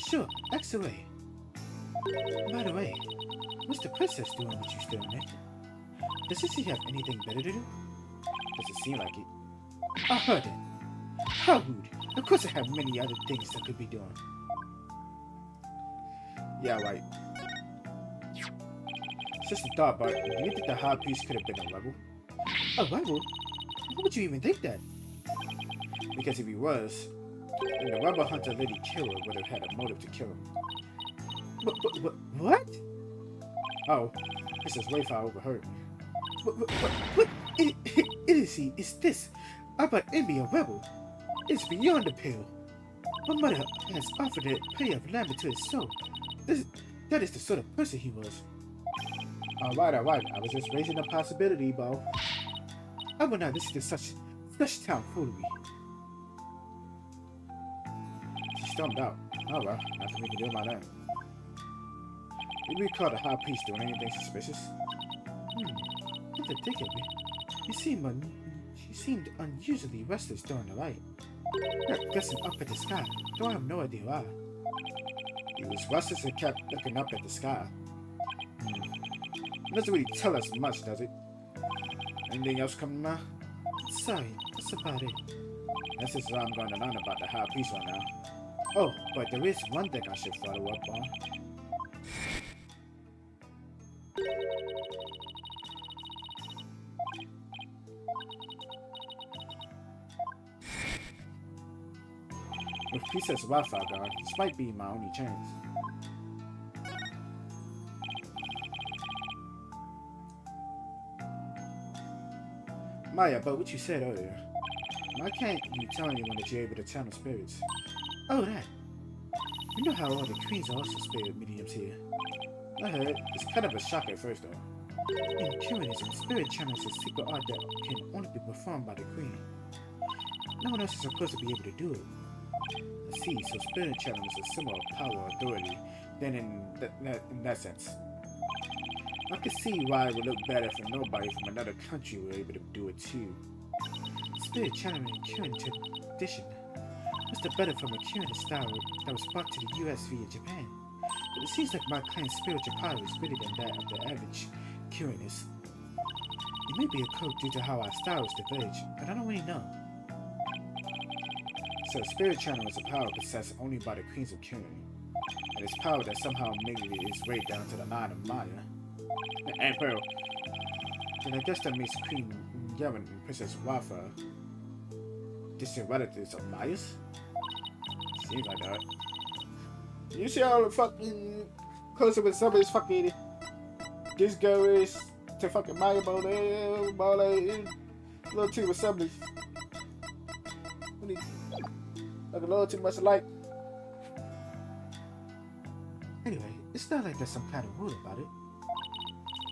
Sure, ask away. By the way, what's the princess doing with you still, Nick? Doesn't she have anything better to do? Doesn't seem like it. I heard it. How rude. Of course I have many other things that could be doing. Yeah, right. Just a thought, but do you think the High Priest could have been a rebel? A rebel? Why would you even think that? Because if he was, then the rebel hunter Lady Killer would have had a motive to kill him. What? Oh, Mrs. Wayfire overheard me. What idiocy is this? About Envy a rebel? It's beyond the pale. My mother has offered to pay of lambert to his soul. That is the sort of person he was. Alright. I was just raising a possibility, Bo. I will not listen to such tomfoolery. She stormed out. Oh well, nothing we can do about that. Did we call the High Priest doing anything suspicious? What to think of it? She seemed unusually restless during the night. Guessing up at the sky, though I have no idea why. He was restless and kept looking up at the sky. It doesn't really tell us much, does it? Anything else come to mind? Sorry, that's about it. This is what I'm going to learn about the High Priest right now. Oh, but there is one thing I should follow up on. With Princess Wildfire gone, this might be my only chance. Maya, but what you said earlier, why can't you tell anyone that you're able to channel spirits? Oh, that. You know how all the queens are also spirit mediums here. I heard. It's kind of a shock at first, though. In Curianism, spirit channeling is a secret art that can only be performed by the queen. No one else is supposed to be able to do it. I see, so spirit channeling is a symbol of power or authority, then in that sense. I can see why it would look better if nobody from another country were able to do it too. Spirit channeling in Kyoto tradition was the better from a Kyoto style that was brought to the US via Japan. But it seems like my client's spiritual power is greater than that of the average Kyotonist. It may be a code due to how our styles diverge, but I don't really know. So spirit channeling is a power possessed only by the queens of Kyoto, and it's power that somehow made its way down to the line of Maya. And Pearl. Then I guess that makes Queen Yevon and Princess Wildfire distant relatives of Maya's? Seems like that. You see how fucking closer with some of this fucking this girl is to fucking Maya Bole, a little too with some of these. Like a little too much alike. Anyway, it's not like there's some kind of rule about it.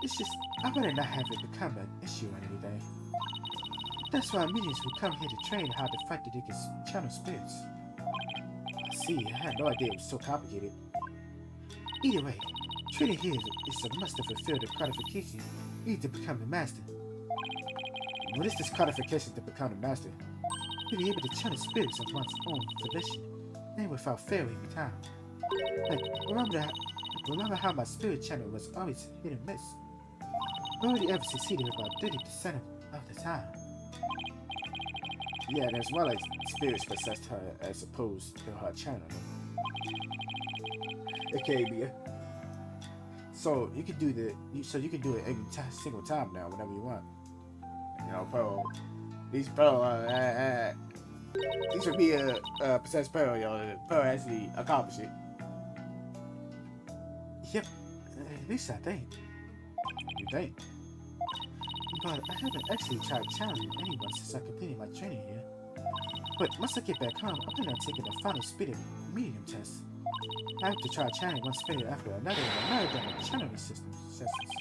It's just, I better not have it become an issue or anything. That's why minions will come here to train how to fight against channel spirits. I see, I had no idea it was so complicated. Either way, training here is a must to fulfill the qualification needed to become the master. What is this qualification to become the master? To be able to channel spirits of one's own volition, and without fail every time. Like, remember how my spirit channel was always hit and miss? I only ever succeeded about 30% of the time. Yeah, and as well as spirits possessed her as opposed to her channel. Okay, Mia. So you can do it every single time now, whenever you want. You know, Pearl. These would be a possessed Pearl, yo. Pearl actually accomplished it. Yep, at least I think. You think? But I haven't actually tried challenging anyone since I completed my training here. But once I get back home, I plan on taking the final spirit medium test. I have to try channeling one spirit after another in another than the channeling system sessions.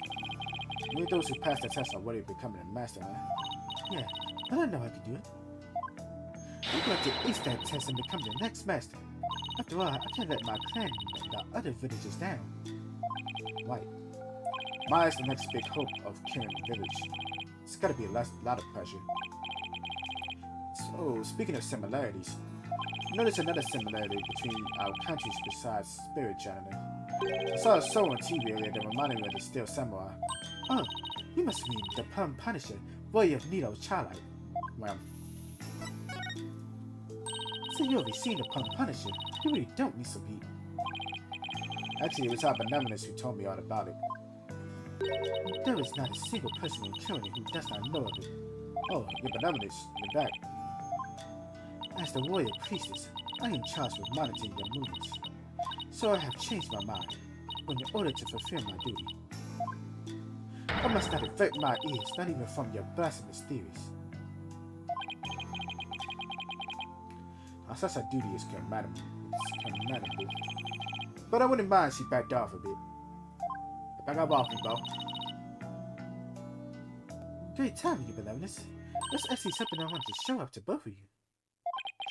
Only those who pass the test are worthy of becoming a master, huh? Yeah, but I know I can do it. I'm going to ace that test and become the next master. After all, I can't let my clan and the other villagers down. Right. Maya's the next big hope of Kirin village. It's gotta be a lot of pressure. So, speaking of similarities, notice another similarity between our countries besides spirit channeling. I saw a show on TV earlier that reminded me of the Steel Samurai. Oh, you must mean the Plum Punisher, boy of Nito's Childlight. Well, so you already seen the Plum Punisher. You really don't need some heat. Actually, it was our benevolence who told me all about it. There is not a single person in Kirin who does not know of it. Oh, your benevolence, you're back. As the warrior priestess, I am charged with monitoring your movements. So I have changed my mind, in order to fulfill my duty. I must not avert my ears, not even from your blasphemous theories. Such a duty is commendable. But I wouldn't mind if she backed off a bit. Back up off me, Bo. Great timing, your benevolence. That's actually something I want to show up to both of you.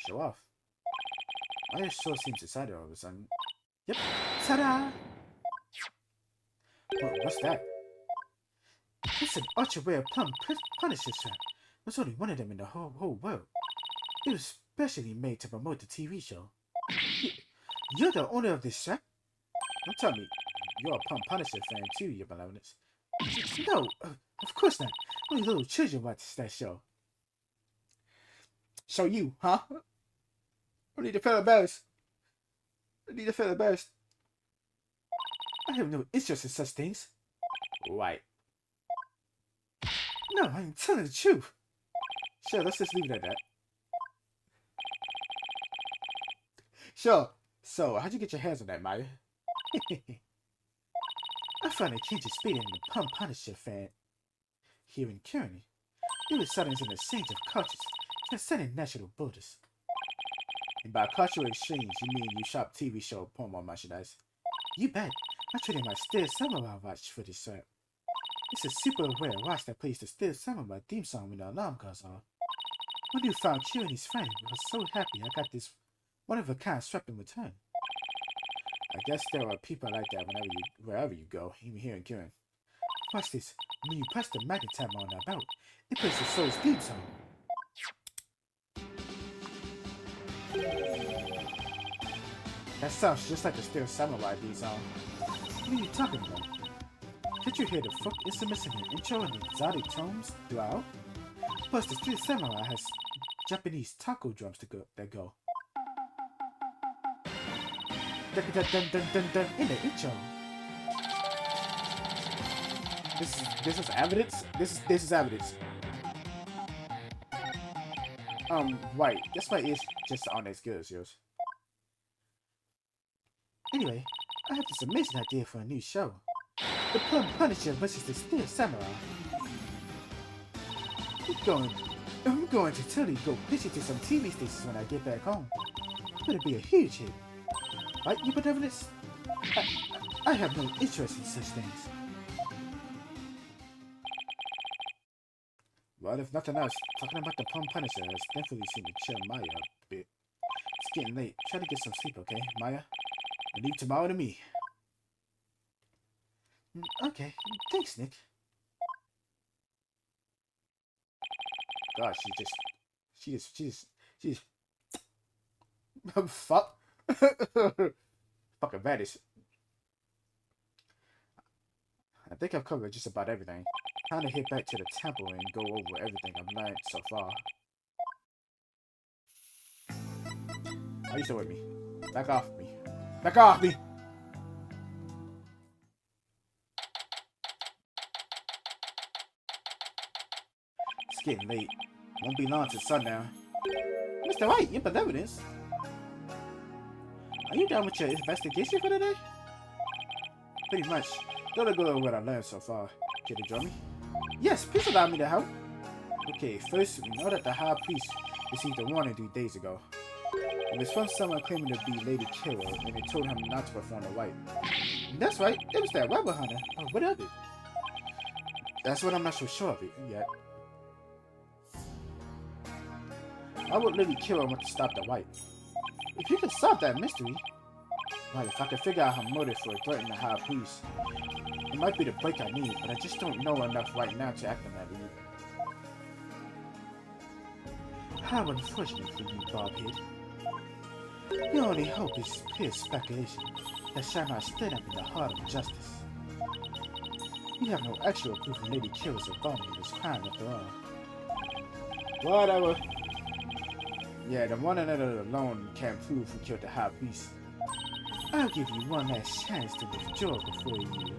Show off? Maya sure seems excited all of a sudden. Yep. Ta-da! What's that? It's an ultra-rare Plum Punisher shot. There's only one of them in the whole world. It was specially made to promote the TV show. You're the owner of this shop? Don't tell me you're a Plum Punisher fan too, your benevolence. No, of course not. Only little children watch that show. So you, huh? I need to feel embarrassed. I have no interest in such things. Right. No, I'm telling the truth. Sure, let's just leave it at that. Sure. So, how'd you get your hands on that, Maya? I found a cage of speed in the Plum Punisher fan here in Kirin. It was settings in the exchange of cultures, transcending national borders. And by cultural exchange, you mean you shop TV show promo merchandise? You bet. I traded my Steel Samurai watch for this shirt. It's a super rare watch that plays the Steel Samurai theme song when the alarm goes off. When you found Kirin his friend, I was so happy I got this one-of-a-kind strap in return. I guess there are people like that wherever you go, even here in Kirin. Watch this. When you press the magnet tab on that belt, it plays the show's theme song. That sounds just like the Steel Samurai theme song. What are you talking about? Can't you hear the folk instruments in the intro and the exotic tones throughout? Plus, the Steel Samurai has Japanese taiko drums that go. Dun dun dun dun dun dun in the intro. This is evidence. This is evidence. Right. Guess my ears just aren't as good as yours. Anyway, I have this amazing idea for a new show. The Plum Punisher versus the Steel Samurai. I'm going to totally go pitch it to some TV stations when I get back home. It'll be a huge hit. Right, you benevolence? I have no interest in such things. Well, if nothing else, talking about the Plum Punisher has definitely seemed to cheer Maya up a bit. It's getting late. Try to get some sleep, okay, Maya? And leave tomorrow to me. Okay, thanks, Nick. God, she's fuck. Fucking vanished. I think I've covered just about everything. Time to head back to the temple and go over everything I've learned so far. Are you still with me? Back off me. Back off me! It's getting late. Won't be long till sundown. Mr. White, your benevolence. Are you done with your investigation for the day? Pretty much. Gotta go over what I learned so far. Care to join me? Yes, please allow me to help. Okay, first, we know that the High Priest received a warning 3 days ago. It was from someone claiming to be Lady Killer, and they told him not to perform the rite. That's right, it was that rebel hunter. But what of it? That's what I'm not so sure of it yet. Why would Lady Killer want to stop the rite? If you could solve that mystery, right, if I could figure out her motive for threatening the High Priest, it might be the break I need, but I just don't know enough right now to act on that lead. How unfortunate for you, Bobhead. Your only hope is pure speculation that shall not stand up in the heart of justice. You have no actual proof of Lady Killer's involvement in this crime after all. Whatever. Yeah, the one another alone can't prove who killed the High Priest. I'll give you one last chance to withdraw before you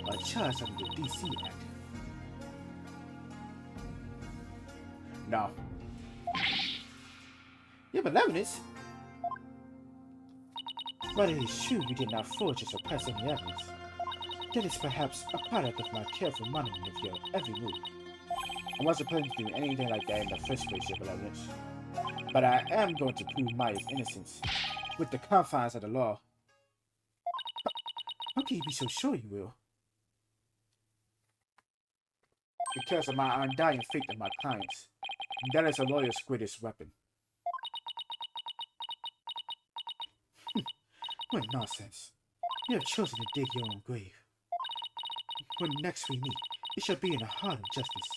are charged under the DC Act. No. Your benevolence? But it is true you did not forge or suppress any evidence. That is perhaps a product of my careful monitoring of your every move. I wasn't planning to do anything like that in the first place, your benevolence. But I am going to prove Maya's innocence with the confines of the law. How can you be so sure you will? Because of my undying faith in my clients. That is a lawyer's greatest weapon. What nonsense. You have chosen to dig your own grave. When next we meet, it shall be in the heart of justice.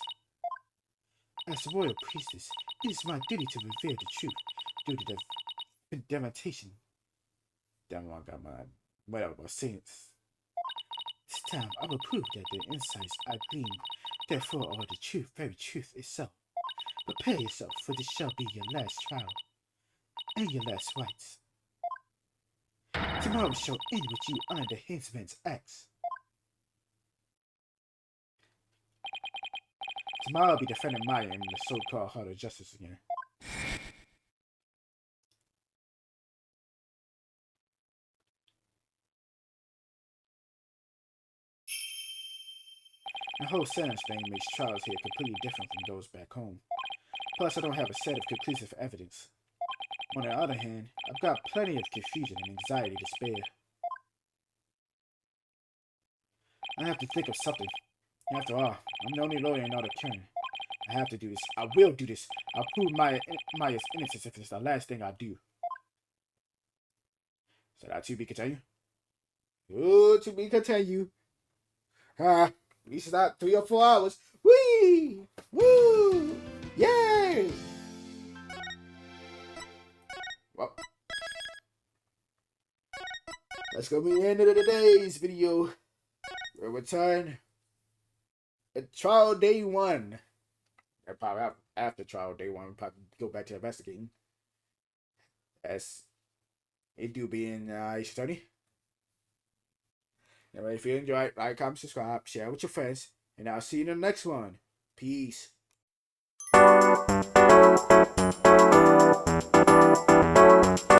As the royal priestess, it is my duty to reveal the truth due to the demonstration. Damn, I got my whatever saints. This time I will prove that the insights I gleaned, therefore, are the truth, very truth itself. Prepare yourself, for this shall be your last trial and your last rites. Tomorrow shall end with you under the henchman's axe. Tomorrow I'll be defending Maya in the so-called Heart of Justice again. The whole sentence thing makes trials here completely different from those back home. Plus, I don't have a set of conclusive evidence. On the other hand, I've got plenty of confusion and anxiety to spare. I have to think of something. After all, I'm the only lawyer in all the county. I have to do this. I will do this. I'll prove Maya's innocence if it's the last thing I do. So that to be continued? Oh, to be continued. At least not 3 or 4 hours. Whee! Woo! Yay! Well, that's gonna be the end of today's video. We'll return at trial day 1. Or probably after trial day 1, we'll probably go back to investigating. As it do being Attorney. Anyway, if you enjoyed, like, comment, subscribe, share with your friends, and I'll see you in the next one. Peace.